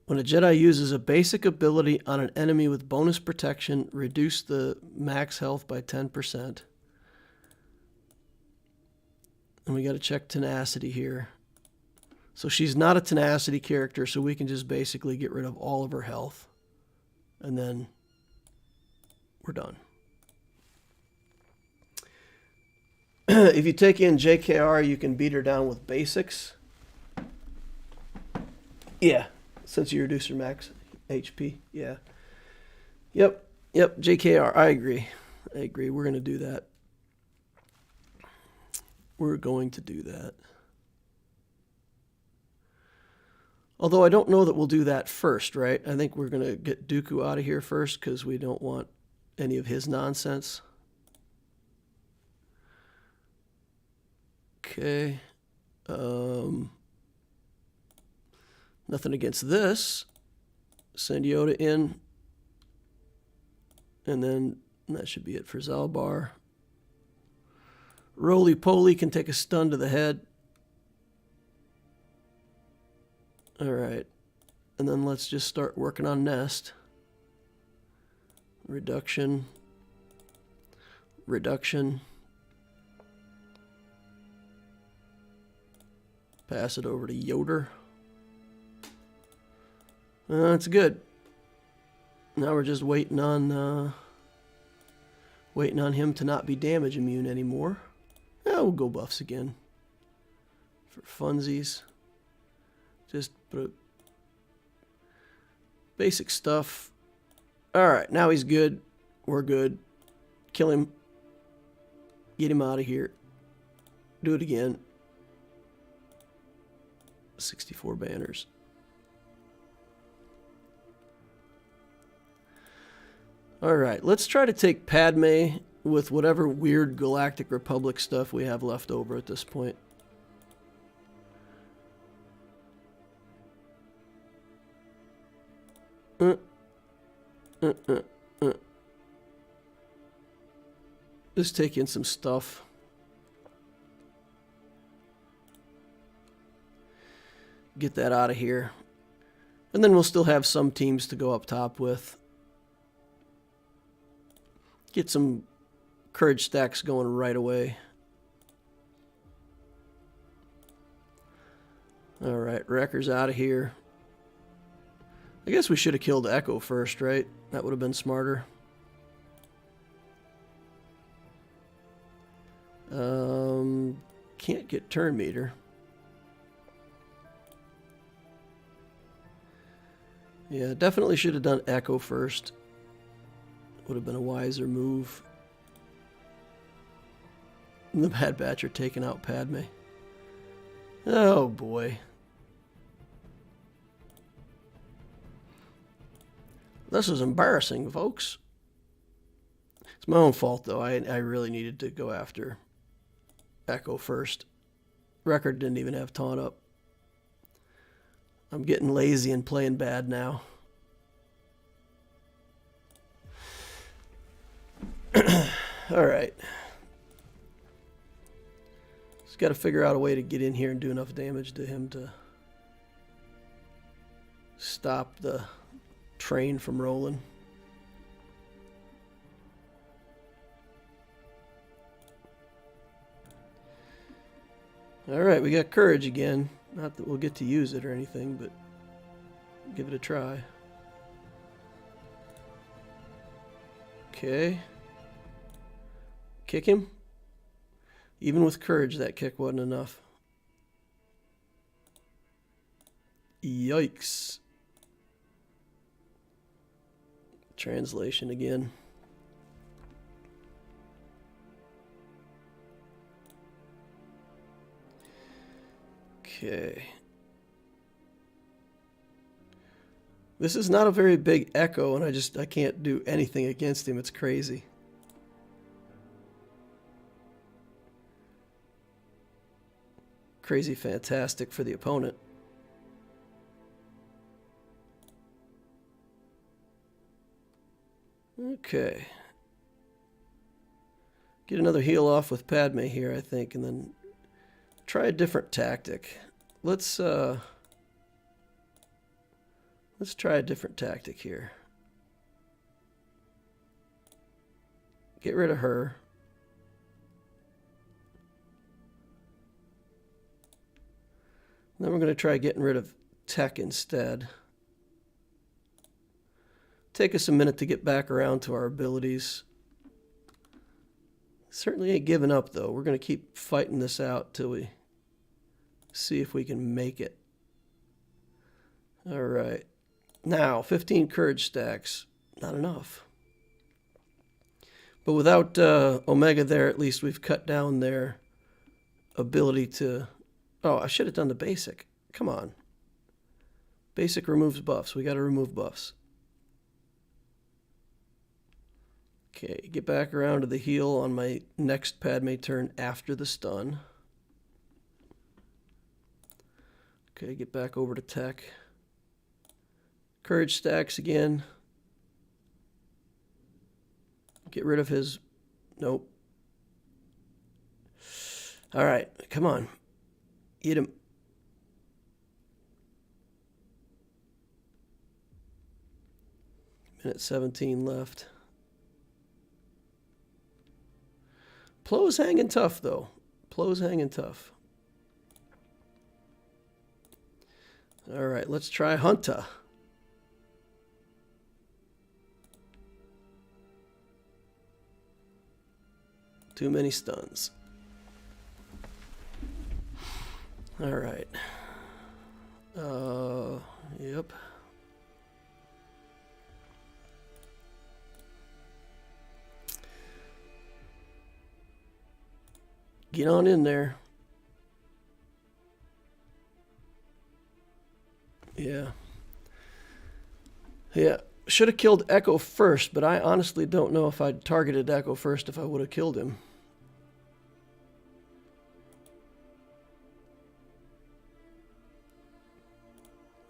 when a Jedi uses a basic ability on an enemy with bonus protection, reduce the max health by 10%. And we got to check tenacity here. So she's not a tenacity character, so we can just basically get rid of all of her health. And then we're done. If you take in JKR, you can beat her down with basics. Yeah, since you reduce her max HP. Yeah. Yep, JKR. I agree. We're going to do that. We're going to do that. Although I don't know that we'll do that first, right? I think we're going to get Dooku out of here first because we don't want any of his nonsense. Okay. Nothing against this. Send Yoda in. And then that should be it for Zalbar. Roly-poly can take a stun to the head. All right. And then let's just start working on Nest. Reduction. Pass it over to Yoder. That's good. Now we're just waiting on him to not be damage immune anymore. Yeah, we'll go buffs again. For funsies. Just put basic stuff. Alright, now he's good. We're good. Kill him. Get him out of here. Do it again. 64 banners. Alright, let's try to take Padme with whatever weird Galactic Republic stuff we have left over at this point. Just take in some stuff. Get that out of here. And then we'll still have some teams to go up top with. Get some courage stacks going right away. Alright, Wrecker's out of here. I guess we should have killed Echo first, right? That would have been smarter. Can't get turn meter. Yeah, definitely should have done Echo first. Would have been a wiser move. The Bad Batch are taking out Padme. Oh boy. This is embarrassing, folks. It's my own fault, though. I really needed to go after Echo first. Record didn't even have taunt up. I'm getting lazy and playing bad now. All right. Just got to figure out a way to get in here and do enough damage to him to stop the train from rolling. All right, we got courage again. Not that we'll get to use it or anything, but give it a try. Okay. Kick him. Even with courage, that kick wasn't enough. Yikes. Translation again. Okay. This is not a very big Echo, and I can't do anything against him. It's crazy. Crazy fantastic for the opponent. Okay. Get another heal off with Padme here, I think, and then try a different tactic. Let's try a different tactic here. Get rid of her. Then we're going to try getting rid of Tech instead. Take us a minute to get back around to our abilities. Certainly ain't giving up, though. We're going to keep fighting this out till we see if we can make it. All right. Now, 15 courage stacks. Not enough. But without Omega there, at least we've cut down their ability to... Oh, I should have done the basic. Come on. Basic removes buffs. We got to remove buffs. Okay, get back around to the heal on my next Padme turn after the stun. Okay, get back over to Tech. Courage stacks again. Get rid of his... Nope. All right, come on. Eat him. Minute 17 left. Plo's hanging tough, though. Plo's hanging tough. All right, let's try Hunter. Too many stuns. All right. Yep. Get on in there. Yeah. Yeah. Should have killed Echo first, but I honestly don't know if I'd targeted Echo first if I would have killed him.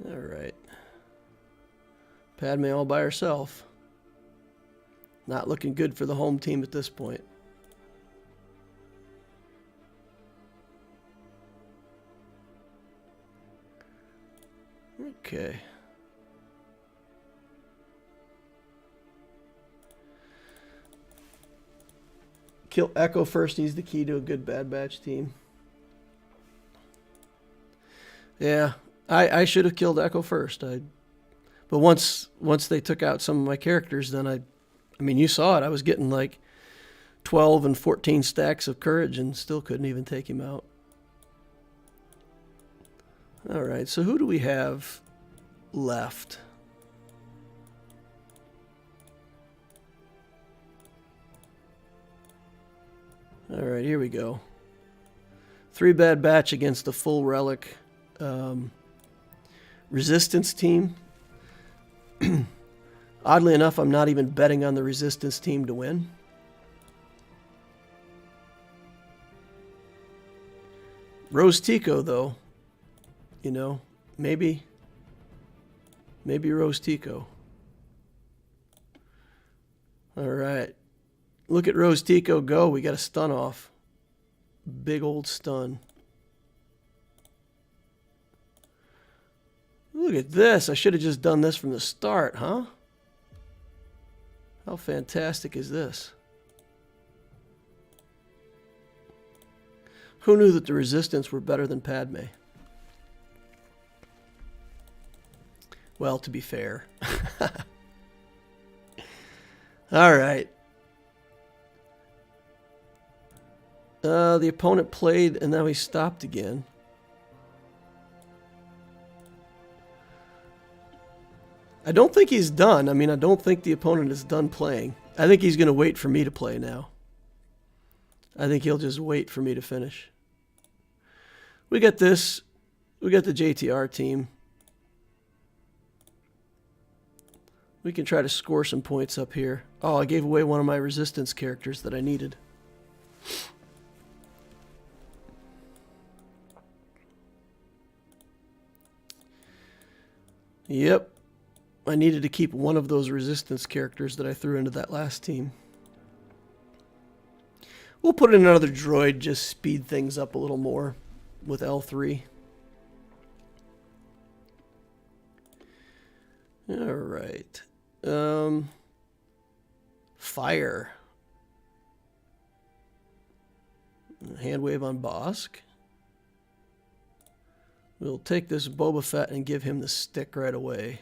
All right. Padme all by herself. Not looking good for the home team at this point. Okay. Kill Echo first. He's the key to a good Bad Batch team. Yeah, I should have killed Echo first. But once they took out some of my characters, then I mean, you saw it. I was getting like 12 and 14 stacks of courage and still couldn't even take him out. All right, so who do we have left? All right, here we go. 3 Bad Batch against a full relic resistance team. Oddly enough, I'm not even betting on the resistance team to win. Rose Tico, though, you know, maybe Rose Tico. All right. Look at Rose Tico go. We got a stun off. Big old stun. Look at this. I should have just done this from the start, huh? How fantastic is this? Who knew that the Resistance were better than Padme? Well, to be fair. All right. The opponent played, and now he stopped again. I don't think he's done. I mean, I don't think the opponent is done playing. I think he's going to wait for me to play now. I think he'll just wait for me to finish. We got this. We got the JTR team. We can try to score some points up here. Oh, I gave away one of my resistance characters that I needed. Yep. I needed to keep one of those resistance characters that I threw into that last team. We'll put in another droid, just speed things up a little more with L3. All right. Fire. Hand wave on Bosk. We'll take this Boba Fett and give him the stick right away.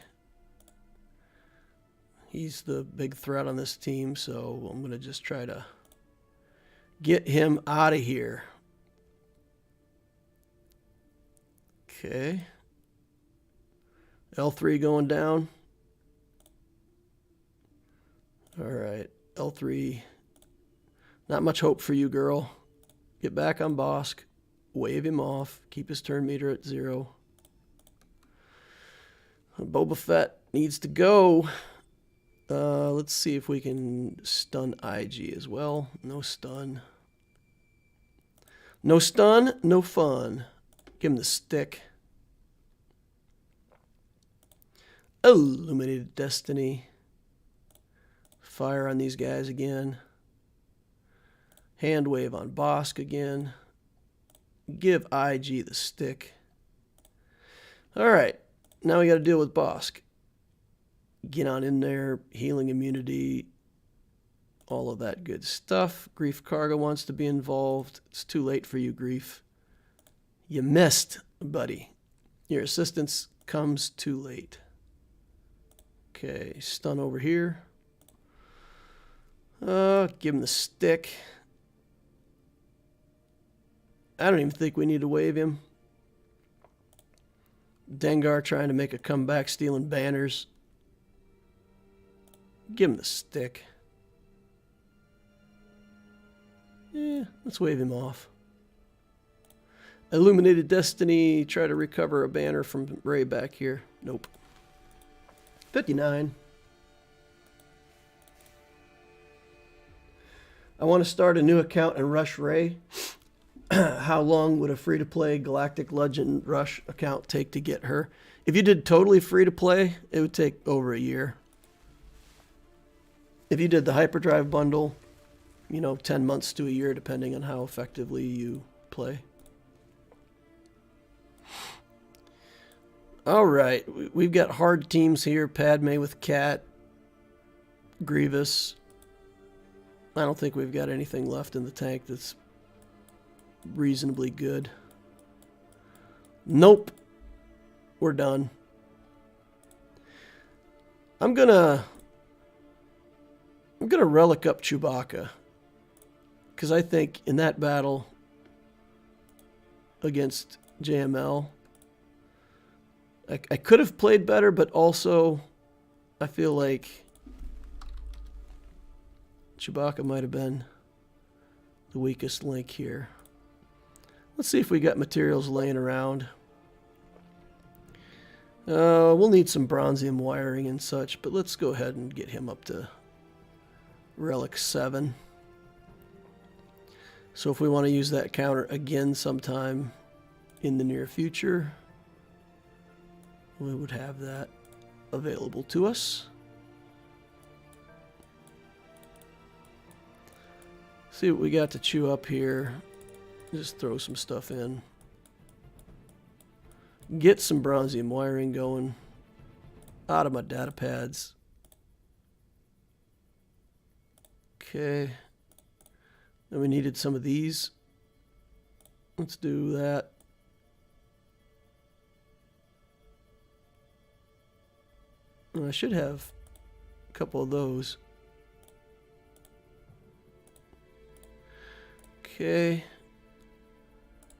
He's the big threat on this team, so I'm going to just try to get him out of here. Okay. L3 going down. All right. L3. Not much hope for you, girl. Get back on Bosk. Wave him off. Keep his turn meter at 0. Boba Fett needs to go. Let's see if we can stun IG as well. No stun. No stun, no fun. Give him the stick. Illuminated Destiny. Fire on these guys again. Hand wave on Bosk again. Give IG the stick. Alright, now we got to deal with Bosk. Get on in there, healing immunity, all of that good stuff. Grief Karga wants to be involved. It's too late for you, Grief. You missed, buddy. Your assistance comes too late. Okay, stun over here. Give him the stick. I don't even think we need to wave him. Dengar trying to make a comeback, stealing banners. Give him the stick. Yeah, let's wave him off. Illuminated Destiny, try to recover a banner from Ray back here. Nope. 59. I want to start a new account and rush Ray. How long would a free-to-play Galactic Legend Rush account take to get her? If you did totally free-to-play, it would take over a year. If you did the Hyperdrive bundle, you know, 10 months to a year, depending on how effectively you play. All right, we've got hard teams here. Padme with Cat, Grievous. I don't think we've got anything left in the tank that's reasonably good. Nope. We're done. I'm gonna relic up Chewbacca, because I think in that battle against JML, I could have played better, but also I feel like Chewbacca might have been the weakest link here. Let's see if we got materials laying around. We'll need some bronzium wiring and such, but let's go ahead and get him up to Relic 7. So if we want to use that counter again sometime in the near future, we would have that available to us. See what we got to chew up here. Just throw some stuff in. Get some bronzium wiring going out of my data pads. Okay. And we needed some of these. Let's do that. And I should have a couple of those. Okay.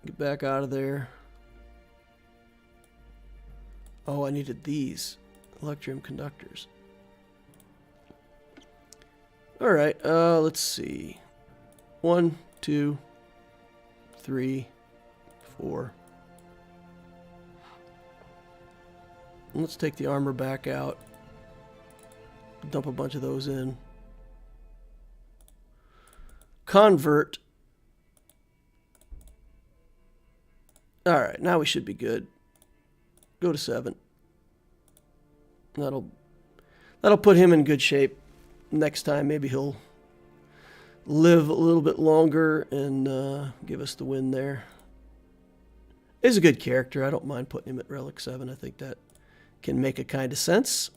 Get back out of there. Oh, I needed these electrum conductors. All right, let's see. 1, 2, 3, 4. Let's take the armor back out. Dump a bunch of those in. Convert. All right, now we should be good. Go to 7. That'll put him in good shape. Next time, maybe he'll live a little bit longer and give us the win there. He's a good character. I don't mind putting him at Relic 7. I think that can make a kind of sense.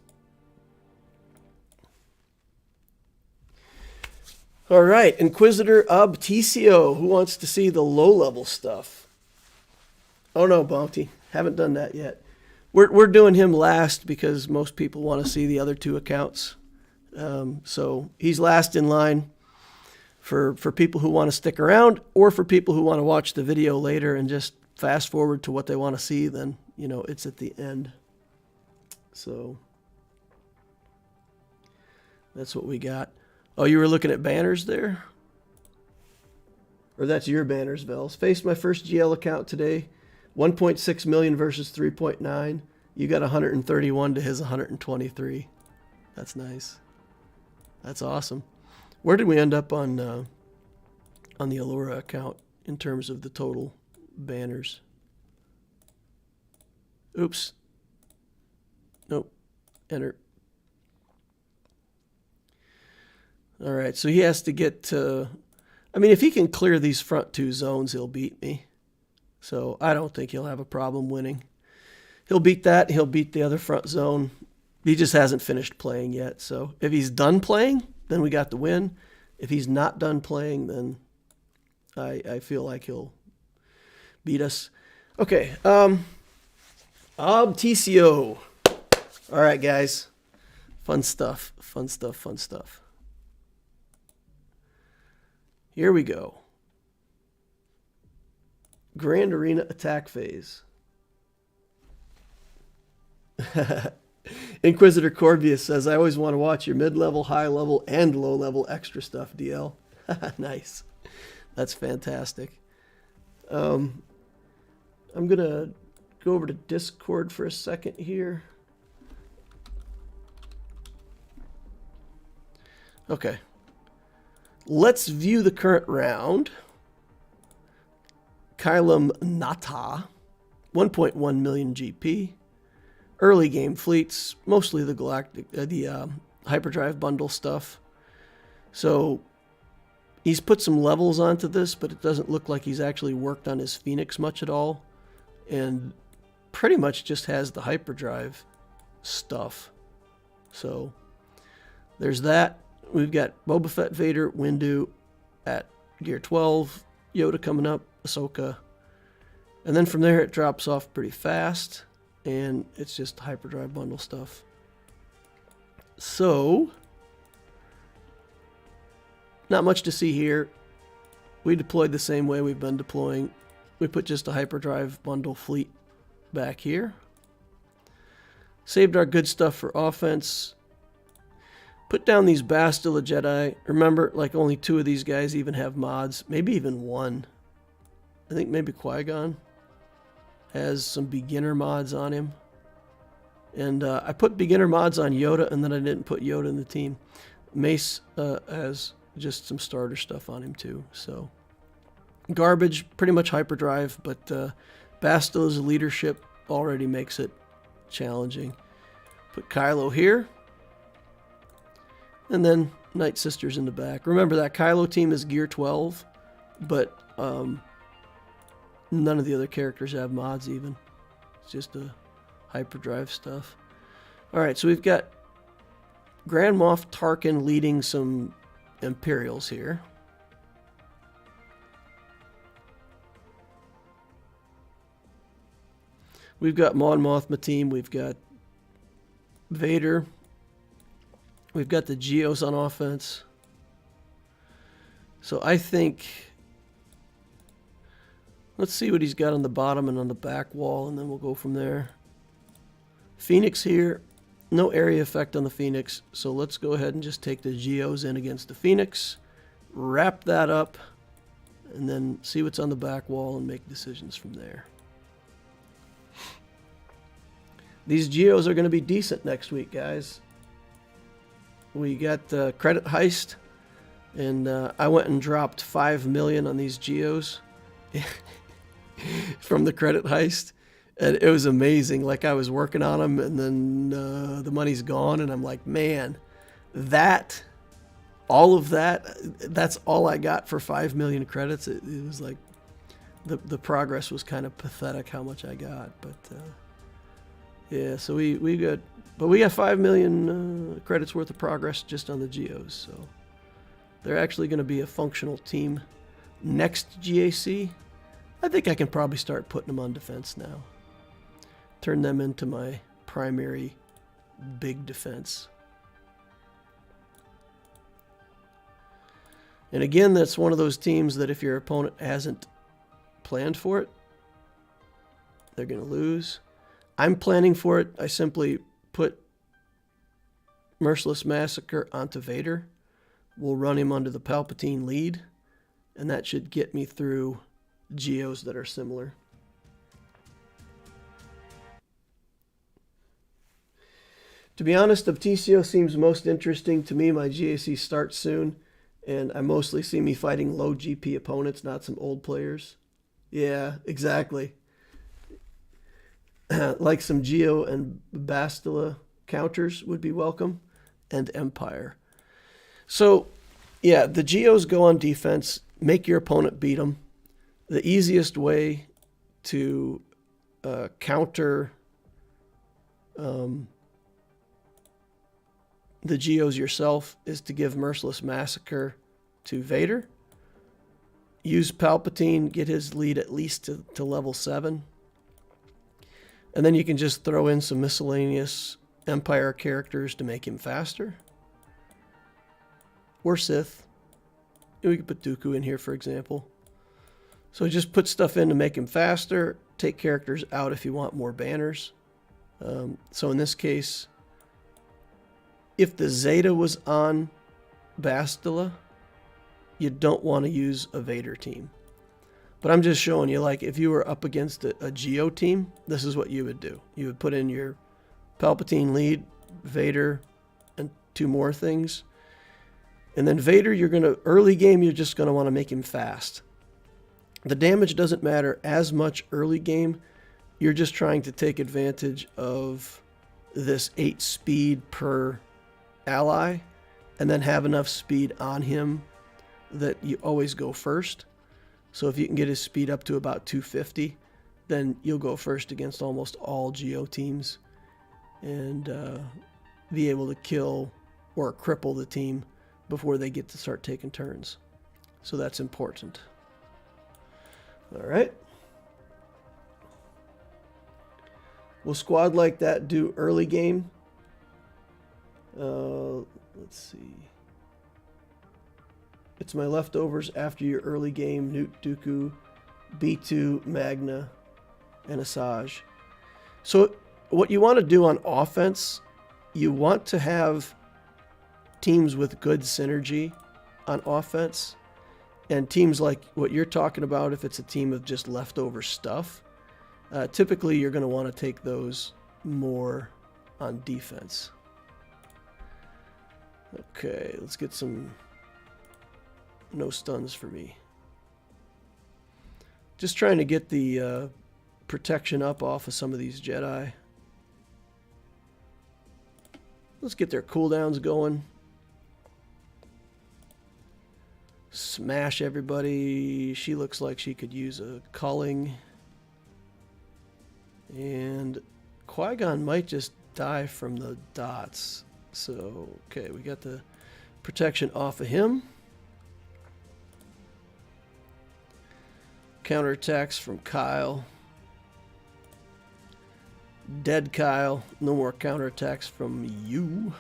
All right, Inquisitor Obtesio. Who wants to see the low-level stuff? Oh no, Bounty. Haven't done that yet. We're doing him last because most people want to see the other 2 accounts. So he's last in line for people who want to stick around, or for people who want to watch the video later and just fast forward to what they want to see. Then, you know, it's at the end. So that's what we got. Oh, you were looking at banners there? Or that's your banners, Vels. Faced my first GL account today. 1.6 million versus 3.9. You got 131 to his 123. That's nice. That's awesome. Where did we end up on the Allura account in terms of the total banners? Oops. Nope. Enter. All right, so he has to get to... I mean, if he can clear these front 2 zones, he'll beat me. So I don't think he'll have a problem winning. He'll beat that. He'll beat the other front zone. He just hasn't finished playing yet. So if he's done playing, then we got the win. If he's not done playing, then I feel like he'll beat us. Okay. Obtesio. All right, guys. Fun stuff. Fun stuff. Fun stuff. Here we go. Grand Arena attack phase. Inquisitor Corbius says, I always want to watch your mid-level, high-level, and low-level extra stuff, DL. Nice. That's fantastic. I'm going to go over to Discord for a second here. Okay. Let's view the current round. Kylum Nata, 1.1 million GP. Early game fleets, mostly the galactic, hyperdrive bundle stuff. So he's put some levels onto this, but it doesn't look like he's actually worked on his Phoenix much at all, and pretty much just has the hyperdrive stuff. So there's that. We've got Boba Fett, Vader, Windu at Gear 12, Yoda coming up, Ahsoka. And then from there it drops off pretty fast, and it's just hyperdrive bundle stuff. So, not much to see here. We deployed the same way we've been deploying. We put just a hyperdrive bundle fleet back here. Saved our good stuff for offense. Put down these Bastila Jedi. Remember, like only 2 of these guys even have mods. Maybe even 1. I think maybe Qui-Gon has some beginner mods on him. And I put beginner mods on Yoda, and then I didn't put Yoda in the team. Mace has just some starter stuff on him too. So garbage, pretty much hyperdrive, but Bastila's leadership already makes it challenging. Put Kylo here. And then Night Sisters in the back. Remember that Kylo team is gear 12, but none of the other characters have mods even. It's just a hyperdrive stuff. Alright, so we've got Grand Moff Tarkin leading some Imperials here. We've got Mon Mothma team. We've got Vader. We've got the Geos on offense. So I think... let's see what he's got on the bottom and on the back wall, and then we'll go from there. Phoenix here. No area effect on the Phoenix, so let's go ahead and just take the Geos in against the Phoenix. Wrap that up, and then see what's on the back wall and make decisions from there. These Geos are going to be decent next week, guys. We got the credit heist, and I went and dropped 5 million on these Geos from the credit heist, and it was amazing. Like, I was working on them, and then the money's gone, and I'm like, man, all of that's all I got for 5 million credits. It was like the progress was kind of pathetic how much I got, but yeah, so we got 5 million credits worth of progress just on the Geos, so they're actually going to be a functional team next GAC. I think I can probably start putting them on defense now. Turn them into my primary big defense. And again, that's one of those teams that if your opponent hasn't planned for it, they're going to lose. I'm planning for it. I simply put Merciless Massacre onto Vader. We'll run him under the Palpatine lead, and that should get me through Geos that are similar. To be honest, the TCO seems most interesting to me. My GAC starts soon, and I mostly see me fighting low GP opponents, not some old players. Yeah, exactly. Like some Geo and Bastila counters would be welcome, and Empire. So, yeah, the Geos go on defense. Make your opponent beat them. The easiest way to counter the Geos yourself is to give Merciless Massacre to Vader. Use Palpatine, get his lead at least to level 7. And then you can just throw in some miscellaneous Empire characters to make him faster. Or Sith. We could put Dooku in here, for example. So just put stuff in to make him faster. Take characters out if you want more banners. So in this case, if the Zeta was on Bastila, you don't want to use a Vader team. But I'm just showing you, like, if you were up against a Geo team, this is what you would do. You would put in your Palpatine lead, Vader, and 2 more things. And then Vader, early game, you're just going to want to make him fast. The damage doesn't matter as much early game. You're just trying to take advantage of this 8 speed per ally, and then have enough speed on him that you always go first. So if you can get his speed up to about 250, then you'll go first against almost all Geo teams and be able to kill or cripple the team before they get to start taking turns. So that's important. All right. Will squad like that do early game? Let's see. It's my leftovers after your early game. Nute, Dooku, B2, Magna, and Asajj. So what you want to do on offense, you want to have teams with good synergy on offense. And teams like what you're talking about, if it's a team of just leftover stuff, typically you're going to want to take those more on defense. Okay, let's get some no stuns for me. Just trying to get the protection up off of some of these Jedi. Let's get their cooldowns going. Smash everybody. She looks like she could use a culling. And Qui-Gon might just die from the dots. So, okay, we got the protection off of him. Counterattacks from Kyle. Dead Kyle. No more counterattacks from you.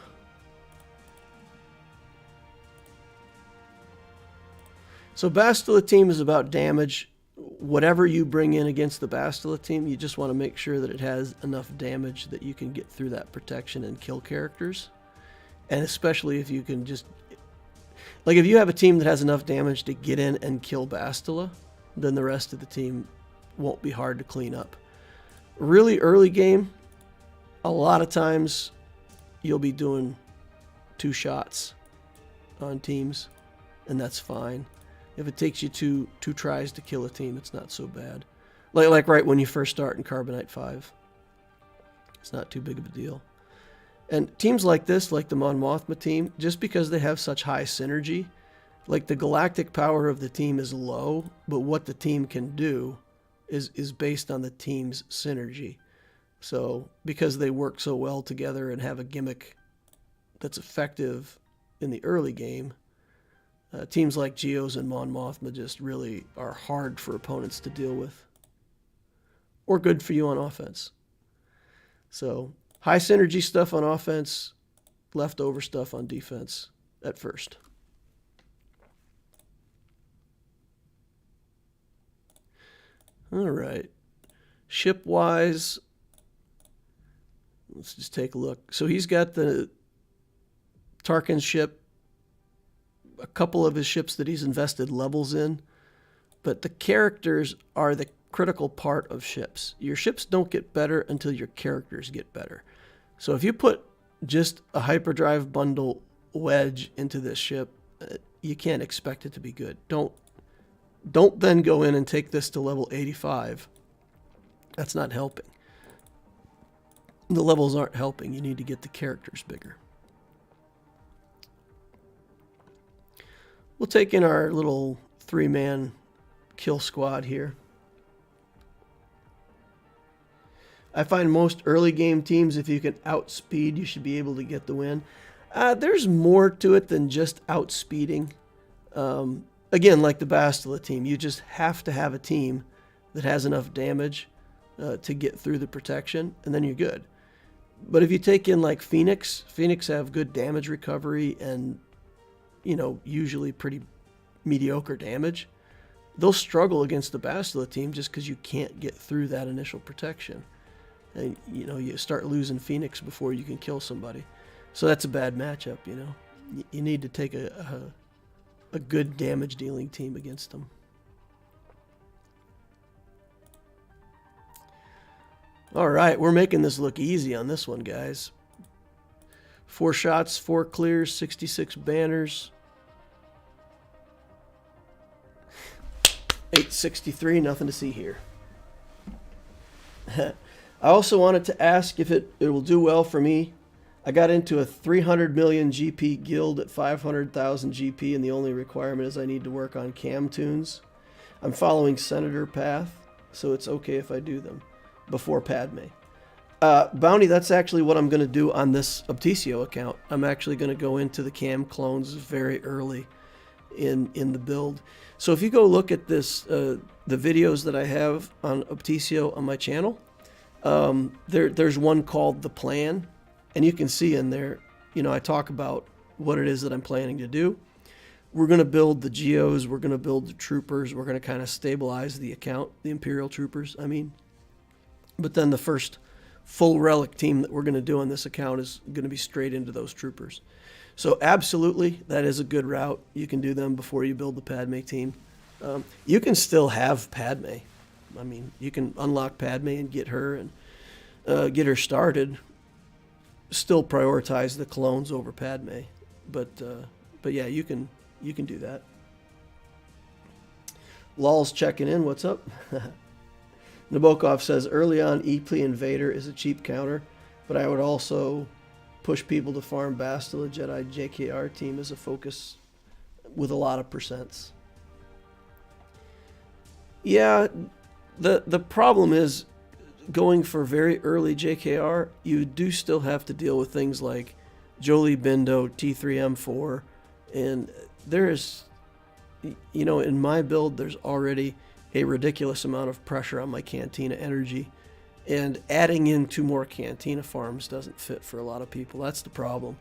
So Bastila team is about damage. Whatever you bring in against the Bastila team, you just want to make sure that it has enough damage that you can get through that protection and kill characters. And especially if you can just... Like, if you have a team that has enough damage to get in and kill Bastila, then the rest of the team won't be hard to clean up. Really early game, a lot of times you'll be doing 2 shots on teams, and that's fine. If it takes you two tries to kill a team, it's not so bad. Like right when you first start in Carbonite 5. It's not too big of a deal. And teams like this, like the Mon Mothma team, just because they have such high synergy, like the galactic power of the team is low, but what the team can do is based on the team's synergy. So because they work so well together and have a gimmick that's effective in the early game, teams like Geos and Mon Mothma just really are hard for opponents to deal with. Or good for you on offense. So high synergy stuff on offense, leftover stuff on defense at first. All right. Ship-wise, let's just take a look. So he's got the Tarkin's ship, a couple of his ships that he's invested levels in, but the characters are the critical part of ships. Your ships don't get better until your characters get better. So if you put just a hyperdrive bundle wedge into this ship, you can't expect it to be good. Don't then go in and take this to level 85. That's not helping. The levels aren't helping. You need to get the characters bigger. We'll take in our little 3-man kill squad here. I find most early game teams, if you can outspeed, you should be able to get the win. There's more to it than just outspeeding. Again, like the Bastila team, you just have to have a team that has enough damage to get through the protection, and then you're good. But if you take in like Phoenix have good damage recovery and, you know, usually pretty mediocre damage. They'll struggle against the Bastila team just because you can't get through that initial protection. And, you know, you start losing Phoenix before you can kill somebody. So that's a bad matchup, you know. You need to take a good damage dealing team against them. All right, we're making this look easy on this one, guys. 4 shots, 4 clears, 66 banners. 863, nothing to see here. I also wanted to ask if it will do well for me. I got into a 300 million GP guild at 500,000 GP, and the only requirement is I need to work on cam tunes. I'm following Senator path, so it's okay if I do them before Padme. Bounty, that's actually what I'm going to do on this Opticio account. I'm actually going to go into the cam clones very early in the build. So if you go look at this, the videos that I have on Opticio on my channel, there's one called The Plan, and you can see in there, you know, I talk about what it is that I'm planning to do. We're going to build the Geos, we're going to build the troopers, we're going to kind of stabilize the account, the Imperial troopers, I mean. But then the first full relic team that we're going to do on this account is going to be straight into those troopers. So absolutely, that is a good route. You can do them before you build the Padme team. You can still have Padme. I mean, you can unlock Padme and get her and get her started still prioritize the clones over Padme. But yeah, you can do that. Lol's checking in. What's up? Nabokov says, early on, Epley and Vader is a cheap counter, but I would also push people to farm Bastila Jedi JKR team as a focus with a lot of percents. Yeah, the problem is going for very early JKR, you do still have to deal with things like Jolie Bindo, T3M4, and there is, you know, in my build, there's already a ridiculous amount of pressure on my Cantina energy, and adding in 2 more Cantina farms doesn't fit for a lot of people. That's the problem.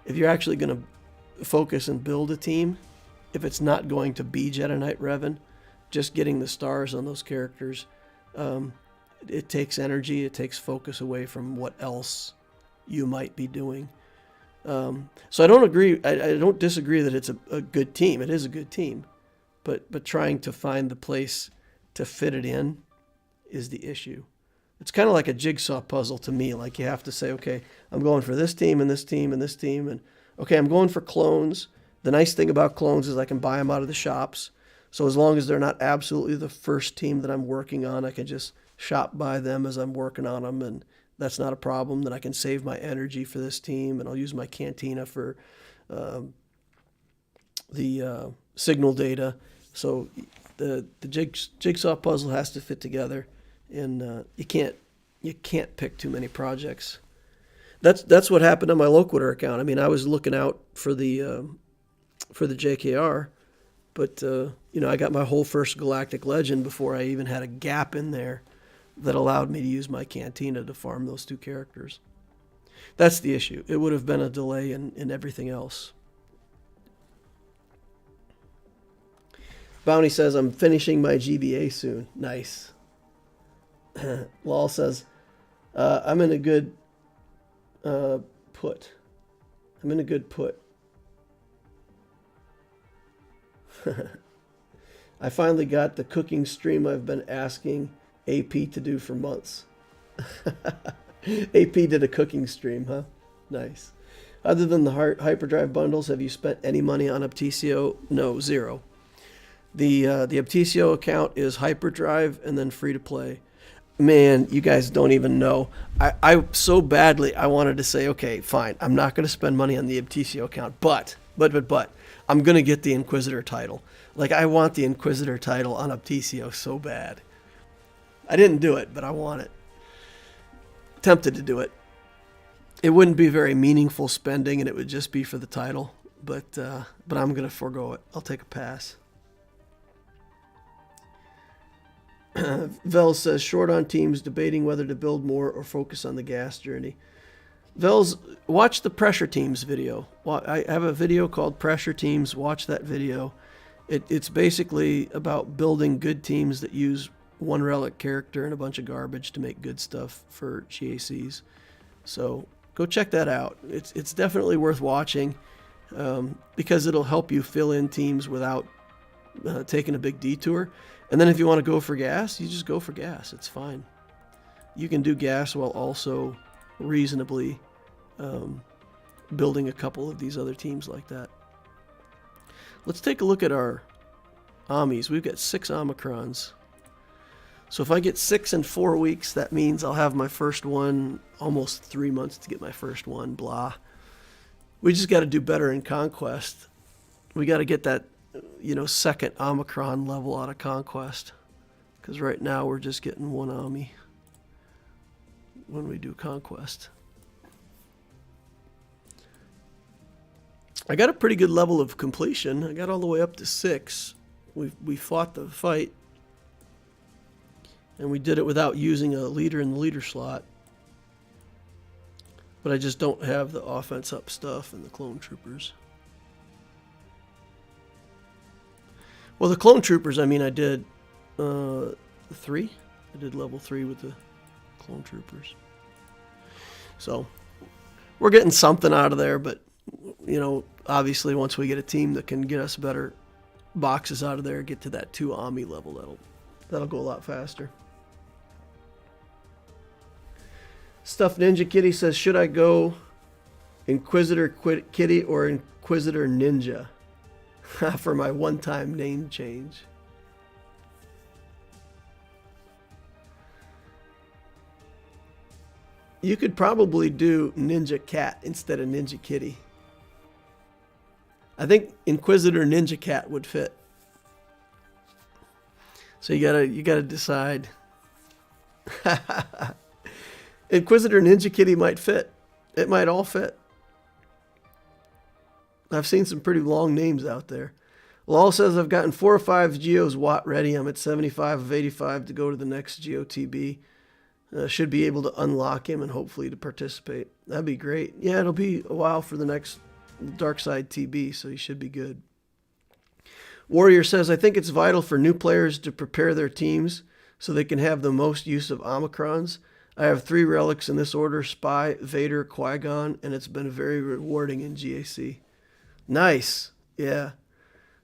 If you're actually going to focus and build a team, if it's not going to be Jedi Knight Revan, just getting the stars on those characters, it takes energy, it takes focus away from what else you might be doing. So I don't agree. I don't disagree that it's a good team. It is a good team, but trying to find the place to fit it in is the issue. It's kind of like a jigsaw puzzle to me. Like you have to say, okay, I'm going for this team and this team and this team, and okay, I'm going for clones. The nice thing about clones is I can buy them out of the shops. So as long as they're not absolutely the first team that I'm working on, I can just shop buy them as I'm working on them, and that's not a problem. Then I can save my energy for this team, and I'll use my Cantina for the signal data. So the jigsaw puzzle has to fit together, and you can't pick too many projects. That's what happened on my Loquitur account. I mean, I was looking out for the JKR, but you know, I got my whole first Galactic Legend before I even had a gap in there that allowed me to use my Cantina to farm those 2 characters. That's the issue. It would have been a delay in everything else. Bounty says, I'm finishing my GBA soon. Nice. Lol says, I'm in a good put. I'm in a good put. I finally got the cooking stream I've been asking AP to do for months. AP did a cooking stream, huh? Nice. Other than the hyperdrive bundles, have you spent any money on Optitio? No, 0. The Optitio account is hyperdrive and then free to play. Man, you guys don't even know. I so badly I wanted to say, okay, fine, I'm not going to spend money on the Optitio account, but I'm going to get the Inquisitor title. Like, I want the Inquisitor title on Optitio so bad. I didn't do it, but I want it. Tempted to do it. It wouldn't be very meaningful spending, and it would just be for the title. But I'm going to forego it. I'll take a pass. Vel says, short on teams, debating whether to build more or focus on the gas journey. Vel's, watch the Pressure Teams video. I have a video called Pressure Teams. Watch that video. It's basically about building good teams that use 1 relic character and a bunch of garbage to make good stuff for GACs. So go check that out. It's definitely worth watching because it'll help you fill in teams without taking a big detour. And then if you want to go for gas, you just go for gas. It's fine. You can do gas while also reasonably building a couple of these other teams like that. Let's take a look at our Amis. We've got 6 Omicrons. So if I get 6 in 4 weeks, that means I'll have my first one, almost 3 months to get my first one, blah. We just got to do better in Conquest. We got to get that, you know, second Omicron level out of Conquest. Because right now we're just getting 1 Ami when we do Conquest. I got a pretty good level of completion. I got all the way up to 6. We fought the fight. And we did it without using a leader in the leader slot. But I just don't have the offense up stuff and the clone troopers. Well, the clone troopers, I mean, I did 3. I did level 3 with the clone troopers. So we're getting something out of there, but, you know, obviously once we get a team that can get us better boxes out of there, get to that 2 Ami level, that'll go a lot faster. Stuff Ninja Kitty says, should I go Inquisitor Kitty or Inquisitor Ninja for my one-time name change. You could probably do Ninja Cat instead of Ninja Kitty. I think Inquisitor Ninja Cat would fit. So you gotta decide. Inquisitor Ninja Kitty might fit. It might all fit. I've seen some pretty long names out there. Lal says, I've gotten 4 or 5 Geos Watt ready. I'm at 75 of 85 to go to the next GOTB. Should be able to unlock him and hopefully to participate. That'd be great. Yeah, it'll be a while for the next Darkside TB, so he should be good. Warrior says, I think it's vital for new players to prepare their teams so they can have the most use of Omicrons. I have 3 relics in this order, Spy, Vader, Qui-Gon, and it's been very rewarding in GAC. Nice. Yeah.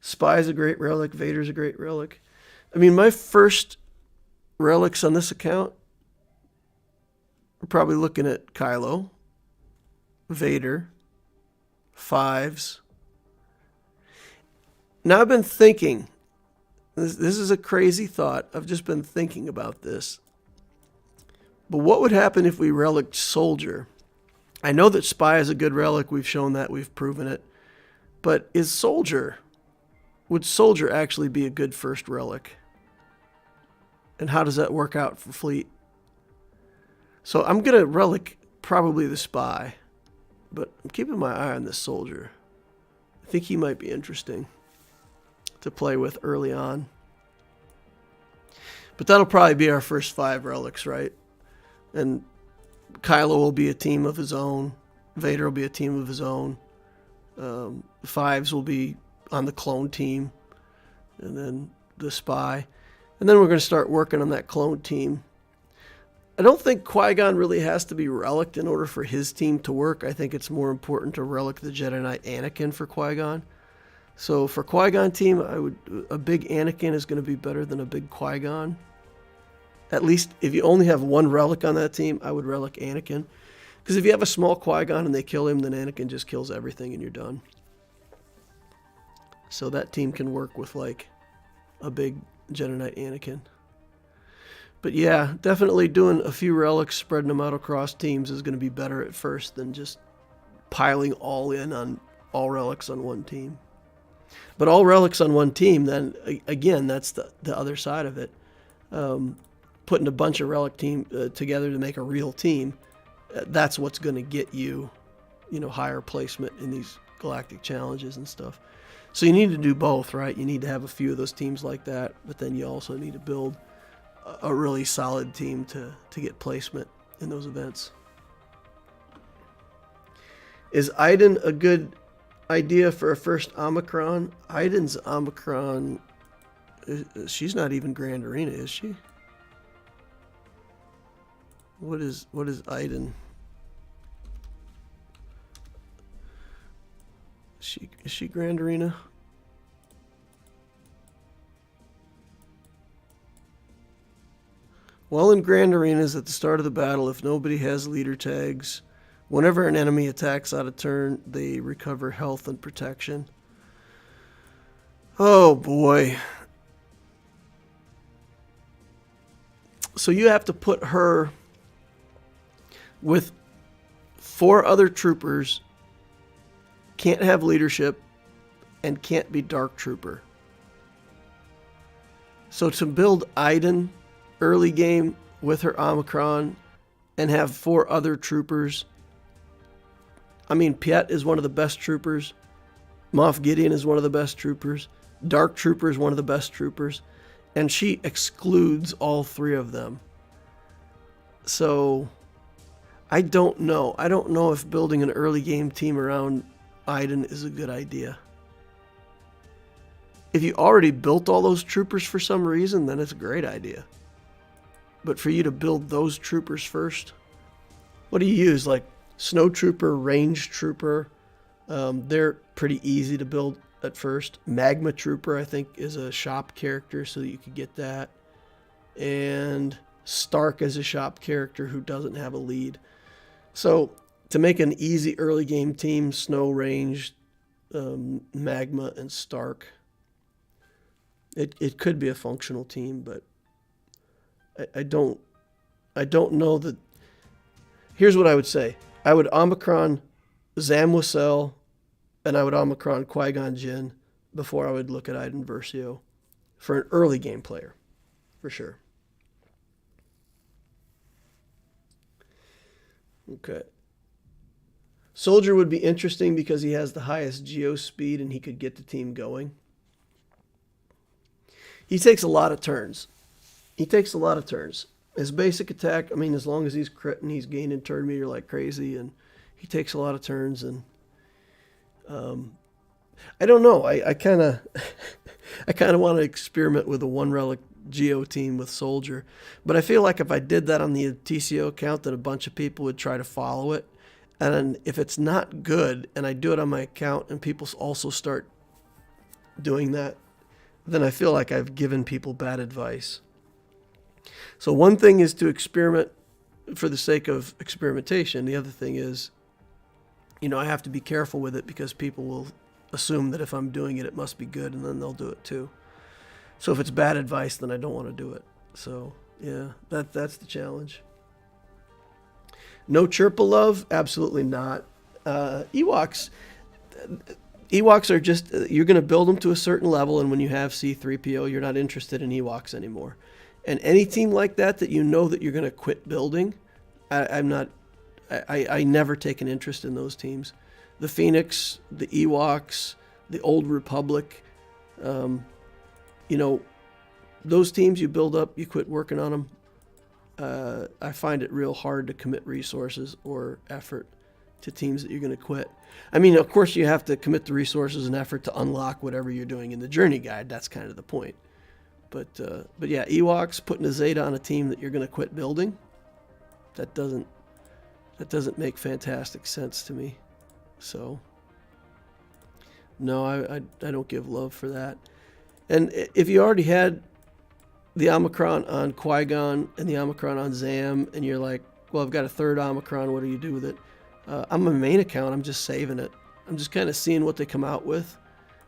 Spy's a great relic. Vader's a great relic. I mean, my first relics on this account, we're probably looking at Kylo, Vader, 5s. Now I've been thinking, this is a crazy thought. I've just been thinking about this. But what would happen if we relicked Soldier? I know that Spy is a good relic. We've shown that. We've proven it. But would Soldier actually be a good first relic? And how does that work out for Fleet? So I'm going to relic probably the Spy, but I'm keeping my eye on this Soldier. I think he might be interesting to play with early on. But that'll probably be our first 5 relics, right? And Kylo will be a team of his own. Vader will be a team of his own. 5s will be on the clone team. And then the Spy. And then we're going to start working on that clone team. I don't think Qui-Gon really has to be relicked in order for his team to work. I think it's more important to relic the Jedi Knight Anakin for Qui-Gon. So for Qui-Gon team, a big Anakin is going to be better than a big Qui-Gon. At least if you only have 1 relic on that team, I would relic Anakin. Because if you have a small Qui-Gon and they kill him, then Anakin just kills everything and you're done. So that team can work with like a big Jedi Knight Anakin. But yeah, definitely doing a few relics, spreading them out across teams is going to be better at first than just piling all in on all relics on one team. But all relics on one team, then again, that's the other side of it. Putting a bunch of relic team together to make a real team, that's what's going to get you, higher placement in these galactic challenges and stuff. So you need to do both, right? You need to have a few of those teams like that, but then you also need to build a really solid team to get placement in those events. Is Iden a good idea for a first Omicron? Iden's Omicron, she's not even Grand Arena, is she? What is Iden? Is she Grand Arena? While in Grand Arenas at the start of the battle, if nobody has leader tags, whenever an enemy attacks out of turn, they recover health and protection. Oh boy. So you have to put her with 4 other troopers, can't have leadership, and can't be Dark Trooper. So to build Iden early game with her Omicron and have 4 other troopers. I mean, Piet is one of the best troopers. Moff Gideon is one of the best troopers. Dark Trooper is one of the best troopers. And she excludes all 3 of them. So I don't know. I don't know if building an early game team around Iden is a good idea. If you already built all those troopers for some reason, then it's a great idea. But for you to build those troopers first, what do you use? Like Snow Trooper, Range Trooper. They're pretty easy to build at first. Magma Trooper, I think, is a shop character, so that you could get that. And Stark is a shop character who doesn't have a lead. So to make an easy early game team, Snow Range, Magma, and Stark. It could be a functional team, but I don't know that. Here's what I would say. I would Omicron Zam Wesell, and I would Omicron Qui-Gon Jinn before I would look at Iden Versio for an early game player, for sure. Okay. Soldier would be interesting because he has the highest geo speed and he could get the team going. He takes a lot of turns. His basic attack, I mean, as long as he's critting, he's gaining turn meter like crazy, and he takes a lot of turns. And I don't know. I kind of want to experiment with a one relic Geo team with Soldier, but I feel like if I did that on the TCO account, that a bunch of people would try to follow it. And if it's not good, and I do it on my account, and people also start doing that, then I feel like I've given people bad advice. So one thing is to experiment for the sake of experimentation. The other thing is, I have to be careful with it because people will assume that if I'm doing it, it must be good, and then they'll do it too. So if it's bad advice, then I don't want to do it. So yeah, that's the challenge. No Chirpa love? Absolutely not. Ewoks are just, you're going to build them to a certain level, and when you have C-3PO, you're not interested in Ewoks anymore. And any team like that you know that you're going to quit building, I never take an interest in those teams. The Phoenix, the Ewoks, the Old Republic, those teams you build up, you quit working on them. I find it real hard to commit resources or effort to teams that you're going to quit. I mean, of course, you have to commit the resources and effort to unlock whatever you're doing in the journey guide. That's kind of the point. But yeah, Ewoks, putting a Zeta on a team that you're going to quit building, that doesn't make fantastic sense to me. So no, I don't give love for that. And if you already had the Omicron on Qui-Gon and the Omicron on Zam, and you're like, well, I've got a third Omicron, what do you do with it? On my main account, I'm just saving it. I'm just kind of seeing what they come out with.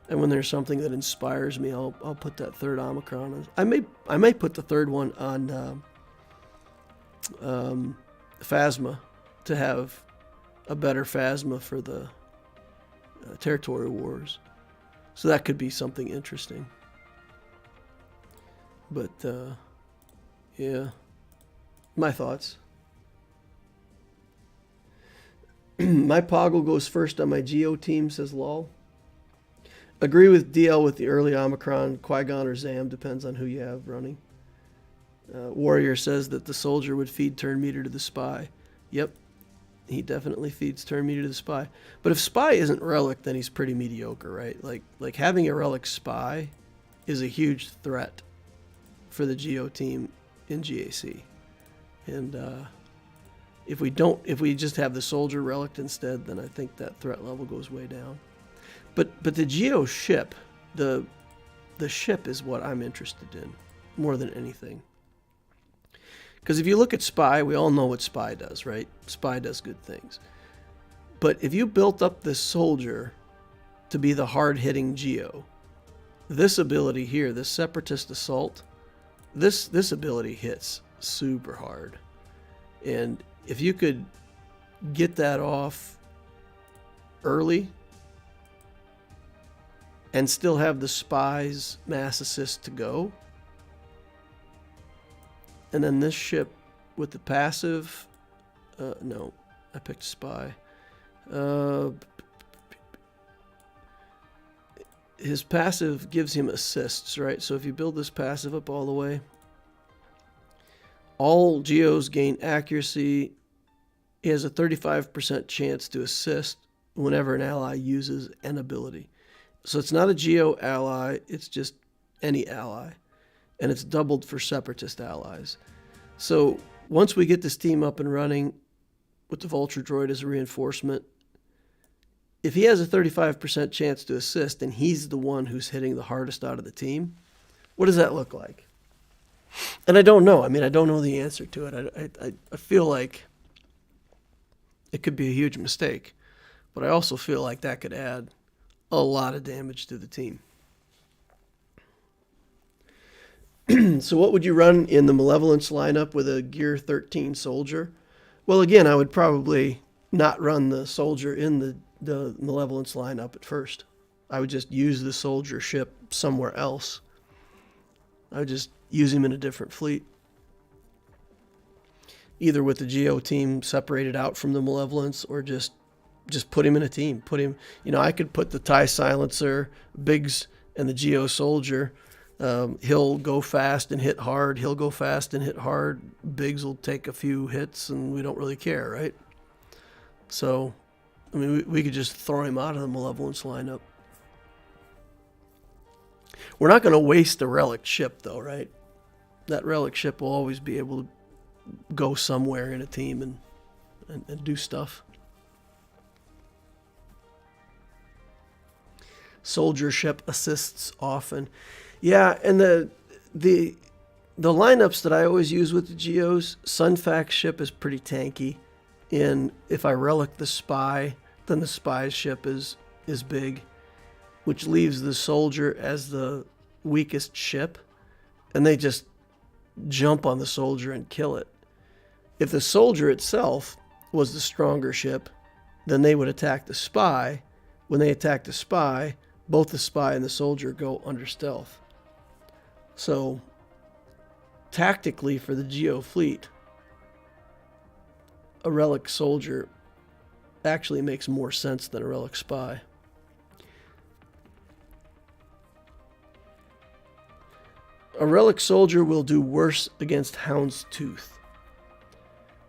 And when there's something that inspires me, I'll put that third Omicron on. I may put the third one on Phasma to have a better Phasma for the Territory Wars. So that could be something interesting. But, yeah, my thoughts. My Poggle goes first on my Geo team, says Lol. Agree with DL with the early Omicron, Qui-Gon or Zam, depends on who you have running. Warrior says that the Soldier would feed turn meter to the Spy. Yep, he definitely feeds turn meter to the Spy. But if Spy isn't Relic, then he's pretty mediocre, right? Like having a Relic Spy is a huge threat for the Geo team in GAC. And if we just have the Soldier Relic instead, then I think that threat level goes way down. But the Geo ship, the ship is what I'm interested in more than anything. Because if you look at Spy, we all know what Spy does, right? Spy does good things. But if you built up this Soldier to be the hard-hitting Geo, this ability here, this Separatist Assault, this ability hits super hard. And if you could get that off early and still have the Spy's mass assist to go, and then this ship with the passive, no, I picked Spy. His passive gives him assists, right? So if you build this passive up all the way, all Geos gain accuracy. He has a 35% chance to assist whenever an ally uses an ability. So it's not a Geo ally, it's just any ally. And it's doubled for Separatist allies. So once we get this team up and running with the Vulture Droid as a reinforcement, if he has a 35% chance to assist and he's the one who's hitting the hardest out of the team, what does that look like? And I don't know. I mean, I don't know the answer to it. I feel like it could be a huge mistake. But I also feel like that could add a lot of damage to the team. So what would you run in the Malevolence lineup with a Gear 13 soldier? Well, again, I would probably not run the soldier in the Malevolence lineup at first. I would just use the soldier ship somewhere else. I would just use him in a different fleet. Either with the Geo team separated out from the Malevolence, or just put him in a team. Put him, I could put the TIE Silencer, Biggs, and the Geo soldier. He'll go fast and hit hard. He'll go fast and hit hard. Biggs will take a few hits, and we don't really care, right? So, I mean, we could just throw him out of the Malevolence lineup. We're not going to waste the relic ship, though, right? That relic ship will always be able to go somewhere in a team and do stuff. Soldier ship assists often. Yeah, and the lineups that I always use with the Geos, Sunfax ship is pretty tanky. And if I relic the spy, then the spy's ship is big, which leaves the soldier as the weakest ship, and they just jump on the soldier and kill it. If the soldier itself was the stronger ship, then they would attack the spy. When they attack the spy, both the spy and the soldier go under stealth. So, tactically for the Geo fleet, a relic soldier actually makes more sense than a relic spy. A relic soldier will do worse against Hound's Tooth.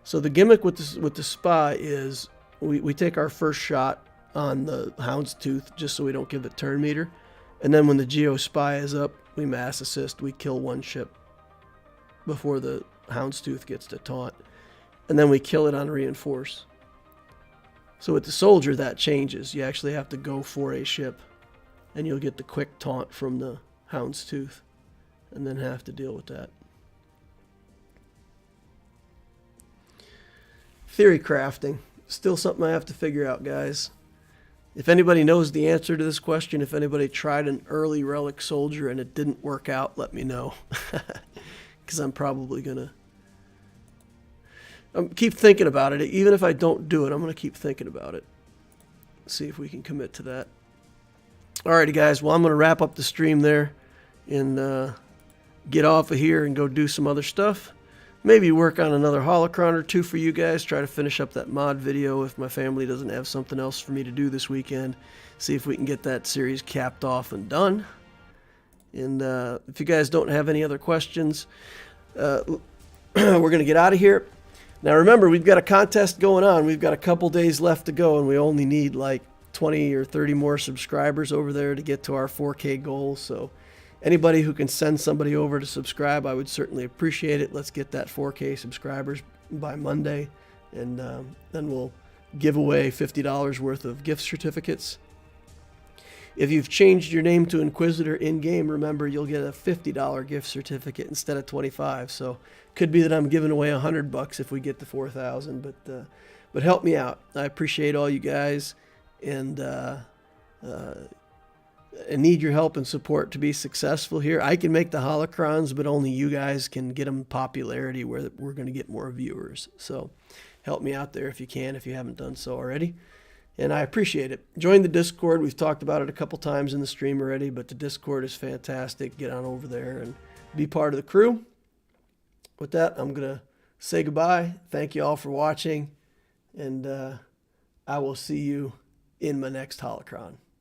So the gimmick with the spy is we take our first shot on the Hound's Tooth just so we don't give it turn meter. And then when the Geo spy is up, we mass assist. We kill one ship before the Hound's Tooth gets to taunt. And then we kill it on reinforce. So with the soldier, that changes. You actually have to go for a ship, and you'll get the quick taunt from the Hound's Tooth, and then have to deal with that. Theory crafting. Still something I have to figure out, guys. If anybody knows the answer to this question, if anybody tried an early relic soldier and it didn't work out, let me know. Because I'm probably going to keep thinking about it. Even if I don't do it, I'm going to keep thinking about it. See if we can commit to that. Alrighty, guys. Well, I'm going to wrap up the stream there and get off of here and go do some other stuff. Maybe work on another holocron or two for you guys. Try to finish up that mod video if my family doesn't have something else for me to do this weekend. See if we can get that series capped off and done. And if you guys don't have any other questions, we're going to get out of here. Now remember, we've got a contest going on. We've got a couple days left to go, and we only need like 20 or 30 more subscribers over there to get to our 4K goal. So anybody who can send somebody over to subscribe, I would certainly appreciate it. Let's get that 4K subscribers by Monday, and then we'll give away $50 worth of gift certificates. If you've changed your name to Inquisitor in-game, remember you'll get a $50 gift certificate instead of $25. So could be that I'm giving away $100 if we get to 4,000. But help me out. I appreciate all you guys, and I need your help and support to be successful here. I can make the holocrons, but only you guys can get them popularity where we're going to get more viewers. So help me out there if you can, if you haven't done so already. And I appreciate it. Join the Discord. We've talked about it a couple times in the stream already, but the Discord is fantastic. Get on over there and be part of the crew. With that, I'm going to say goodbye. Thank you all for watching, and I will see you in my next holocron.